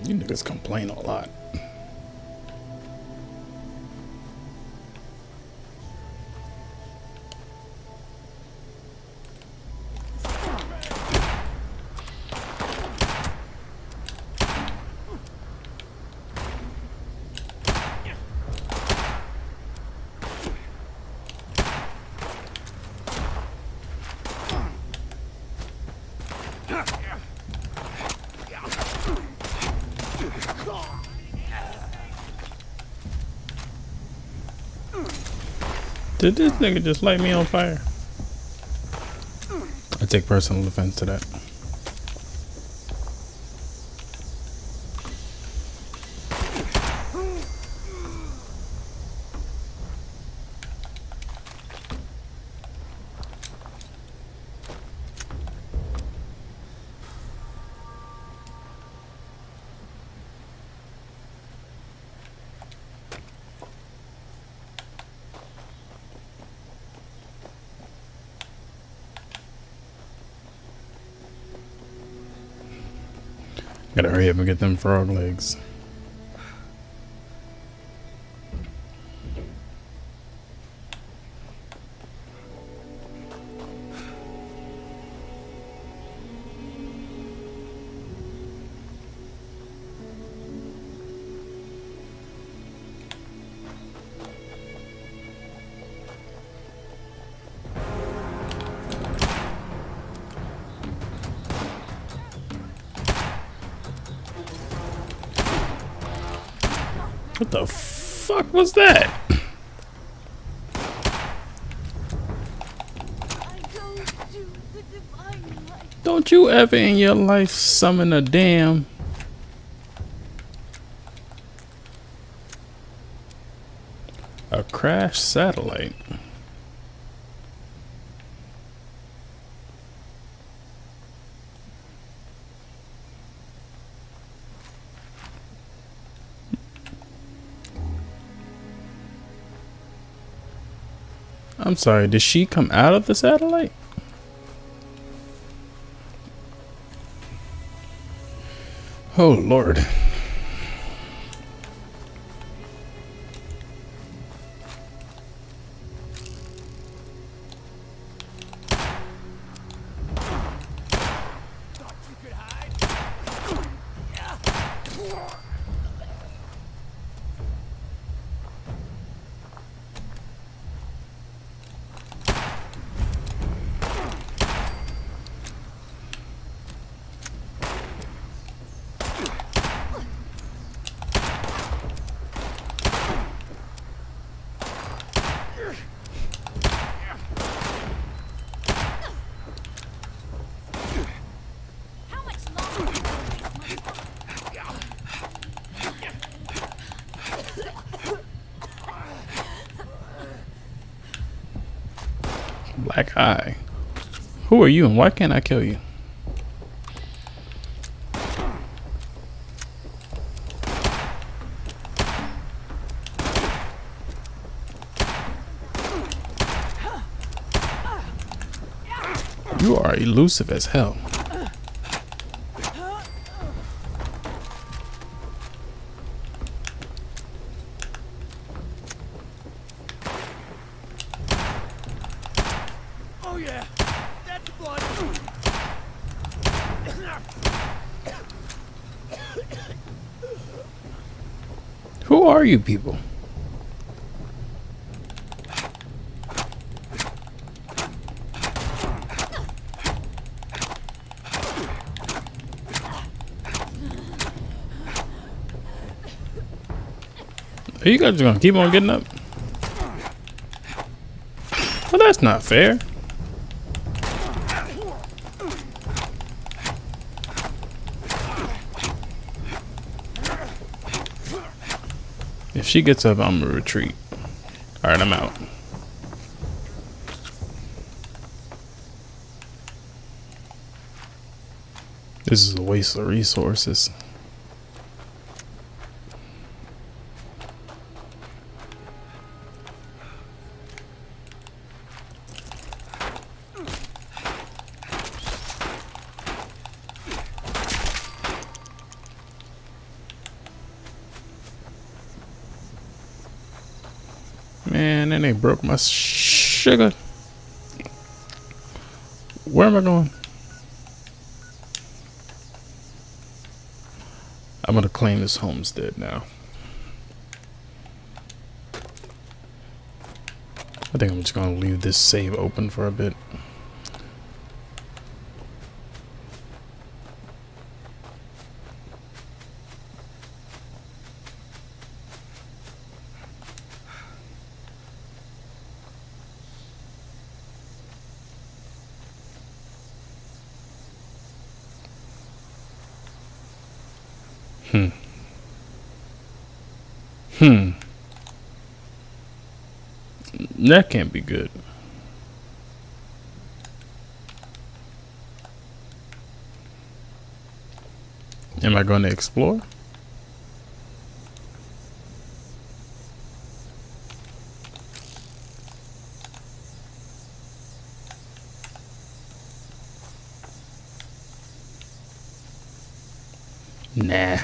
You niggas complain a lot. Did this nigga just light me on fire? I take personal offense to that. Gotta hurry up and get them frog legs. What the fuck was that? Don't you ever in your life summon a damn crashed satellite? I'm sorry, did she come out of the satellite? Oh Lord. Black Eye. Who are you and why can't I kill you? You are elusive as hell. Oh yeah, that's blood. Who are you people? Are you guys gonna keep on getting up? Well, that's not fair. If she gets up, I'm gonna retreat. Alright, I'm out. This is a waste of resources. Man, then they broke my sugar. Where am I going? I'm gonna claim this homestead now. I think I'm just gonna leave this save open for a bit. That can't be good. Am I going to explore? Nah.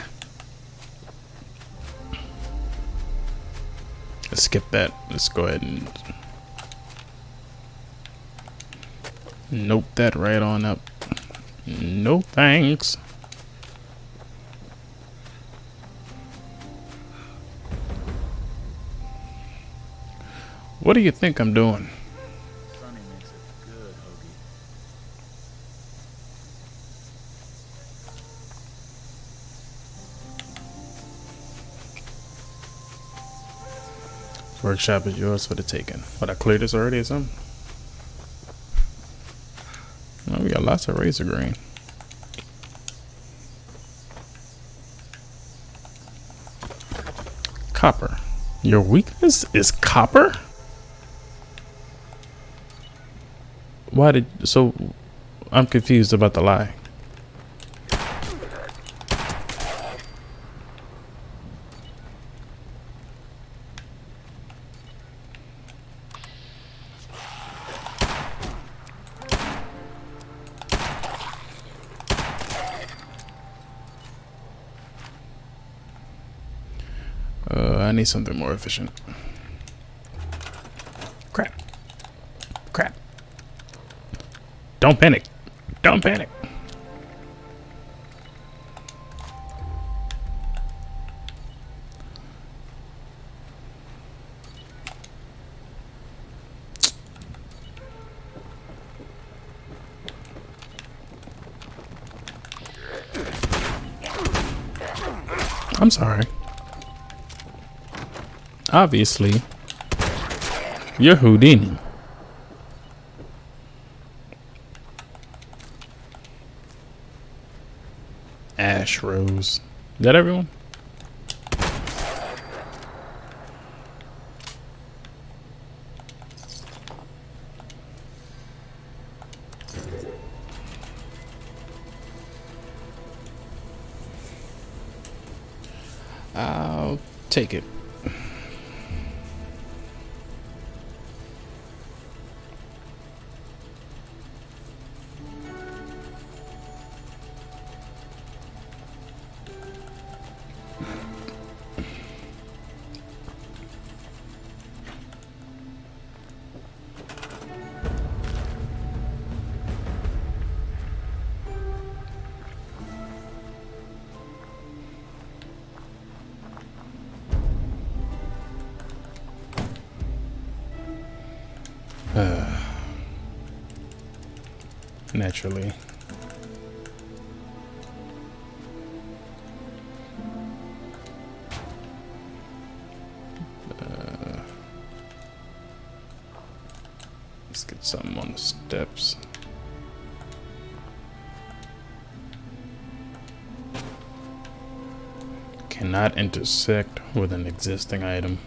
Let's skip that. Let's go ahead and nope that right on up. No thanks. What do you think I'm doing? Sunny makes it good, Hoagie. Workshop is yours for the taking. What, I cleared this already or something? Oh, we got lots of razor grain. Copper. Your weakness is copper? Why did... So, I'm confused about the lie. I need something more efficient. Crap. Crap. Don't panic. Don't panic. I'm sorry. Obviously, you're Houdini. Ash Rose. Is that everyone? I'll take it. Naturally. Let's get something on the steps. Cannot intersect with an existing item.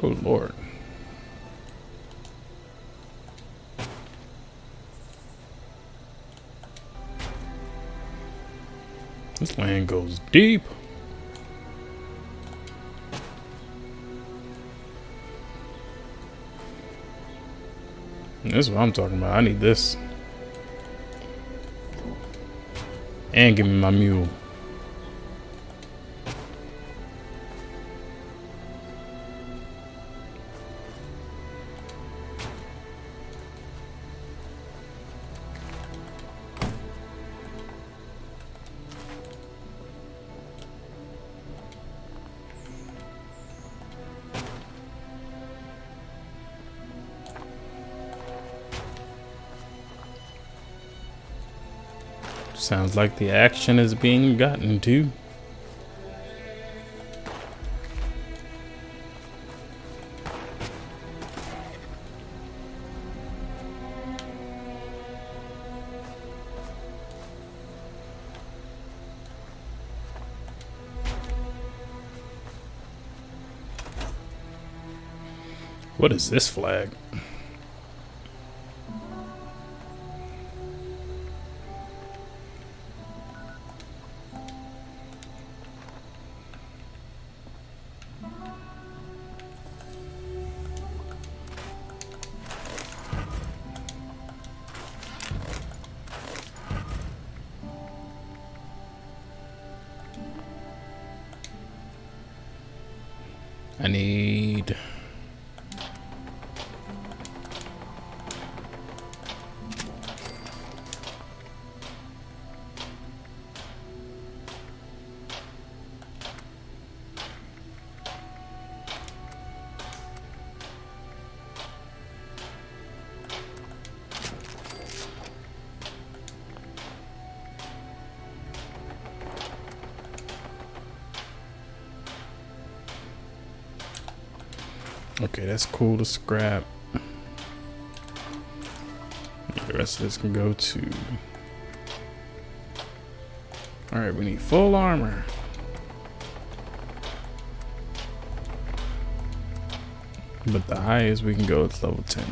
Oh Lord. This land goes deep. This is what I'm talking about. I need this. And give me my mule. Sounds like the action is being gotten to. What is this flag? I need... Okay, that's cool to scrap. The rest of this can go to... Alright, we need full armor. But the highest we can go is level 10.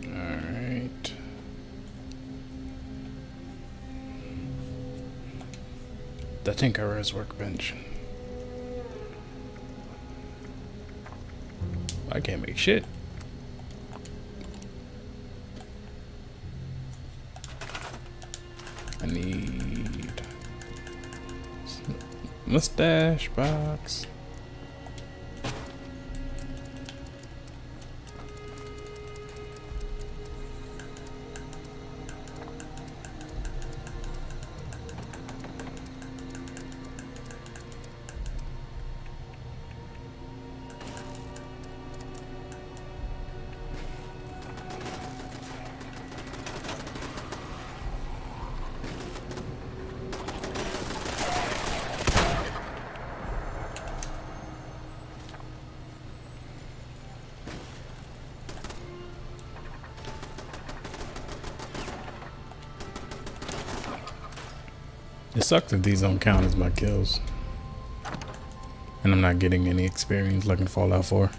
Alright. The Tinkerer's workbench. I can't make shit. I need mustache box. It sucks if these don't count as my kills. And I'm not getting any experience like in Fallout 4.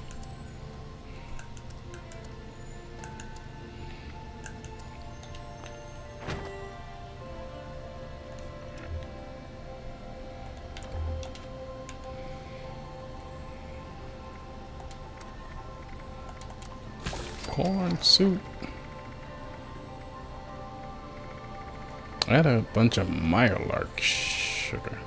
Corn soup. I had a bunch of Mirelurk sugar.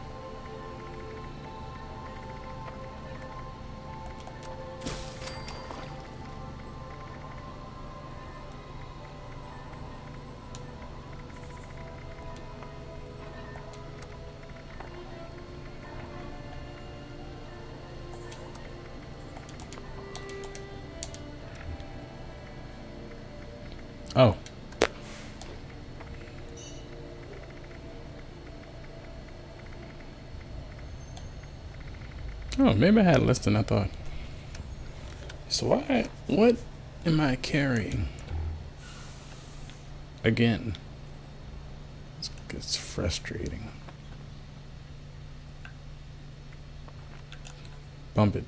Oh. Oh, maybe I had less than I thought. So what am I carrying? Again. It's frustrating. Bump it.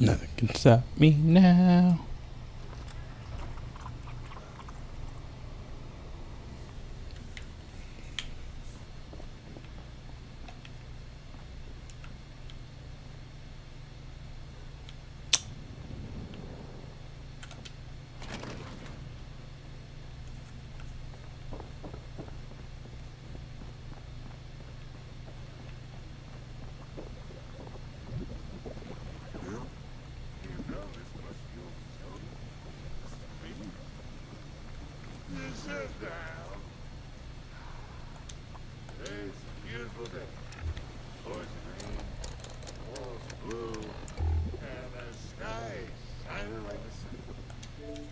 Nothing can stop me now. Sit down. It's a beautiful day. Floors green, walls blue, and the sky is shining like the sun.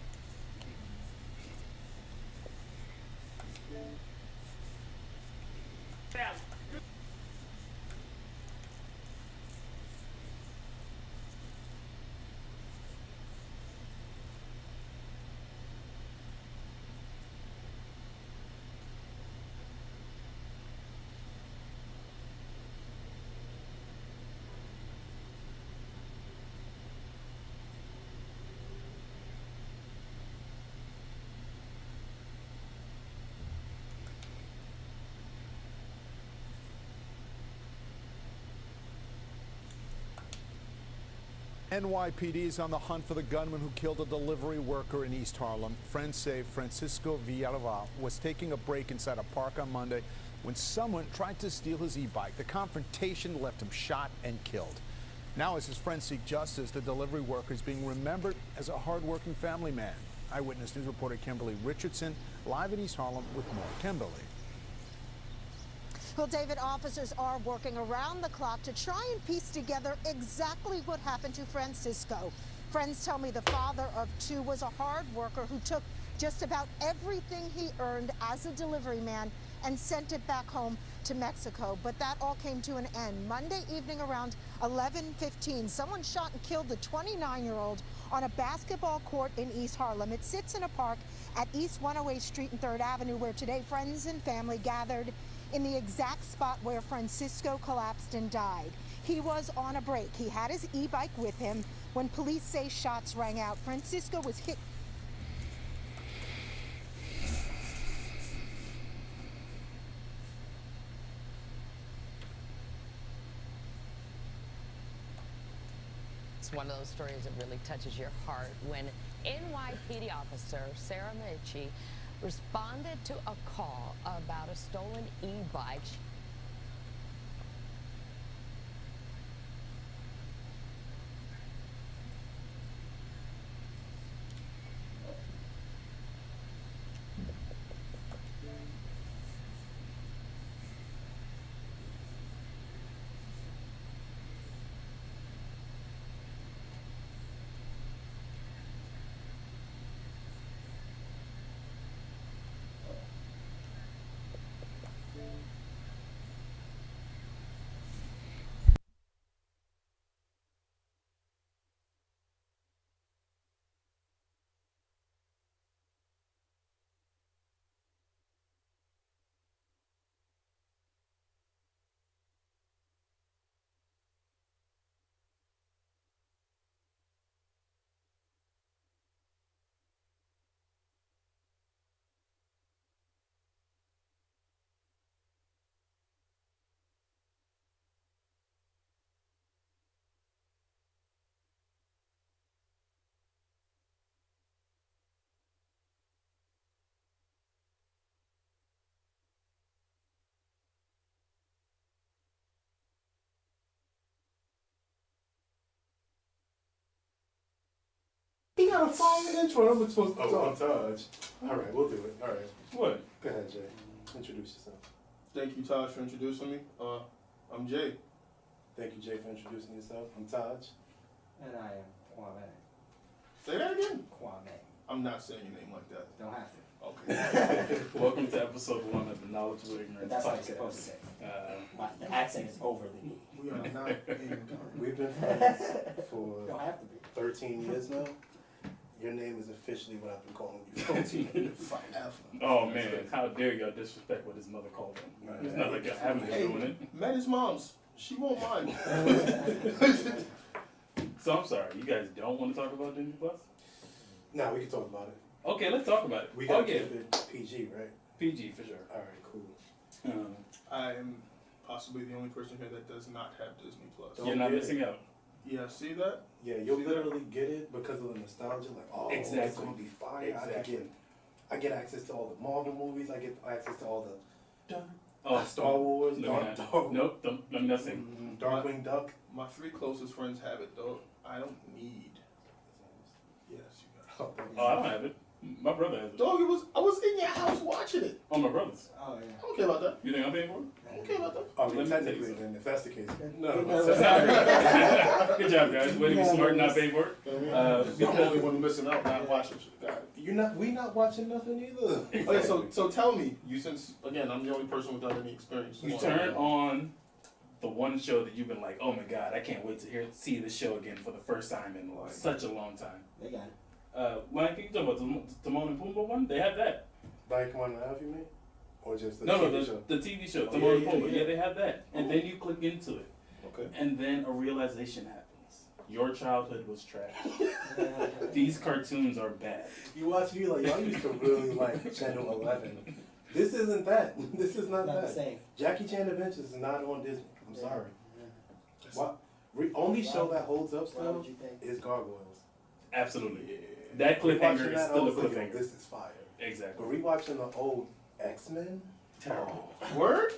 NYPD is on the hunt for the gunman who killed a delivery worker in East Harlem. Friends say Francisco Villarreal was taking a break inside a park on Monday when someone tried to steal his e-bike. The confrontation left him shot and killed. Now, as his friends seek justice, the delivery worker is being remembered as a hardworking family man. Eyewitness News reporter Kimberly Richardson live in East Harlem with more. Kimberly. Well, David, officers are working around the clock to try and piece together exactly what happened to Francisco. Friends tell me the father of two was a hard worker who took just about everything he earned as a delivery man and sent it back home to Mexico. But that all came to an end. Monday evening around 11:15, someone shot and killed the 29-year-old on a basketball court in East Harlem. It sits in a park at East 108th Street and 3rd Avenue, where today friends and family gathered in the exact spot where Francisco collapsed and died. He was on a break. He had his e-bike with him when police say shots rang out. Francisco was hit. It's one of those stories that really touches your heart when NYPD officer Sarah Michi responded to a call about a stolen e-bike. kind of fire intro. I'm supposed to talk. Taj. All right, we'll do it. All right. What? Go ahead, Jay. Introduce yourself. Thank you, Taj, for introducing me. I'm Jay. Thank you, Jay, for introducing yourself. I'm Taj. And I am Kwame. Say that again. Kwame. I'm not saying your name like that. Don't have to. Okay. Welcome to episode 1 of the Knowledge with Ignorance That's podcast. how you're supposed to say. The accent is overly. We are not We've been friends for Don't have to be. 13 years now. Your name is officially what I've been calling you. 14 years. Oh man, how dare y'all disrespect what his mother called him. It's not like y'all haven't been doing it. Met his mom's. She won't mind. So I'm sorry, you guys don't want to talk about Disney Plus? Nah, we can talk about it. Okay, let's talk about it. We got to keep it PG, right? PG for sure. All right, cool. I'm possibly the only person here that does not have Disney Plus. You're not missing out. Yeah, see that? Yeah, you'll literally get it because of the nostalgia. Like, oh, Exactly. it's gonna be fire. Exactly. I get access to all the Marvel movies. I get access to all the Star Wars, Nope, nothing. Darkwing Duck. My 3 closest friends have it though. I don't need. Yes, you got it. Oh, I don't have it. My brother has it. Dog, I was in your house watching it. Oh, my brother's. Oh, yeah. I don't care about that. You think I'm paying for it? I don't care about that. Oh, Let me technically, tell you then, if that's the case, no. Good job, guys. Way to be smart and not pay for it. I'm the only one missing out not watching shit. God. We not watching nothing either. Okay, so tell me, since again I'm the only person without any experience. You turn on the one show that you've been like, oh my god, I can't wait to see this show again for the first time in such a long time. They got it. When can you talk about the Timon and Pumbaa one? They have that. Like one and a half, you mean? Or just the No, TV show? the TV show, Oh, Timon and yeah, Pumbaa. yeah. Yeah, they have that. And then you click into it. Okay. And then a realization happens. Your childhood was trash. These cartoons are bad. You watch me like y'all used to really like Channel 11. This isn't that. This is not that. the same. Jackie Chan Adventures is not on Disney. I'm sorry. What? Only show that holds up still is Gargoyles. Absolutely. That cliffhanger is still a cliffhanger. This is fire. Exactly. But rewatching the old X-Men. Terrible. Word?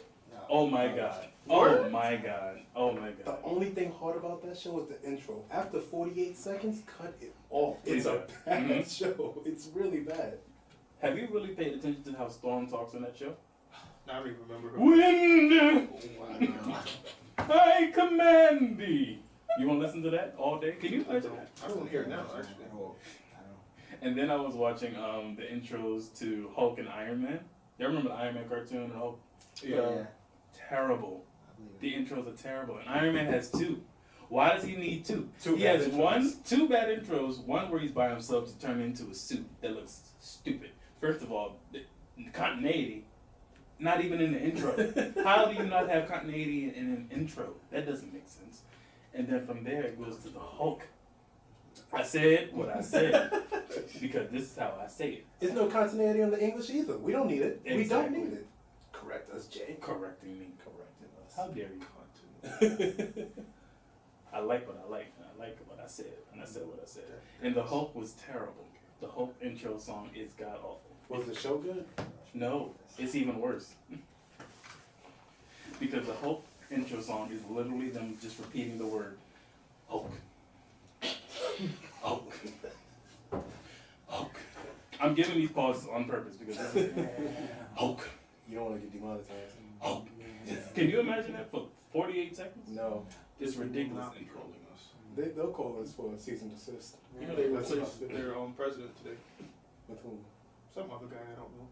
Oh my god. Word? Oh my god. Oh my The god. only thing hard about that show is the intro. After 48 seconds, cut it off. It's a Exactly. bad show. It's really bad. Have you really paid attention to how Storm talks in that show? I don't even remember her. Wind, I command thee. You want to listen to that all day? Can you imagine that? I don't want to hear it now, actually. And then I was watching the intros to Hulk and Iron Man. You remember the Iron Man cartoon and Hulk? Yeah. Terrible. The intros are terrible. And Iron Man has 2. Why does he need 2? Two He bad has intros. 2 bad intros. One where he's by himself to turn into a suit that looks stupid. First of all, the continuity, not even in the intro. How do you not have continuity in an intro? That doesn't make sense. And then from there it goes to the Hulk. I said what I said because this is how I say it. There's no continuity on the English either. We don't need it. We don't Exactly. need it. Correct us, Jay. Correcting me. Correcting us. How dare you? I like what I like, and I like what I said, and I said what I said. And the Hulk was terrible. The Hulk intro song is god awful. Was the show good? No, it's even worse. Because the Hulk intro song is literally them just repeating the word Hulk. Hulk. Hulk. I'm giving these pauses on purpose because this is Hulk. You don't want to get demonetized. Hulk. Can you imagine that for 48 seconds? No. It's ridiculous. Not be calling us. They'll call us for a cease and desist. You know they That's replaced about it. their president today. With whom? Some other guy I don't know.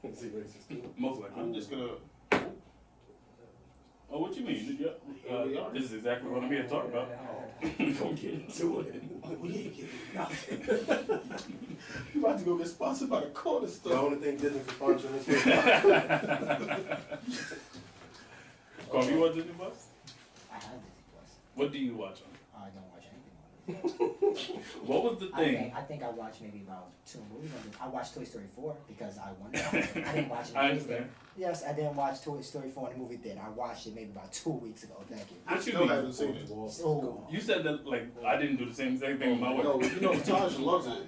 Is he racist too? Most likely. I'm just gonna. Oh, what you mean? This is exactly what I'm here to talk about. Don't get into it. We ain't getting nothing. You about to go get sponsored by the corner store. The only thing Disney for sponsoring this Come, you watch Disney Plus? I have Disney Plus. What do you watch on? I don't watch anything on it. What was the thing? I think I watched maybe about 2 movies. I watched Toy Story 4 because I wanted to. I didn't watch it. I understand. Yes, I didn't watch Toy Story 4 in the movie theater. I watched it maybe about 2 weeks ago. Thank you. What you Still mean? haven't seen it. So, You said that like I didn't do the same thing with my wife. No, you know Taj loves it.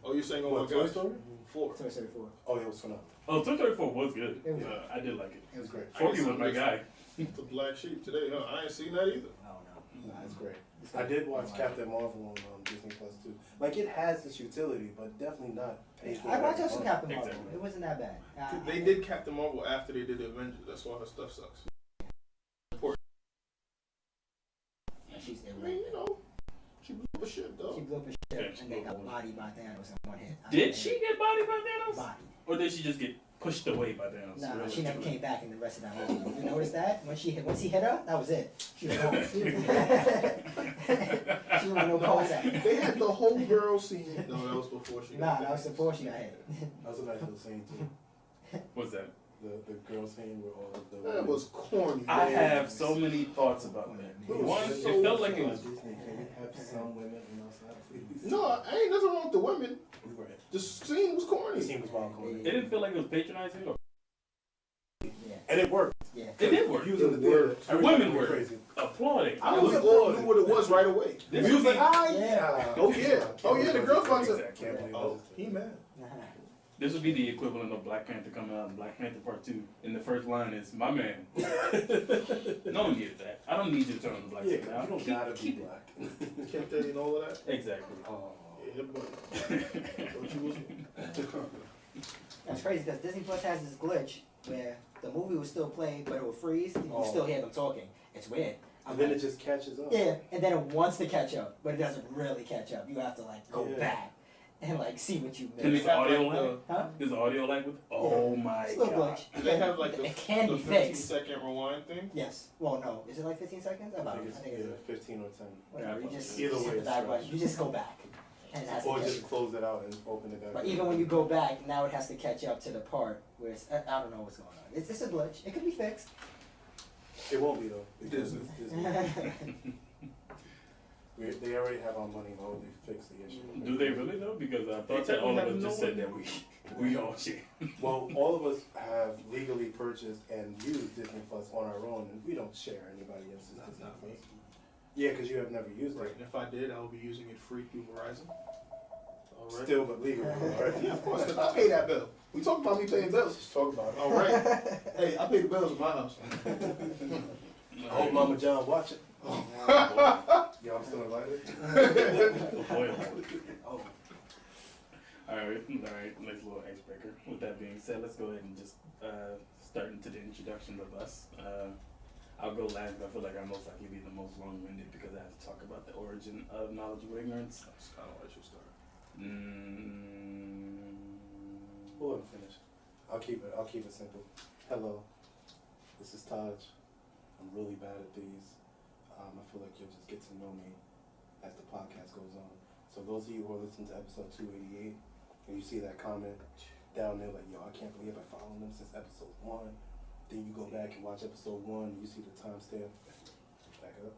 Oh, you're saying, oh What, my Toy gosh. Story? 4. Toy Story 4. Oh, it was phenomenal. Oh, Toy Story 4 was good. It was I did like it. It was great. Forky was my guy. The black sheep today, huh? I ain't seen that either. Oh no. Nah, it's great. I did watch Captain Marvel on Disney Disney Plus too. Like it has this utility, but definitely not paid for. I watched every some month. Captain Marvel. It wasn't that bad. They did Captain Marvel after they did the Avengers. That's why her stuff sucks. She's I mean, you know, she blew up a ship though. She blew up a ship and they got bodied by Thanos in one hit. Did she get bodied by Thanos? Bodied. Or did she just get pushed away by Thanos? No, she never came back in the rest of that movie. You notice that? Once he hit her, that was it. She was gone. She was no contact. They had the whole girl scene. No, that was before she. Nah, that was before she got hit. That was a nice little scene too. What's that? The girl scene where all of the. That was corny. I have so many thoughts about that. One, it felt like it was. Disney. Can we have some women on our side, please? No, ain't nothing wrong with the women. Right. The scene was corny. The scene was wild corny. It didn't feel like it was patronizing, or And it worked. Yeah. it did work. Using the theater. And women were crazy. applauding. I was knew what it was right away. The This music. was Yeah. Oh yeah. Oh yeah. The girl finds it. I can't believe Oh, it. he mad. This would be the equivalent of Black Panther coming out in Black Panther Part 2. And the first line is, "My man." No one needed that. I don't need you to turn on the black Yeah, skin now. you don't gotta be black. Can't tell you all of that. Exactly. Oh. Yeah, but thought you was. That's crazy because Disney Plus has this glitch where the movie will still play, but it will freeze. And you still hear them talking. It's weird. And then it just catches up. Yeah, and then it wants to catch up, but it doesn't really catch up. You have to like go Yeah. back and like see what you And missed. there's audio lag? Huh? There's audio lag with? Oh my It's a little god. glitch. Do they have like It can the be 15 fixed. second rewind thing? Yes. Well, no. Is it like 15 seconds? I think it's 15 or 10. Whatever. You just Either way, hit the it's back trash. button. You just go back. And it has to Or catch just up. close it out and open it back. But even when you go back, now it has to catch up to the part where it's, I don't know what's going on. It's a glitch. It could be fixed. It won't be though. Because Disney. it's Disney. They already have our money. Why would they fix the issue? Do they really though? Because I thought that all of us just said that we all share. Well, all of us have legally purchased and used Disney Plus on our own, and we don't share anybody else's That's Disney not Plus. me. Yeah, because you have never used Right. it. And if I did, I would be using it free through Verizon. All right. Still, but legally, right? Yeah, of course. 'Cause I pay that bill. We talk about me paying bills. Just talk about it. All right. Hey, I pay the bills in my house. I hope Mama John watch it. Y'all still invited? Oh. Alright, nice little icebreaker. With that being said, let's go ahead and just start into the introduction of us. I'll go last, but I feel like I'm most likely be the most long-winded because I have to talk about the origin of knowledgeable ignorance. That's kind of why I should start. We'll let him finish. I'll keep it simple. Hello, this is Taj. I'm really bad at these. I feel like you'll just get to know me as the podcast goes on. So those of you who are listening to episode 288, and you see that comment down there like, yo, I can't believe I've been following them since episode 1. Then you go back and watch episode 1, and you see the timestamp. Back up.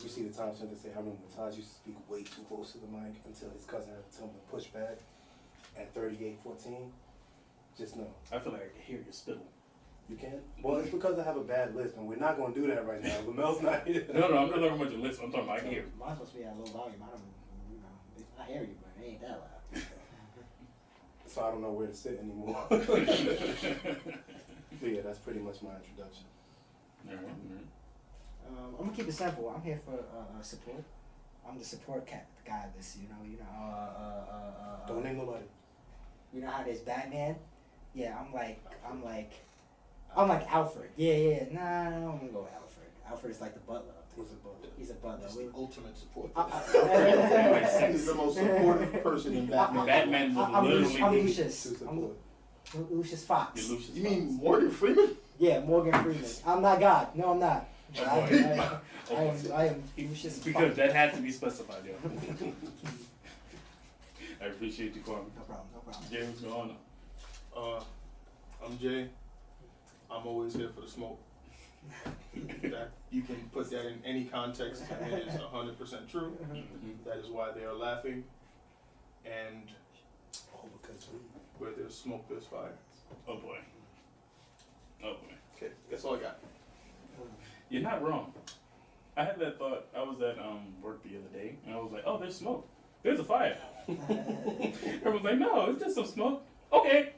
You see the timestamp that say, I remember when Taj used to speak way too close to the mic until his cousin had to tell him to push back at 38:14. Just know. I feel like I can hear your spittle. You can? Well, it's because I have a bad lisp, and we're not going to do that right now. Lamel's not here. No, I'm not talking about your lips. I'm talking about I can hear. Mine's supposed to be at low volume. I don't, I hear you, but it ain't that loud. So I don't know where to sit anymore. So yeah, that's pretty much my introduction. I'm gonna keep it simple. I'm here for support. I'm the support guy of this. Don't name nobody. You know how there's Batman? Yeah, I'm like Alfred. Yeah. Nah, I'm gonna go with Alfred. Alfred is like the butler. He's a butler. He's the ultimate support. He's the most supportive person in Batman. Batman will literally I'm be Lucius. I'm Lucius Fox. You mean Morgan Freeman? Yeah, Morgan Freeman. I'm not God. No, I'm not. I am Lucius Fox. Because that had to be specified, yo. I appreciate you, Kwame. No problem. Jay, what's going on? I'm Jay. I'm always here for the smoke. That you can put that in any context, and it is 100% true. That is why they are laughing, and because where there's smoke, there's fire. Oh boy. Okay, that's all I got. You're not wrong. I had that thought. I was at work the other day, and I was like, "Oh, there's smoke. There's a fire." Everyone's like, "No, it's just some smoke." Okay.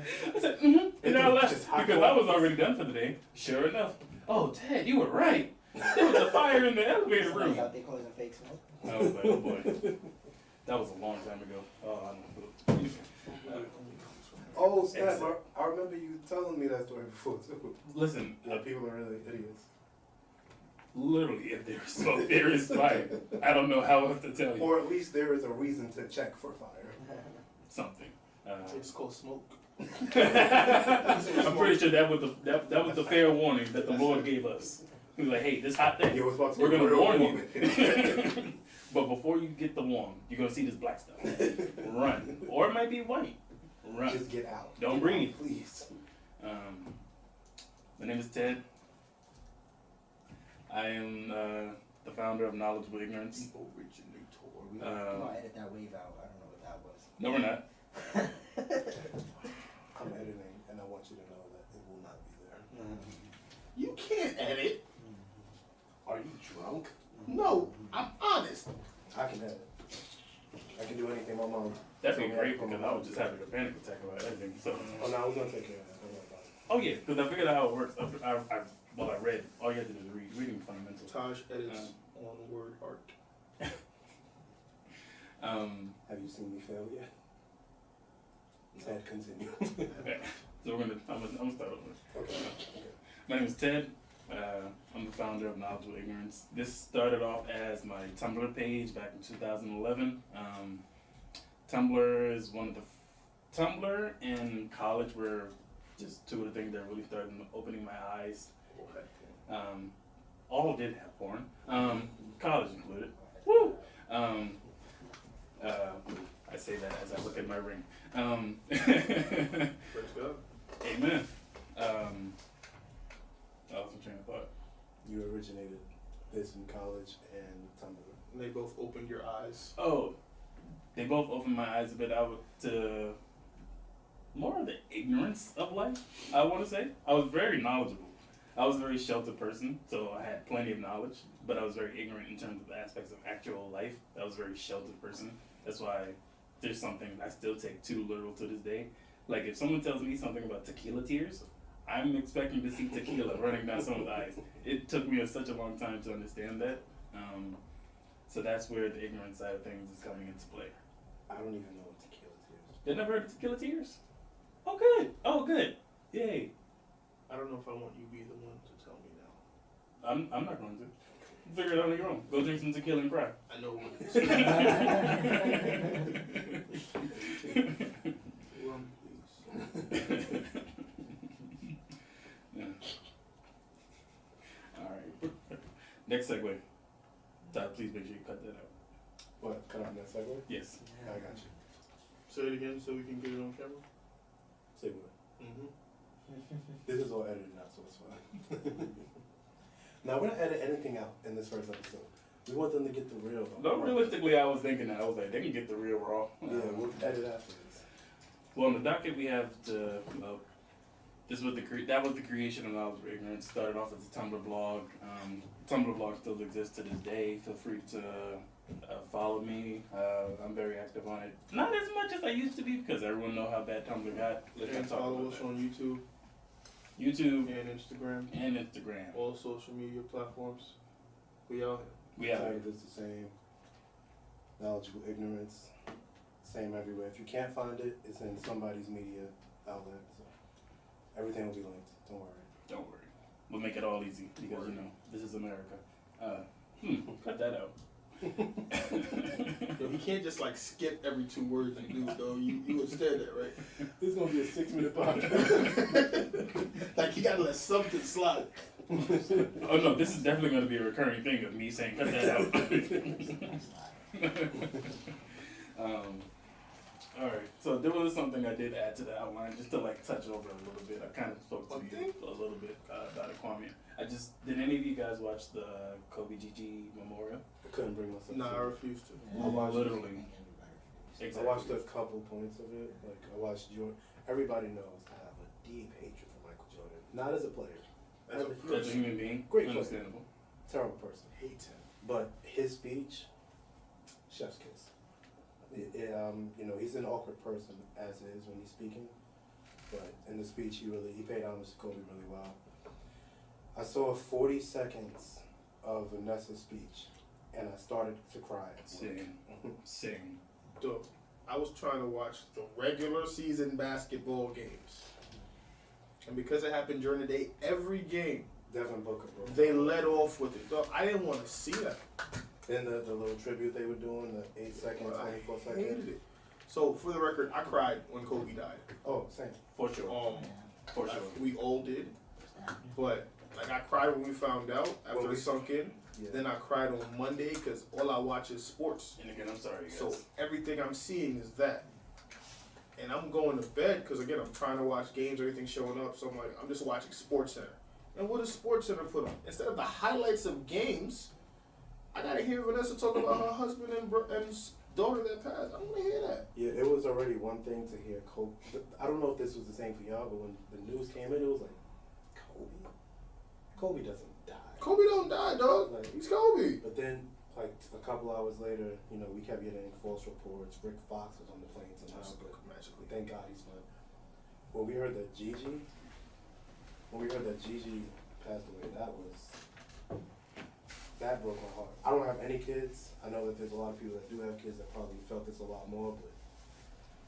I said, and I left because I was already done for the day. Sure enough. Oh, Ted, you were right. There was a fire in the elevator Somebody's room. out there causing fake smoke. I was like, oh boy. That was a long time ago. Oh, I don't know. Oh, snap. I remember you telling me that story before, too. Listen, people are really idiots. Literally, if there is smoke, there is fire. I don't know how else to tell you. Or at least there is a reason to check for fire. Something. It's called smoke. I'm pretty sure that was the fair warning that the Lord gave us. He was like, hey, this hot thing, we're going to warn you. But before you get the warn, you're going to see this black stuff. Run. Or it might be white. Run. Just get out. Don't Get breathe. out, please. My name is Ted. I am the founder of Knowledgeable Ignorance. I'm gonna edit that wave out. I don't know what that was. No, we're not. I'm editing, and I want you to know that it will not be there. You can't edit. Are you drunk? No, I'm honest. I can edit. I can do anything my mom. That'd be great because I was just having a panic attack about everything. So. Oh no, I was gonna take care of that. Don't worry about it. Oh yeah, because I figured out how it works. I read. All you have to do is read. Reading fundamentals. Taj edits on word art. Have you seen me fail yet? Ted, continue. Okay. So I'm gonna start over. Okay. My name is Ted. I'm the founder of Knowledgeable Ignorance. This started off as my Tumblr page back in 2011. Tumblr is one of the Tumblr and college were just two of the things that really started opening my eyes. All did have porn. College included. Woo! I say that as I look at my ring. Praise God. Amen. I lost my train of thought. You originated this in college and Tumblr. And they both opened your eyes. Oh, they both opened my eyes a bit out to more of the ignorance of life, I want to say. I was very knowledgeable. I was a very sheltered person, so I had plenty of knowledge, but I was very ignorant in terms of the aspects of actual life. I was a very sheltered person. That's why there's something I still take too literal to this day. Like if someone tells me something about tequila tears, I'm expecting to see tequila running down someone's eyes. It took me such a long time to understand that. So that's where the ignorant side of things is coming into play. I don't even know what tequila tears. You never heard of tequila tears? Oh, good. Oh, good. Yay. I don't know if I want you to be the one to tell me now. I'm not going to. Figure it out on your own. Go drink some tequila and cry. I know what it is. Rum, please. Yeah. All right. Next segue. Todd, please make sure you cut that out. What? Cut out that segue? Yes. I got you. Say it again so we can get it on camera. Say what? This is all edited now, so it's fine. Now, we're not edit anything out in this first episode. We want them to get the real. No, realistically, I was thinking that. I was like, they can get the real raw. Yeah, we'll edit after this. Well, on the docket, we have the, this was that was the creation of Knowledgeable Ignorance. Started off as a Tumblr blog. Tumblr blog still exists to this day. Feel free to follow me. I'm very active on it. Not as much as I used to be because everyone know how bad Tumblr got. And follow us on YouTube. YouTube and Instagram. And Instagram. All social media platforms. We out here. We out here. It's the same. Knowledgeable Ignorance. Same everywhere. If you can't find it, it's in somebody's media outlet. So everything will be linked. Don't worry. Don't worry. We'll make it all easy because, you know, this is America. Cut that out. Yo, you can't just like skip every 2 words and do it though. You understand that, right? This is gonna be a 6-minute podcast. Like you gotta let something slide. Oh no, this is definitely gonna be a recurring thing of me saying cut that out. Alright, so there was something I did add to the outline just to like touch over a little bit. I kind of spoke to you a little bit about it, Kwame. Did any of you guys watch the Kobe GG memorial? I couldn't bring myself. No, I refused to. I watched literally. I watched a couple points of it. Like I watched Jordan. Everybody knows I have a deep hatred for Michael Jordan. Not as a player. As a human being. Great Understandable. Player. Terrible person. Hate him. But his speech, chef's kiss. You know, he's an awkward person as is when he's speaking. But in the speech, he paid homage to Kobe really well. I saw 40 seconds of Vanessa's speech, and I started to cry. Sing. Dude, I was trying to watch the regular season basketball games. And because it happened during the day, every game, Devin Booker, bro. they let off with it. Dog, I didn't want to see that. And the little tribute they were doing, the 8 second, 24 I second. hated it. So, for the record, I cried when Kobe died. Oh, same. For sure. For sure. We all did. But, like, I cried when we found out after it sunk in. Yeah. Then I cried on Monday because all I watch is sports. And again, I'm sorry, guys. So, everything I'm seeing is that. And I'm going to bed because, again, I'm trying to watch games, everything's showing up. So, I'm like, I'm just watching SportsCenter. And what does SportsCenter put on? Instead of the highlights of games, I got to hear Vanessa talk about her husband and daughter that passed. I don't want to hear that. Yeah, it was already one thing to hear Kobe. I don't know if this was the same for y'all, but when the news came in, it was like, Kobe? Kobe doesn't die. Kobe don't die, dog. Like, he's Kobe. But then, like, a couple hours later, you know, we kept getting false reports. Rick Fox was on the plane somehow, but magically, thank God he's fine. When we heard that Gigi passed away, that broke my heart. I don't have any kids. I know that there's a lot of people that do have kids that probably felt this a lot more, but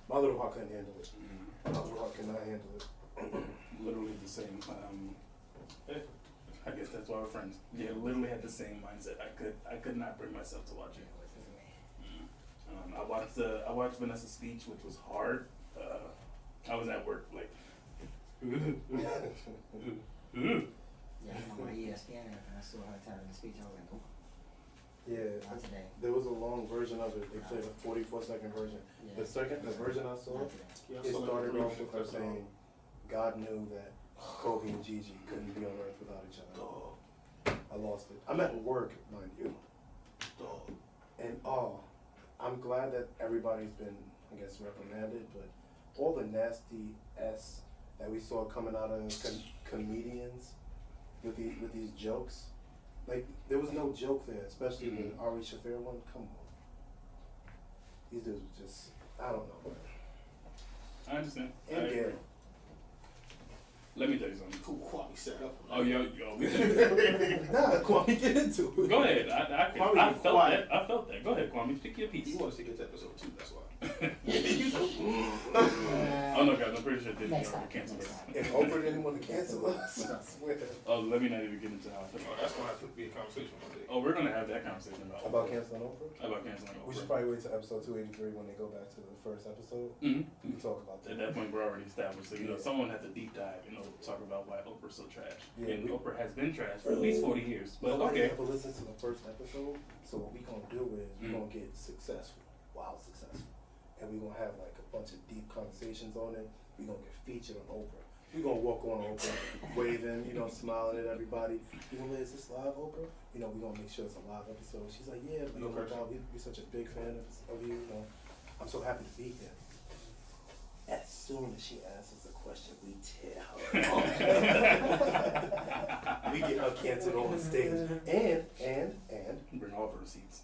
my little heart couldn't handle it. My little heart could not handle it. Literally the same. I guess that's why we're friends. Yeah, literally had the same mindset. I could not bring myself to watch it. I watched Vanessa's speech, which was hard. I was at work, like. Yeah, I'm on my ESPN and I saw her telling the speech. I was like, oh. Yeah, Not today. there was a long version of it. They played a 44-second version. Yeah. The version I saw, Yeah, I it saw started that. off with her saying, God knew that Kobe and Gigi couldn't be on Earth without each other. I lost it. I'm at work, mind you. And I'm glad that everybody's been, I guess, reprimanded, but all the nasty S that we saw coming out of comedians with these jokes, like, there was no joke there, especially the Ari Shaffir one. Come on. These dudes were just, I don't know, man. I understand. And I agree. Gary. Let me tell you something. Who Kwame set up? Oh, yo. Nah, Kwame, get into it. Go ahead. I felt that. I felt that. Go ahead, Kwame. Pick your piece. He wants to get to episode 2, that's why. Oh no, guys, I'm pretty sure Disney Next already time. canceled us. If Oprah didn't want to cancel us, I swear. Oh, let me not even get into how I feel. Oh, that's going to have to be a conversation one day. Oh, we're gonna have that conversation About canceling Oprah? About canceling Oprah. We should probably wait till episode 283 when they go back to the first episode. Mm-hmm. We can talk about that. At that point, we're already established. So, someone had to deep dive, talk about why Oprah's so trash. Yeah, and Oprah has been trash for at least 40 years. But Nobody okay. ever listens to the first episode, so what we gonna do is we're gonna get successful, wild successful, and we're gonna have like a bunch of deep conversations on it. We're gonna get featured on Oprah. We're gonna walk on Oprah, waving, smiling at everybody. Is this live, Oprah? We're gonna make sure it's a live episode. She's like, yeah, we're such a big fan of you. I'm so happy to be here. As soon as she asks us a question, we tear her. We get her canceled on stage. And bring all of her receipts.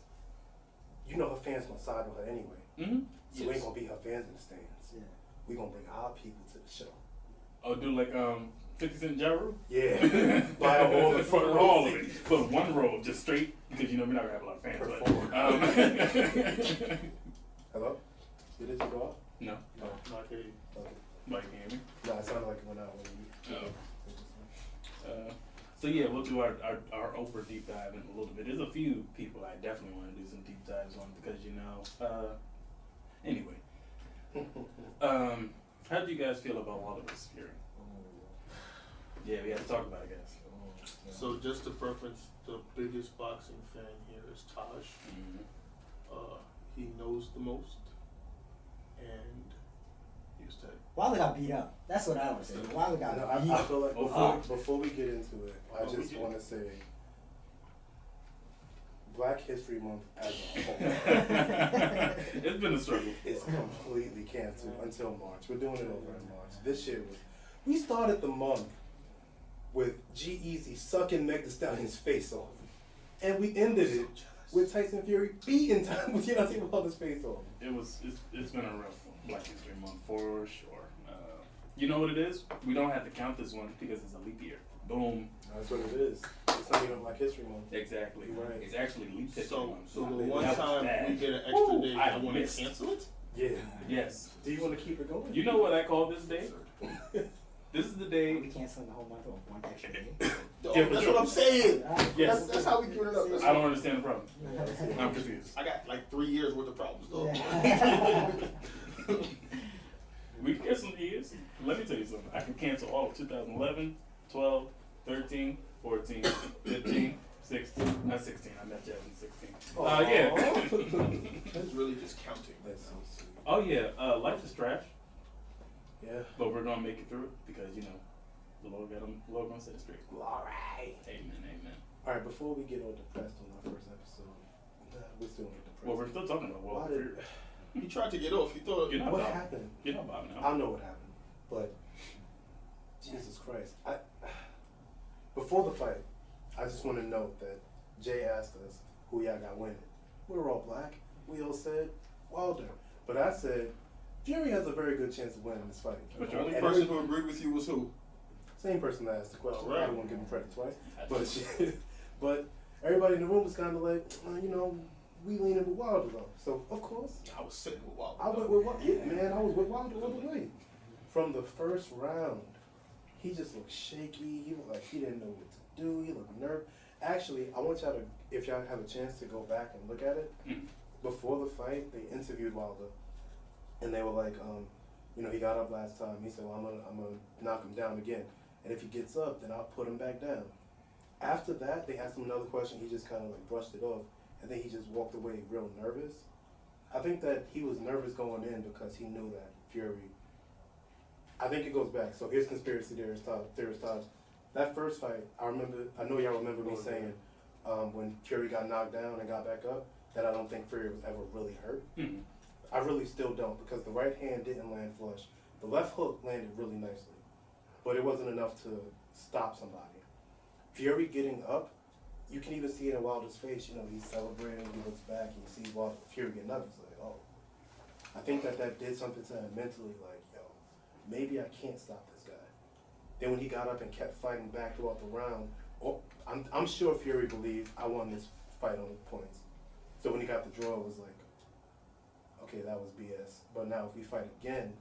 Her fans gonna side with her anyway. Mm-hmm. So we ain't gonna be her fans in the stands. Yeah. We gonna bring our people to the show. Oh, do like 50 Cent Ja Rule? Yeah. Buy all the front row all of seats. it. But one row, just straight, because we're not gonna have a lot of fans. Hello? Did it go off? No. No, not kidding. Okay. Mike, can you hear me? No, it sounded like it went out when you. So yeah, we'll do our Oprah deep dive in a little bit. There's a few people I definitely want to do some deep dives on because anyway. How did you guys feel about Walter's hearing? Yeah, we had to talk about it, guys. So just to preference, the biggest boxing fan here is Taj. He knows the most, and he was tight. Wilder got beat up. That's what I would say. Wilder got beat I up. feel like before we get into it, I just want to say Black History Month as a whole. It's been a struggle. It's completely canceled until March. We're doing it over in March. This year we started the month with G-Eazy sucking Meg Thee Stallion's face off. And we ended it with Tyson Fury beating Deontay Wilder's face off. It's been a rough Black History Month for sure. You know what it is? We don't have to count this one because it's a leap year. Boom. That's what it is. It's It's not even Black History Month. Exactly. Right. It's actually Leap History So, Month. so the one That was time bad. we get an extra day, I I want to missed. cancel it? Yeah. Yes. Do you want to keep it going? You know what I call this day? This is the day. We canceling the whole month or one extra day. Oh, that's what I'm saying. Yes. That's how we keep it up. That's I don't understand the problem. I'm confused. confused. I got like 3 years worth of problems though. We can get some years. Let me tell you something. I can cancel all of 2011, 12, 13, 14, 15, 16. Not 16. I met Jeff in 16. Yeah. That's really just counting. That's so sweet. Oh yeah. Life is trash. Yeah. But we're gonna make it through it because you know the Lord got him. The Lord gonna set it straight. Alright. Amen. Amen. Alright, before we get all depressed on our first episode, we're still on depressed. Well, we're still talking about Why World did- War. You tried to get off. You thought What happened? You're not bobbing out. I know what happened, but Jesus Christ! Before the fight, I just want to note that Jay asked us who y'all got winning. We were all black. We all said Wilder, but I said Fury has a very good chance of winning this fight. But the only And person everybody- who agreed with you was who? Same person that asked the question. Alright. I don't want to give him credit twice, but everybody in the room was kind of like, you know, we leaning with Wilder though. So of course, I was sitting with Wilder. I went with Wilder. Yeah, man, I was with Wilder all the way. From the first round, he just looked shaky. He looked like he didn't know what to do. He looked nervous. Actually, I want y'all to, if y'all have a chance to go back and look at it, before the fight, they interviewed Wilder, and they were like, you know, he got up last time. He said, well, I'm gonna knock him down again, and if he gets up, then I'll put him back down. After that, they asked him another question. He just kind of like brushed it off, and then he just walked away real nervous. I think that he was nervous going in because he knew that Fury. I think it goes back. So here's conspiracy theorist Todd. That first fight, I know y'all remember me saying when Fury got knocked down and got back up, that I don't think Fury was ever really hurt. Mhm. I really still don't, because the right hand didn't land flush. The left hook landed really nicely, but it wasn't enough to stop somebody. Fury getting up, you can even see it in Wilder's face. You know, he's celebrating, he looks back, and you see Fury getting up. He's like, oh. I think that did something to him mentally, like, yo, maybe I can't stop this guy. Then when he got up and kept fighting back throughout the round, I'm sure Fury believed I won this fight on points. So when he got the draw, it was like, okay, that was BS. But now if we fight again,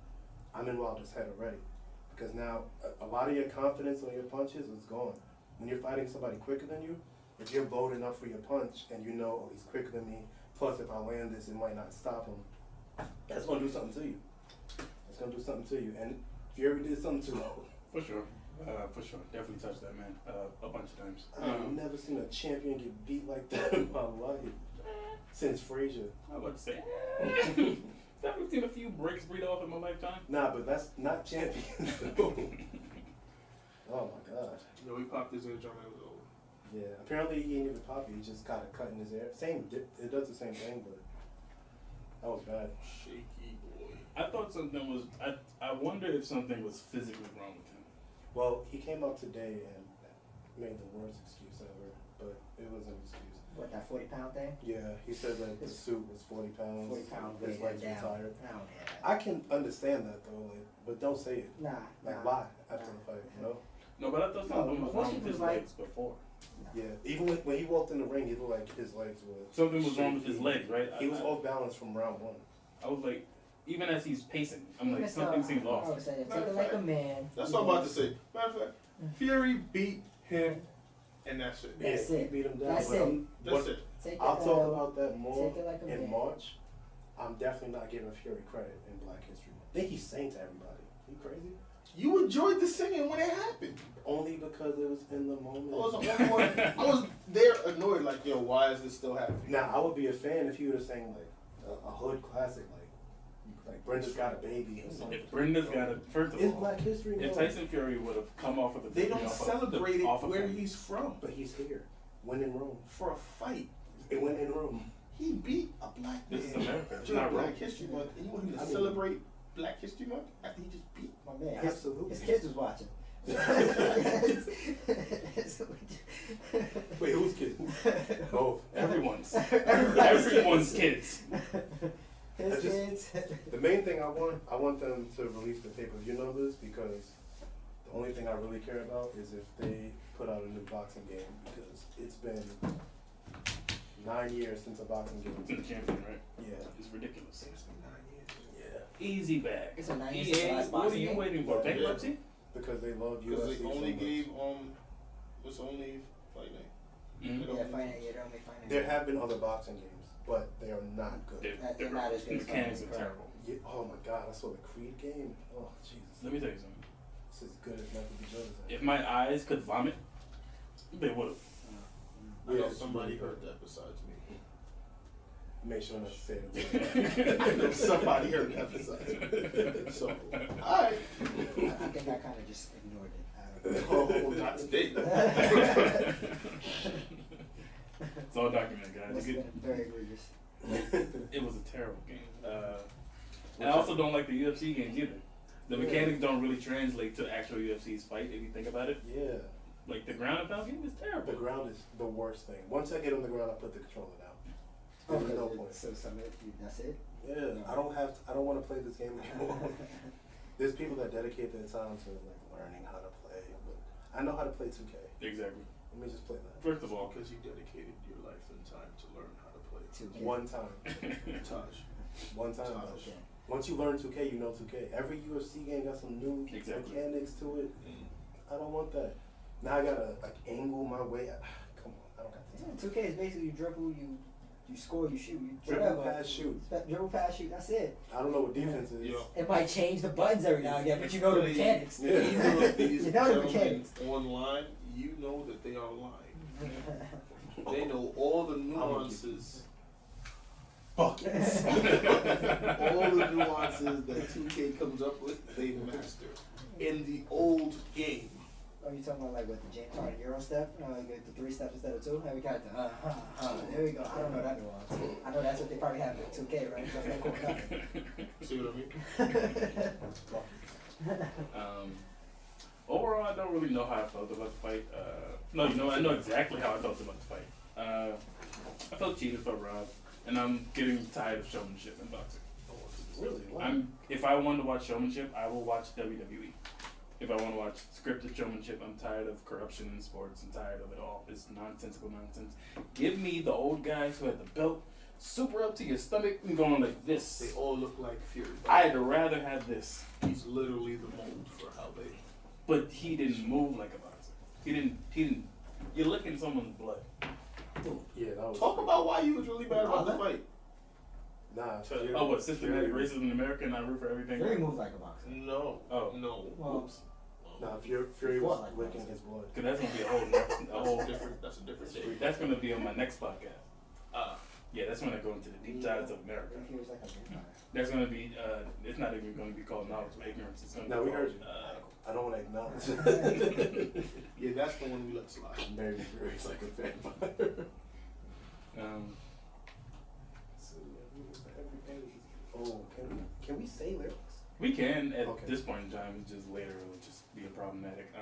I'm in Wilder's head already. Because now a lot of your confidence on your punches is gone. When you're fighting somebody quicker than you, if you're loading up for your punch and you know, oh, he's quicker than me, plus if I land this, it might not stop him, that's going to do something to you. It's going to do something to you. And Fury did something to him. For sure. For sure. Definitely touched that man a bunch of times. I've never seen a champion get beat like that in my life. Since Frazier. I would say. Definitely seen a few breaks breed off in my lifetime. Nah, but that's not champions. Oh my god. No, he popped his eardrum and it was over. Yeah, apparently he ain't even poppy. He just got a cut in his ear. It does the same thing, but that was bad. Shaky boy. I thought something was. I wonder if something was physically wrong with him. Well, he came out today and made the worst excuse ever, but it was an excuse. What, that 40-pound thing? Yeah, he said that the suit was 40 pounds. 40 pounds, His weight legs were down. tired. I don't hear that. I can understand that though, like, but don't say it. Nah, Like, nah. why after the fight, you know? No, but I thought something was wrong with his legs before. Yeah, even when he walked in the ring, he looked like his legs were. Something was wrong with his shaky. legs, right? He was off balance from round one. I was like, even as he's pacing, I'm like, Mr. something seems off. I would say, take it like a man. That's what I'm about to say. Matter of fact, Fury beat him, and that's it. That's Yeah, it. he beat him down. That's but it. That's it. Take I'll it, talk about that more take it like a in man. March. I'm definitely not giving Fury credit in Black History Month. I think he sang to everybody. You crazy? You enjoyed the singing when it happened. Only because it was in the moment. I was there annoyed, like, yo, why is this still happening? Now, I would be a fan if he would have sang like a hood classic, like Brenda's Got a Baby or something. If Brenda's got a first of It's all, Black History if Month. Tyson Fury would have come off of the They don't celebrate it where he's from. But he's here. When in Rome. For a fight. It went in Rome. He beat a black man. This is America. It's during not Black Rome. History Month, and you want him to I mean- celebrate Black History Month after he just beat My man, Absolutely. his kids was watching. Wait, who's kidding? Both. Everyone's. Everybody's Everyone's kids. His I just- kids. The main thing I want them to release the pay-per-view numbers, because the only thing I really care about is if they put out a new boxing game, because it's been 9 years since a boxing game. It's in the champion, right? Yeah. It's ridiculous. It's been 9 years. Yeah. Easy bag. It's a 9 years since the EA, last what are boxing you game? waiting for? Bankruptcy? Because they love UFC Because they only so gave much. what's only Fight Night. Mm-hmm. They don't- Yeah, fighting. Yeah, they're only fighting. There have been other boxing games, but they are not good. They're not as good as mechanics fighting. are terrible. Yeah, oh my God, I saw the Creed game. Oh Jesus. Let me tell you something. It's as good as Michael B. Jordan. If my eyes could vomit, they would have. I know it's somebody really heard good. that besides me. Make sure not to say it. I know somebody heard that besides me. So, alright. I think I kind of just ignored it. Oh, not today. It's all documented, guys. Must You have could- been very egregious. It was a terrible game. And I also don't like the UFC games either. The mechanics don't really translate to actual UFC's fight if you think about it. Yeah. Like the ground and pound game is terrible. The ground is the worst thing. Once I get on the ground, I put the controller down. Oh, There's no because point. so that's it. Yeah, I don't want to play this game anymore. There's people that dedicate their time to like learning how to play, but I know how to play 2K. Exactly. Let me just play that. First of all, because you dedicated your life and time to learn how to play 2K. One time. Taj. One time. Taj. Once you learn 2K, you know 2K. Every UFC game got some new mechanics to it. I don't want that. Now I gotta like angle my way. Come on, I don't got this. 2K is basically you dribble, you score, you shoot, you Dribble, whatever. pass, shoot. Dribble, pass, shoot. That's it. I don't know what defense is. It might change the buttons every now and again, but you know the mechanics. Yeah. You know the mechanics. Online, you know that they are lying. They know all the nuances. Buckets. All the nuances that 2K comes up with, they master. In the old game. Oh, you talking about like with the James Harden Euro step? You get the 3 steps instead of 2? We got the there we go. I don't know that nuance. I know that's what they probably have in 2K, right? That's no cool nothing. See what I mean? Overall, I don't really know how I felt about the fight. No, you know, I know exactly how I felt about the fight. I felt cheated, felt robbed, and I'm getting tired of showmanship in boxing. Really? Why? If I want to watch showmanship, I will watch WWE. If I want to watch scripted showmanship, I'm tired of corruption in sports. I'm tired of it all. It's nonsensical nonsense. Give me the old guys who had the belt super up to your stomach and going like this. They all look like Fury. I'd rather have this. He's literally the mold for how they. But he didn't move like a boxer. He didn't. You're licking someone's blood. Yeah, that was. Talk about why you was really bad about the fight. Nah. Oh, what, systematic racism in America and I root for everything? Fury moves like a boxer. No. Oh. No. Well, Oops. Nah, Fury was licking his blood. Cause that's gonna be a whole different. That's a different day. That's gonna be on my next podcast. Yeah, that's when I go into the deep dives of America. He was like a vampire. That's gonna be. It's not even gonna be called knowledge of ignorance. It's gonna No, be we called, heard you. I don't want to acknowledge. Yeah, that's the one we let slide. Mary Fury's like a vampire. So, oh, can we say lyrics? We can at this point in time. It's just later it'll just be problematic.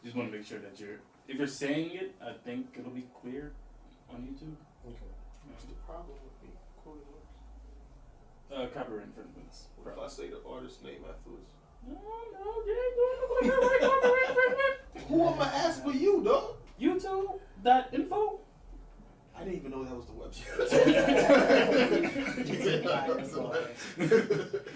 Just want to make sure that if you're saying it, I think it'll be clear on YouTube. Okay. What's the problem with me quoting lyrics? Copyright infringements. What if I say the artist's name afterwards? Who am I ask for you, dog? YouTube.info. I didn't even know that was the website.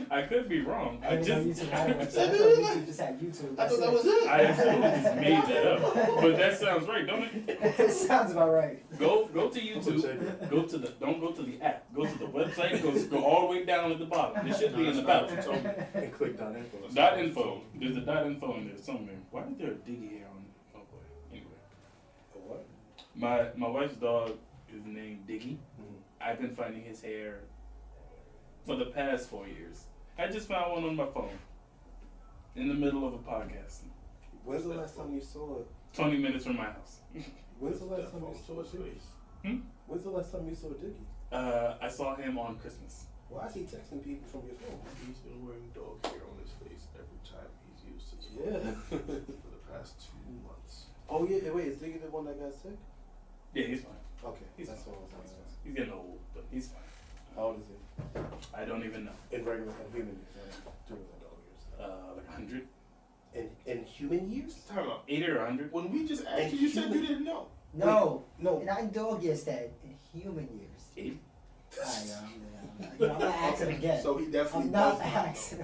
I could be wrong. I just YouTube had a website. I thought YouTube just had YouTube. I thought that was it. I absolutely just made that up. But that sounds right, don't it? It sounds about right. Go to YouTube. Don't go to the app. Go to the website. Go all the way down at the bottom. It should be in the about. And click .info. .info. There's a .info in there somewhere. Why is there a diggy here on? Oh boy. Anyway. A what? My wife's dog is named Diggy. I've been finding his hair for the past 4 years. I just found one on my phone in the middle of a podcast. When's the last time you saw it? 20 minutes from my house. When's the last time you saw Diggy? When's the last time you saw Diggy? I saw him on Christmas. Why is he texting people from your phone? He's been wearing dog hair on his face every time he's used his Yeah. for the past 2 months. Oh yeah, wait, is Diggy the one that got sick? Yeah, he's fine. Okay, He's that's fine. what I was asking. He's getting old, but he's fine. How old is he? I don't even know. In regular human years, during the dog years. Like 100. In in human years? Time out. 80 or 100. When we just asked In you, you said human- you didn't know. No, no. And I dog years said in human years. 80. I'm not asking again. So he definitely I'm not does not asking.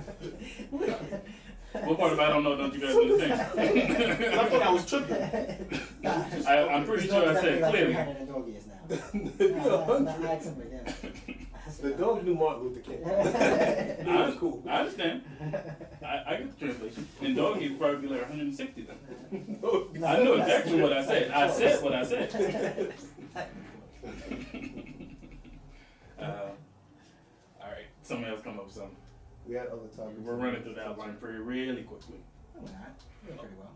What part of I don't know don't you guys understand? I thought I was tripping. I'm pretty sure I said clearly. In dog years now. I'm not asking again. The dog knew Martin Luther King. Cool. I understand. I get the translation. And dog years probably be like 160 then. I know exactly what I said. I said what I said. All right. Somebody else come up with something. We had other topics. We're running through the outline really quickly. We're not. We're doing pretty well.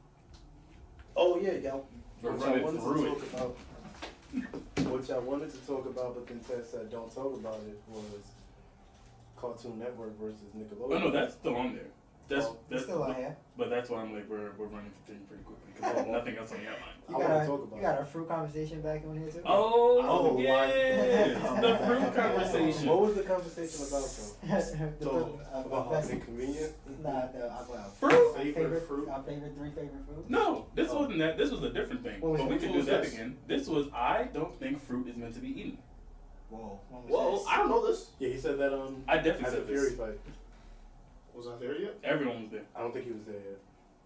Oh yeah, y'all. We're What running y'all wanted through to it. talk about. What y'all wanted to talk about, but then Ted said don't talk about it, was Cartoon Network versus Nickelodeon. Oh no, that's still on there. That's still on here. But that's why I'm like we're running through things pretty quickly because there's nothing else on the outline. You got a fruit conversation back on here too? Oh yes, the fruit conversation. What was the conversation about though? About how inconvenient? Nah, Fruit? Favorite fruit? Our favorite three favorite fruits? No, this wasn't that. This was a different thing. What was But it? we could What do was that this? again. This was I don't think fruit is meant to be eaten. Whoa. Whoa, I don't know this. Yeah, he said that I definitely at the said Fury this. fight. Was I there yet? Everyone was there. I don't think he was there yet.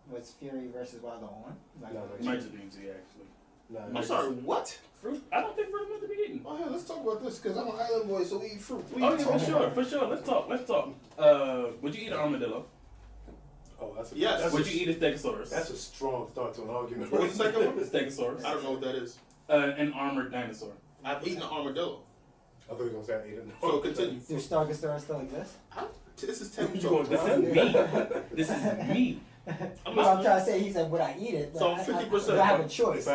Was Fury versus Wilder on? No, It might just be easy actually. No, I'm sorry, what? Fruit? I don't think fruit is meant to be eaten. Oh, yeah, let's talk about this, because I'm an island boy, so we eat fruit. Oh yeah, for sure. Let's talk. Would you eat an armadillo? Oh, that's a Yes. Would you eat a stegosaurus? That's a strong start to an argument. What's the second one? A stegosaurus. I don't know what that is. An armored dinosaur. I've eaten an armadillo. I thought you were going to say I ate it. So continue. Do Stegosaurus still exist? This is 10 This is me. This is me. I'm trying to say, he said, would I eat it? So I- 50%. I have a choice.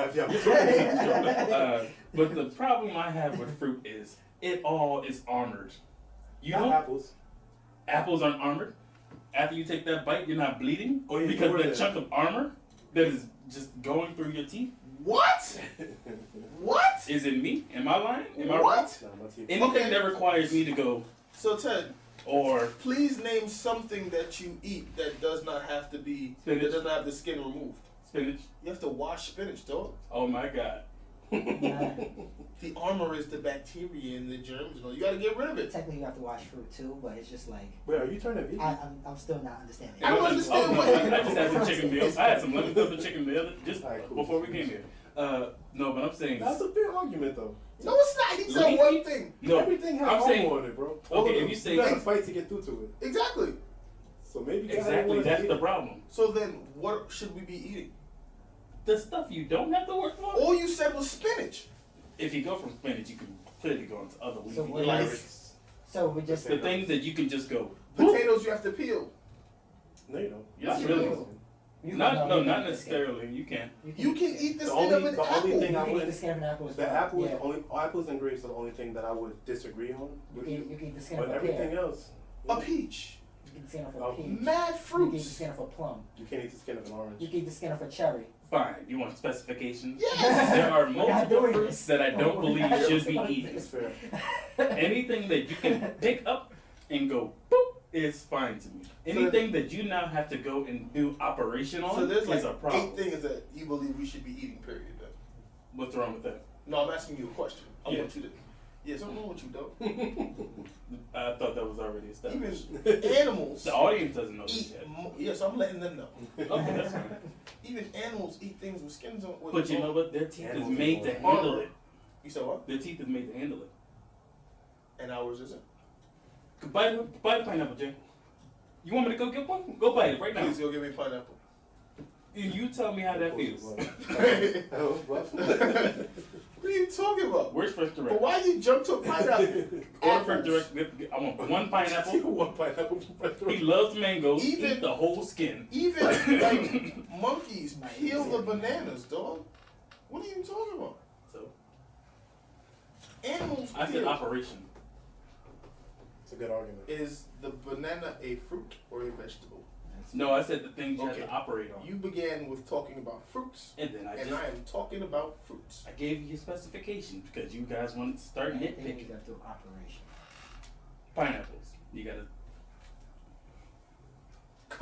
But the problem I have with fruit is it all is armored. You Not don't. apples. Apples aren't armored. After you take that bite, you're not bleeding Oh, yeah, because you were that there. chunk of armor that is just going through your teeth. What? What? Is it me? Am I lying? Am I What? right? No, my teeth. Anything that requires me to go So, Ted, or please name something that you eat that does not have to be, Spinach. that does not have the skin removed. spinach. You have to wash spinach, dog. Oh my god. The armor is the bacteria and the germs and all. You gotta get rid of it. Technically, you have to wash fruit too, but it's just like Wait, are you turning vegan? I'm still not understanding. I don't understand Oh, no, what. I just had some chicken meals. I had some lemon pepper chicken meal just Alright, cool. before we came here. No, but I'm saying That's a fair argument, though. No, it's not. He said one thing. no. Everything has I'm armor saying on it, bro. okay. If you say gotta fight to get through to it. Exactly. So maybe exactly, that's the problem. So then, what should we be eating? The stuff you don't have to work for. All you said was spinach. If you go from spinach, you can clearly go into other leafy So what carrots. So we just The things that you can just go. Potatoes you have to peel. No, you don't. Yes, You really. do. Not necessarily. You can. You can eat the The skin of an only apple. thing I You can eat would the skin of an apple as the well. apples Yeah. only apples and grapes are the only thing that I would disagree on. You can eat the skin But of a everything pear. else, A peach. You can eat the skin of a Oh, peach. Mad You can eat the fruits. skin of a plum. you can't eat the skin of an orange. You can eat the skin of a cherry. Fine. You want specifications? Yes. There are We're not multiple doing fruits this. that I don't We're believe not should be doing eaten. It's fair. Anything that you can pick up and go boop is fine to me. Anything that you now have to go and do operation on So there's like is a problem. 8 things that you believe we should be eating, period. Then. What's wrong with that? No, I'm asking you a question. I Yeah. want you to. Yeah, something wrong with you, though. I thought that was already established. Even animals The audience doesn't know this eat. yet. Yes, I'm letting them know. Okay, that's fine. Even animals eat things with skins on. With But you know what? Their teeth is Animals made to eat handle armor. it. You said what? Their teeth is made to handle it. And ours isn't. Buy the pineapple, Jay. You want me to go get one? Go buy it right now. Please go give me pineapple. And you tell me how that feels. What are you talking about? Where's Fresh Direct? But why you jump to pineapple? Order Fresh Direct. I want one pineapple. One pineapple from Fresh He Direct. loves mangoes. Even- Eat the whole skin. Even like monkeys peel the bananas, dog. What are you talking about? So Animals I said peel. operation. It's a good argument. Is the banana a fruit or a vegetable? No, I said the things you Okay. have to operate on. You began with talking about fruits, And then I and just I am talking about fruits. I gave you specifications because you guys wanted to start Anything nitpicking. you have to do operation. Pineapples. You gotta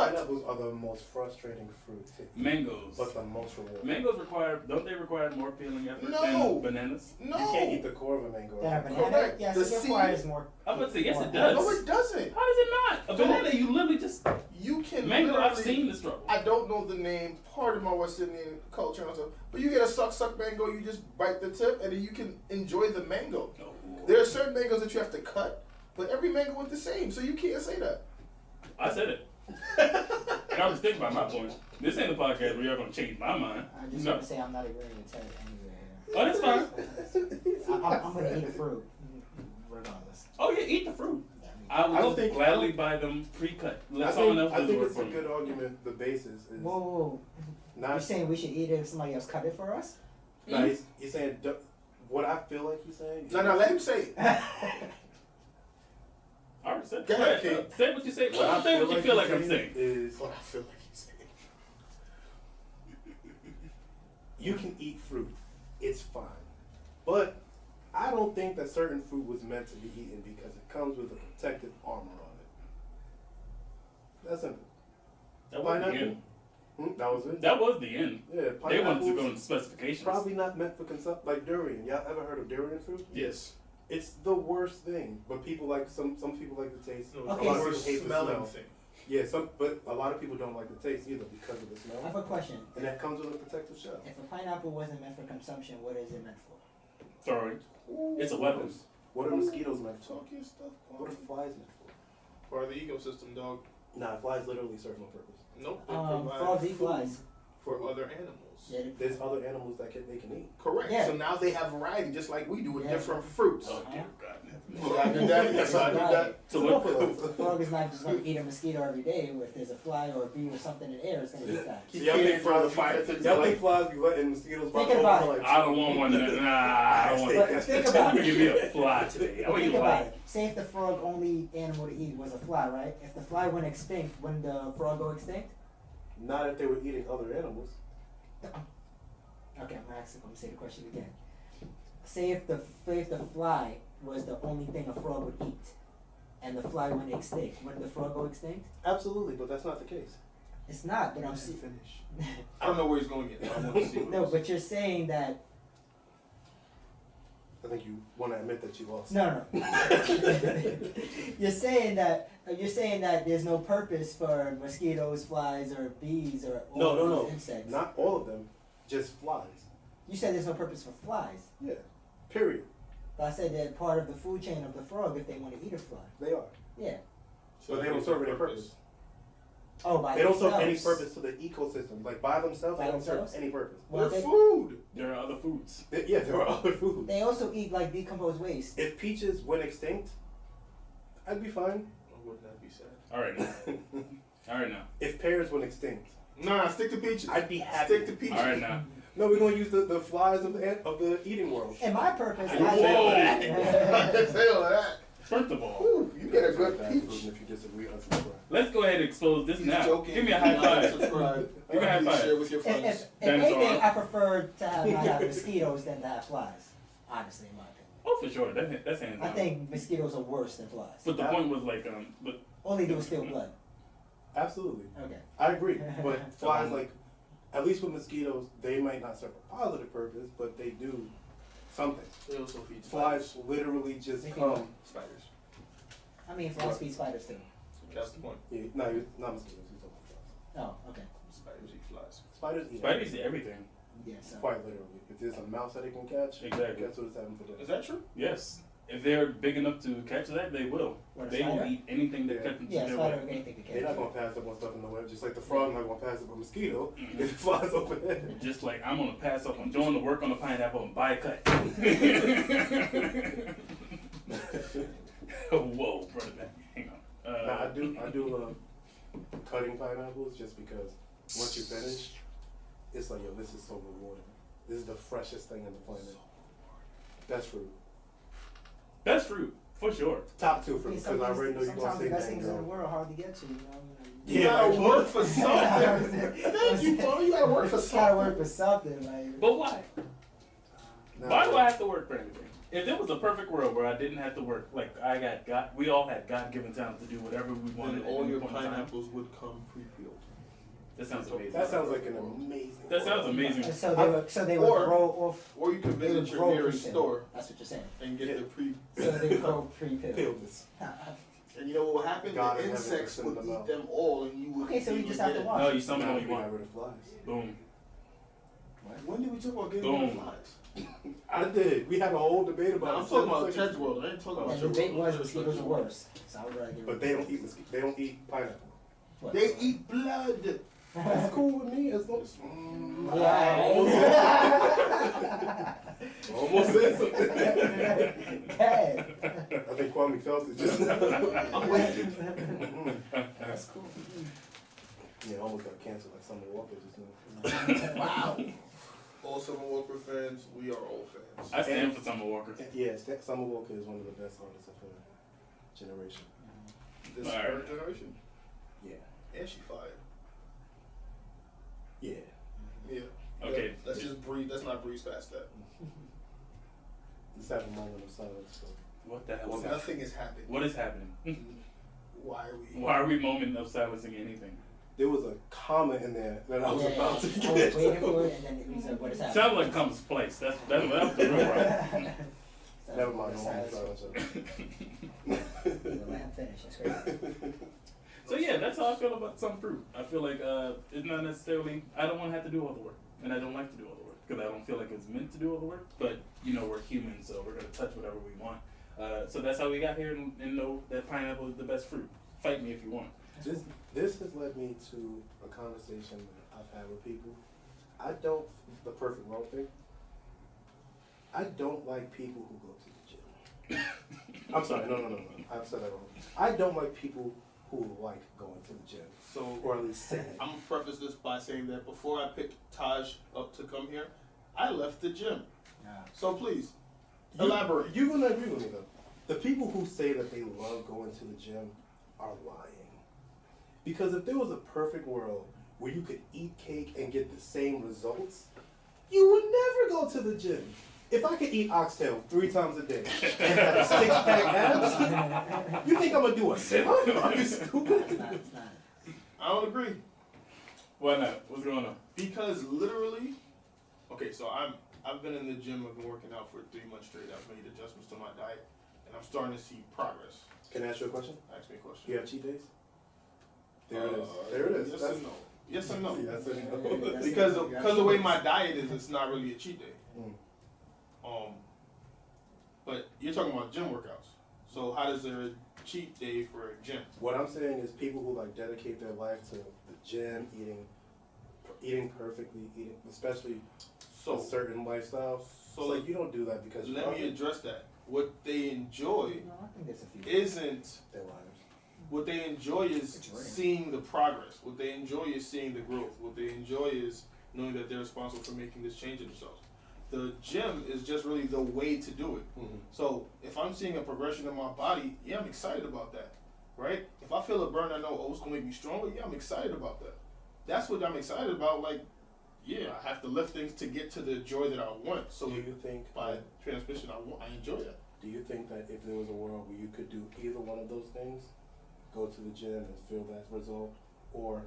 Pineapples are the most frustrating fruit to eat, Mangoes. but the most rewarding. Mangoes don't they require more peeling effort No. than bananas? No. You can't eat the core of a mango. That a banana? Correct. Yes, The it requires more. I'm about to say, yes, more it does. No, it doesn't. How does it not? A banana, you literally just You can mango. I've literally- seen the struggle. I don't know the name, part of my West Indian culture and stuff, but you get a suck mango, you just bite the tip, and then you can enjoy the mango. No. There are certain mangoes that you have to cut, but every mango is the same, so you can't say that. I said it. And I was thinking about my point. This ain't a podcast where you're going to change my mind. I just No. want to say I'm not agreeing with Ted anywhere. Oh, that's fine. I'm going to eat a fruit, regardless. Oh, yeah, eat the fruit. I I don't will think- gladly buy them pre-cut. Let I someone think, else do the work it's for a me. good argument. The basis is Whoa. not. You're saying we should eat it if somebody else cut it for us? No, he's saying what I feel like he's saying. No, let him say it. I already said Go ahead, Go Kate. Say what you say. What I Say what you feel like he's I'm saying. is What I feel like he's saying. you can eat fruit. It's fine. But I don't think that certain fruit was meant to be eaten because it comes with a protective armor on it. That's simple. That was the Pineapple? end. That was it? That was the end. Yeah, They wanted to pineapples, go into specifications. Probably not meant for consumption. Like durian. Y'all ever heard of durian fruit? Yes. It's the worst thing. But people like, some people like the taste. No, A Okay, lot of so- people hate the smelling smell. thing. Yeah, but a lot of people don't like the taste either because of the I smell. have a question. And that comes with a protective shell. If a pineapple wasn't meant for consumption, what is it meant for? Throwing. It's a weapon. What are mosquitoes meant for? Talk your stuff. What are flies meant for? Part of the ecosystem, dog. Nah, flies literally serve no purpose. Nope. They Frogs provide eat food flies. for other animals. Yeah, There's other animals that they can eat. Correct. Yeah. So now they have variety, just like we do with Yeah. different fruits. Oh, dear God. You gotta do that. That's how I do that. So Both what? of The them. frog is not just going to eat a mosquito every day. If there's a fly or a bee or something in the air, it's going to eat that. Y'all think flies be letting mosquitoes Think about like, I don't want one. Nah, I don't want But that. think about Give it. me a fly today. I want you Think about to it. Say if the frog only animal to eat was a fly, right? If the fly went extinct, wouldn't the frog go extinct? Not if they were eating other animals. Okay, I'm gonna say the question again. Say if the fly was the only thing a frog would eat, and the fly went extinct, wouldn't the frog go extinct? Absolutely, but that's not the case. It's not, but I'm saying. Finish. I don't know where he's going yet. I want to see. No, but you're saying that. I think you want to admit that you lost. No. You're saying that there's no purpose for mosquitoes, flies, or bees, or all No. these insects. Not all of them, just flies. You said there's no purpose for flies. Yeah. Period. But I said they're part of the food chain of the frog if they want to eat a fly. They are. Yeah. But they don't serve any purpose. Oh, by They don't serve themselves. any purpose to the ecosystem. Like by themselves, By they don't serve themselves? any purpose. Well, They're they- food. There are other foods. Yeah, there are other foods. They also eat like decomposed waste. If peaches went extinct, I'd be fine. Wouldn't that be sad? All right now. All right now. If pears went extinct, Nah, stick to peaches. I'd be happy. Stick to peaches. All right now. No, we're gonna use the flies of the eating world. And my purpose. I didn't say all that. I didn't say all that. First of all, Ooh, you get a good That peach. fruit, and if you disagree, unsubscribe. let's go ahead and expose this He's now. joking. Give me a high five. Subscribe. Give me a high Please five. share with your If friends. Dinosaur. anything, I prefer to not have mosquitoes than to have flies. Honestly, in my opinion. Oh, for sure. That's hands I down. think mosquitoes are worse than flies. But the point was like, but All they do is steal blood. Absolutely. Okay. I agree. But flies, like, at least with mosquitoes, they might not serve a positive purpose, but they do something. They also feed Flies literally just They come. Spiders. I mean, flies feed spiders too. That's the point. Yeah, no, not mosquitoes. You're talking about flies. Oh, okay. Spiders eat flies. Spiders eat spiders eat everything. Yeah, so. Quite literally. If there's a mouse that it can catch, Exactly. guess what it's having for dinner. Is that true? Yes. If they're big enough to catch that, they will. What, a They will spider? eat anything that Yeah. catches Yeah, their spider way. or anything to catch. They're not gonna pass up on stuff in the web, just like the frog not gonna pass up a mosquito if it flies overhead. Just like I'm gonna pass up on doing the work on the pineapple and buy a cut. Whoa, brother, man. Hang on. Nah, I do love cutting pineapples just because once you finish, it's like, yo, this is so rewarding. This is the freshest thing on the planet. Best fruit. Best fruit, for sure. Top two fruit, because I Sometimes already know you're gonna sometimes say the best things in the mango. world are hard to get to. You know? You gotta work for something. Thank you, Paul. You gotta work for You gotta something. work for something, like. But why? Nah, Why do I have to work for anything? If there was a perfect world where I didn't have to work, like we all had God-given talent to do whatever we wanted. Then all your pineapples would come pre-peeled. That sounds amazing. That sounds like an amazing. That sounds amazing. So they would grow off. Or you could visit your nearest store. That's what you're saying. And get the pre. So they grow pre-peeled. And you know what would happen? God The in heaven insects send would them eat out. them all, and you would. Okay, so we just have to watch. No, you summon all you Got want. rid of flies. Boom. When did we talk about getting rid of Boom. flies? I did. We had a whole debate about I'm it. talking about Ted's world. I ain't talking about And your the debate world. was mosquitoes are worse. So I would rather get But they don't eat they don't eat pineapple. What? They eat blood. That's cool with me as long as almost said something. I think Kwame felt it just now. That's cool. Yeah, I almost got canceled like Summer Walker just now. Wow. All Summer Walker fans, we are all fans. I stand for Summer Walker. Yeah, Summer Walker is one of the best artists of her generation. This All right. current generation. Yeah. And she fired. Yeah. Yeah. Okay. Let's just breathe. Let's not breeze past that. Let's have a moment of silence. What the hell? Well, is happening? nothing is happening. What is happening? Why are we moment of silencing anything? There was a comma in there that I was about to I was get. waiting for it, and then we said, "What is happening?" Sounds like Compass Place. That's the real problem. Never mind. No Silence. silence. Let him finish. That's great. So yeah, that's how I feel about some fruit. I feel like it's not necessarily. I don't want to have to do all the work, and I don't like to do all the work because I don't feel like it's meant to do all the work. But you know, we're humans, so we're gonna touch whatever we want. So that's how we got here and know that pineapple is the best fruit. Fight me if you want. This has led me to a conversation that I've had with people. The perfect world thing. I don't like people who go to the gym. I'm sorry, no. I've said that wrong. I don't like people who like going to the gym. So, or at least say it. I'm gonna preface this by saying that before I picked Taj up to come here, I left the gym. So please, elaborate. You're gonna agree with me though. The people who say that they love going to the gym are lying. Because if there was a perfect world where you could eat cake and get the same results, you would never go to the gym. If I could eat oxtail 3 times a day and have a 6-pack abs, you think I'm gonna do a sit-up? Are you stupid? I don't agree. Why not? What's going on? Because literally, okay, so I've been in the gym. I've been working out for 3 months straight. I've made adjustments to my diet, and I'm starting to see progress. Can I ask you a question? Ask me a question. Do you have cheat days? There it is. There it is. Yes and no. Yes and no. Yes and no. Because the way my diet is, it's not really a cheat day. But you're talking about gym workouts. So how does there a cheat day for a gym? What I'm saying is people who like dedicate their life to the gym, eating perfectly, especially a certain lifestyle. So like you don't do that because let me address that. What they enjoy isn't. They're liars. What they enjoy is seeing the progress. What they enjoy is seeing the growth. What they enjoy is knowing that they're responsible for making this change in themselves. The gym is just really the way to do it. Mm-hmm. So if I'm seeing a progression in my body, yeah, I'm excited about that, right? If I feel a burn, I know, oh, it's gonna make me stronger. Yeah, I'm excited about that. That's what I'm excited about. Like, yeah, I have to lift things to get to the joy that I want. So do you think by transmission, I enjoy that. Do you think that if there was a world where you could do either one of those things, go to the gym and feel that result, or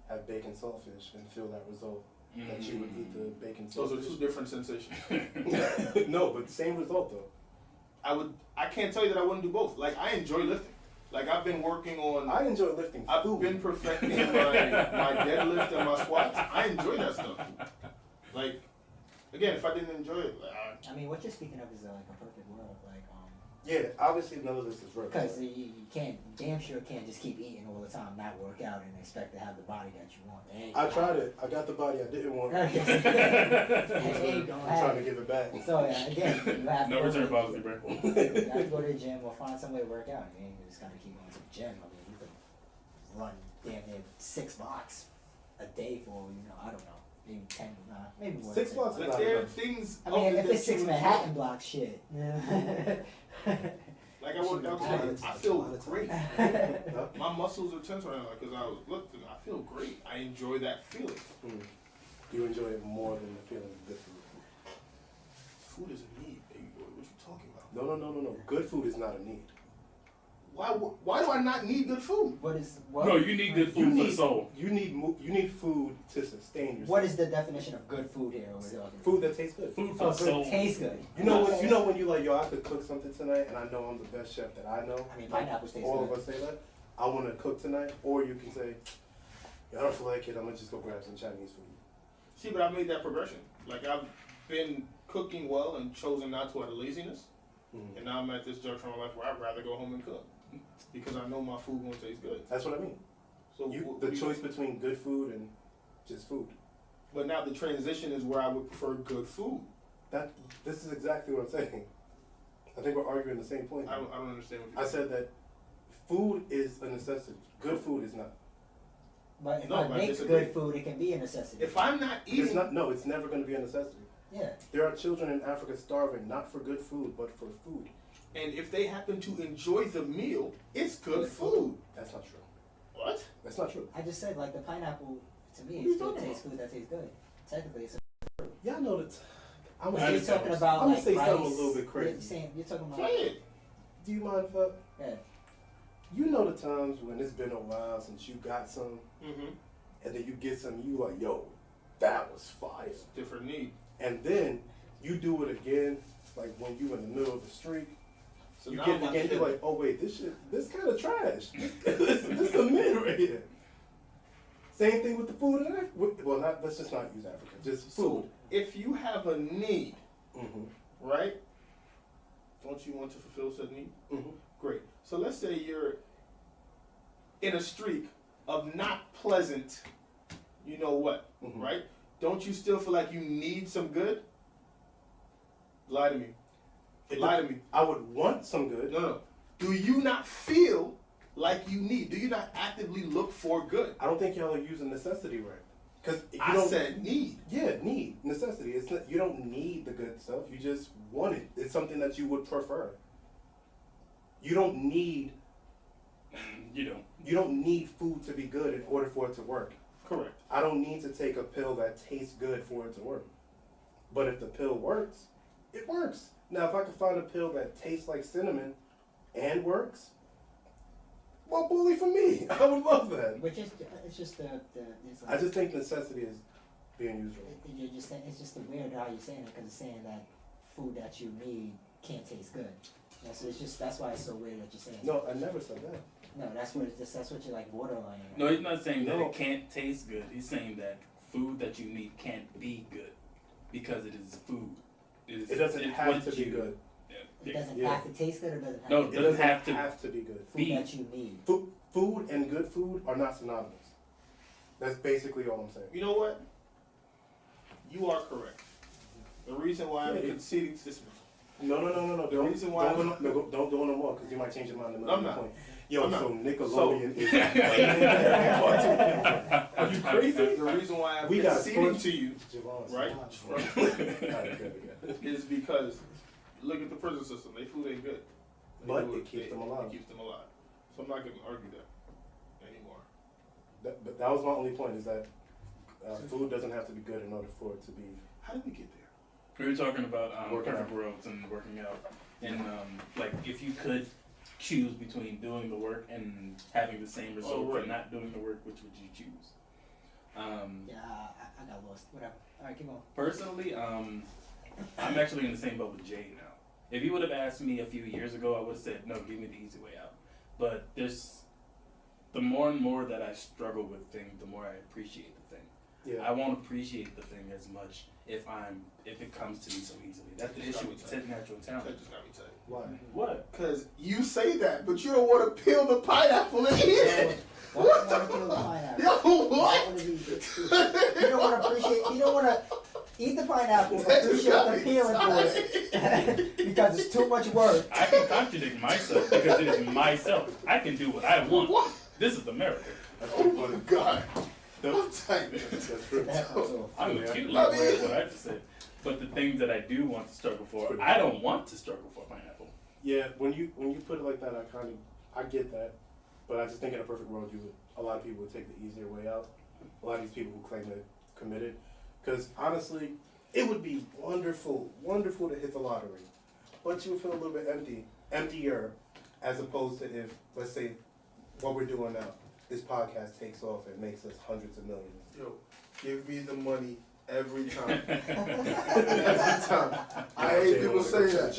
have bacon saltfish and feel that result, that you would eat the bacon saltfish? Those are 2 different sensations. No, but same result though. I can't tell you that I wouldn't do both. Like, I enjoy lifting. Like, I've been working on. I enjoy lifting. I've been perfecting my deadlift and my squats. I enjoy that stuff. Like, again, if I didn't enjoy it, like, I mean, what you're speaking of is like a perfect world, like yeah, obviously none of this is real. because you can't, damn sure can't just keep eating all the time, not work out, and expect to have the body that you want. I tried it. I got the body I didn't want. I'm trying to give it back. So again, you have to No go return to- policy, bro. You have to go to the gym or find some way to work out. You ain't just gotta keep going to the gym. I mean, you could run damn near 6 blocks a day for, I don't know. Maybe 10, maybe more. 6 blocks is like, not there are enough. things. I mean, if it's 6 Manhattan blocks, shit. Like I worked out today, I feel great. My muscles are tense right now because I was lifting. I feel great. I enjoy that feeling. You enjoy it more than the feeling of good food. Food is a need, baby boy. No. Good food is not a need. Why do I not need good food? No, you need good food for the soul. You need food to sustain yourself. What is the definition of good food here? Food that tastes good. Food for the soul. Tastes good. You know when you like, yo, I could cook something tonight, and I know I'm the best chef that I know. I mean, pineapples taste All good. of us say that. I want to cook tonight, or you can say, yo, I don't feel like it. I'm gonna just go grab some Chinese food. See, but I've made that progression. Like, I've been cooking well and chosen not to out of laziness. And now I'm at this juncture in my life where I'd rather go home and cook because I know my food won't taste good. That's what I mean. So the choice between good food and just food. But now the transition is where I would prefer good food. This is exactly what I'm saying. I think we're arguing the same point. I don't understand what you're I said that food is a necessity. Good food is not. But if No, I but I make disagree. good food, it can be a necessity. If I'm not eating, it's never going to be a necessity. Yeah. There are children in Africa starving not for good food, but for food. and if they happen to enjoy the meal, it's good food. That's not true. What? That's not true. I just said, like, the pineapple, to me, What are you it's good, talking tastes food that tastes good. Technically, it's a fruit. Y'all know that. I'm But you're talking about, I'm like, gonna say something a rice. little bit crazy. You're talking about... Say it. Do you mind if I? Yeah. You know the times when it's been a while since you got some, Mm-hmm. and then you get some, you like, yo, that was fire. Different need. And then you do it again, like when you in the middle of the street. So You now get I'm it again, not you're like, oh wait, this kind of trash. this is a mid right here. Same thing with the food in Africa. Well, let's just not use Africa, just food. So if you have a need, right? Don't you want to fulfill said need? Great. So let's say you're in a streak of not pleasant, you know what, right? Don't you still feel like you need some good? Lie to me. Lie to me. I would want some good. No. Do you not feel like you need? Do you not actively look for good? I don't think y'all are using necessity right. Because I said need. Yeah, need. Necessity. It's not, you don't need the good stuff. You just want it. It's something that you would prefer. You don't need. You don't need food to be good in order for it to work. Correct. I don't need to take a pill that tastes good for it to work. But if the pill works, it works. Now, if I could find a pill that tastes like cinnamon and works, well, bully for me. I would love that. Which is, it's just it's like, I just think necessity is being used wrong. You're just saying, it's just weird how you're saying it, because it's saying that food that you need can't taste good. Yeah, so it's just, that's why it's so weird that you're saying No, I never said that. No, that's what you're like borderline. No, he's not saying that it can't taste good. He's saying that food that you need can't be good because it is food. It doesn't have to be good. It doesn't have to taste good, or doesn't have No, to it doesn't have to be good. Food that you need. Food and good food are not synonymous. That's basically all I'm saying. You know what? You are correct. The reason why I'm conceding to this. No. The reason why don't do it no more, because you might change your mind in the No, I'm middle not. of the point. Yo, I'm not. so Nickelodeon is. Are you crazy? The reason why I'm We got conceding first- to you, Javon, right, Javon. is because look at the prison system. Their food ain't good. But it keeps them alive. It keeps them alive. So I'm not going to argue that anymore. But that was my only point, is that food doesn't have to be good in order for it to be. How did we get there? We were talking about Working perfect out. worlds and working out, and like if you could choose between doing the work and having the same result right. for not doing the work, which would you choose? I got lost. Whatever. All right, keep on. Personally, I'm actually in the same boat with Jay now. If you would have asked me a few years ago, I would have said, no, give me the easy way out. But the more and more that I struggle with things, the more I appreciate the thing. Yeah. I won't appreciate the thing as much if it comes to me so easily. That's the issue with natural talent. That just got me tight. Why? What? Because you say that, but you don't want to peel the pineapple and eat it. What the fuck? Yo, what? You don't want to appreciate. You don't want to eat the pineapple, appreciate the peeling for it, because it's too much work. I can contradict myself because it is myself. I can do what I want. What? This is America. Oh my God. I'm tight, man. That's true. I'm acutely aware of what I just said. But the things that I do want to struggle for, I don't want to struggle for pineapple. Yeah, when you put it like that, I get that, but I just think in a perfect world, a lot of people would take the easier way out. A lot of these people who claim they're committed, because honestly, it would be wonderful to hit the lottery, but you would feel a little bit emptier, as opposed to if, let's say, what we're doing now, this podcast takes off and makes us hundreds of millions. Yo, give me the money every time. Every time. I hate people say that.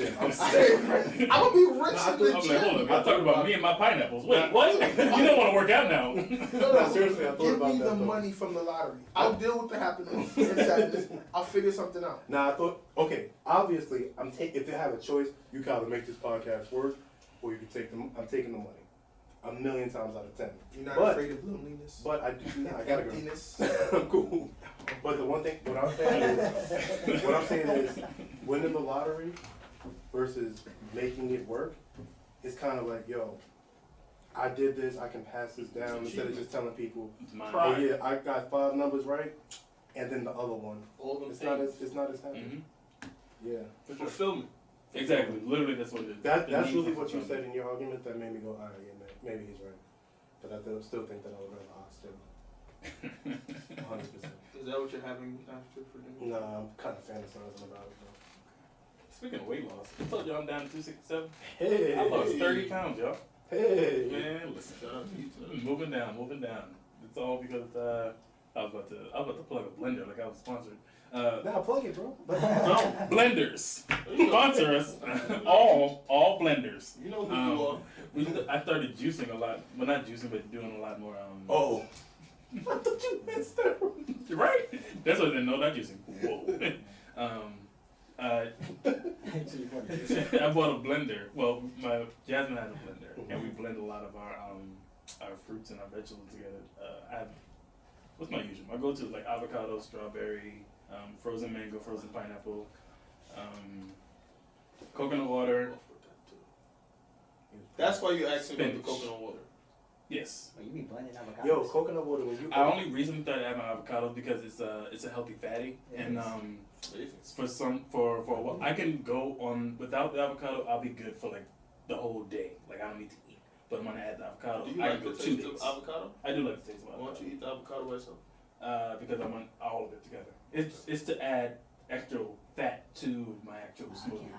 I'm gonna be rich in the I'm gym. like, hold up, I'm talking about me and my pineapples. Wait, what? You don't want to work out now. No, seriously, I thought give about me that, the though. money from the lottery. I'll deal with the happiness and sadness. I'll figure something out. Now I thought, okay, obviously, if they have a choice, you can either make this podcast work, or you can take them. I'm taking the money. 1,000,000 times out of 10. You're not afraid of loneliness? But I do. Nah, I gotta go. Emptiness? I'm cool. But the one thing, what I'm saying is, winning the lottery versus making it work, is kind of like, yo, I did this. I can pass this down instead of just telling people, oh yeah, I got 5 numbers right, and then the other one. It's not as happy. Mm-hmm. Yeah. The fulfillment. Exactly. Literally, that's what it is. That's really what you said in your argument that made me go, alright, yeah, maybe he's right. But I still think that I would rather ox too. 100%. Is that what you're having after for dinner? Nah, I'm kind of fantasizing about it though. Speaking of weight loss, I told you I'm down to 267. Hey. I lost 30 pounds, y'all. Hey. Man, listen. Shout out to you too. Moving down. It's all because I was about to plug a blender like I was sponsored. Nah, plug it, bro. No, blenders. Sponsor us. all blenders. You know who you are. I started juicing a lot. Well, not juicing, but doing a lot more. Oh. I thought you missed that. Right? That's what I didn't know. Not juicing. Whoa. I bought a blender. Well, my Jasmine has a blender, and we blend a lot of our fruits and our vegetables together. What's my usual? My go-to is like avocado, strawberry, frozen mango, frozen pineapple, coconut water. That's why you asked me about the Spinach. coconut water. Yes. Oh, you be blending avocados? Yo, coconut water when you. I only recently started having avocados because it's a healthy fatty, and for a while I can go on without the avocado. I'll be good for like the whole day. Like I don't need to eat. But when I add the avocado, Do you I like can go the 2 taste days. of avocado? I do like the taste of avocado. Why don't you eat the avocado by itself? Because I want all of it together. It's to add extra fat to my actual smoothie.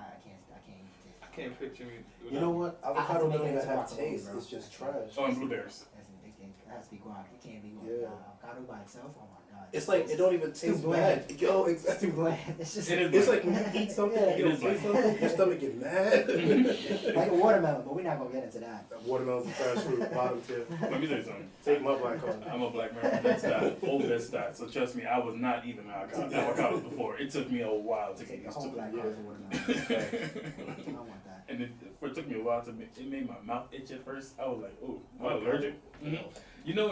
I can't picture me. You know what? Avocado don't even have taste. It's just trash. Oh, and blueberries. It has to be guac. It can't be guac. Yeah. Avocado by itself. Oh my god. It's like it don't even It's too taste bland. bad. Yo, It's exactly. too bland. It's just. It's like when you eat something, Yeah, you it don't is taste bland. something, your stomach get mad. Like a watermelon, but we're not gonna get into that. Watermelon's a trash fruit, bottom tier. Let me tell you something. Take my black card. I'm a black man. That's that old best style. So trust me, I was not even avocados before. It took me a while to get Take a used whole to black it. card for watermelon. I want that. And it took me a while to. It made my mouth itch at first. I was like, "Oh, am I allergic?" Mm-hmm. You know when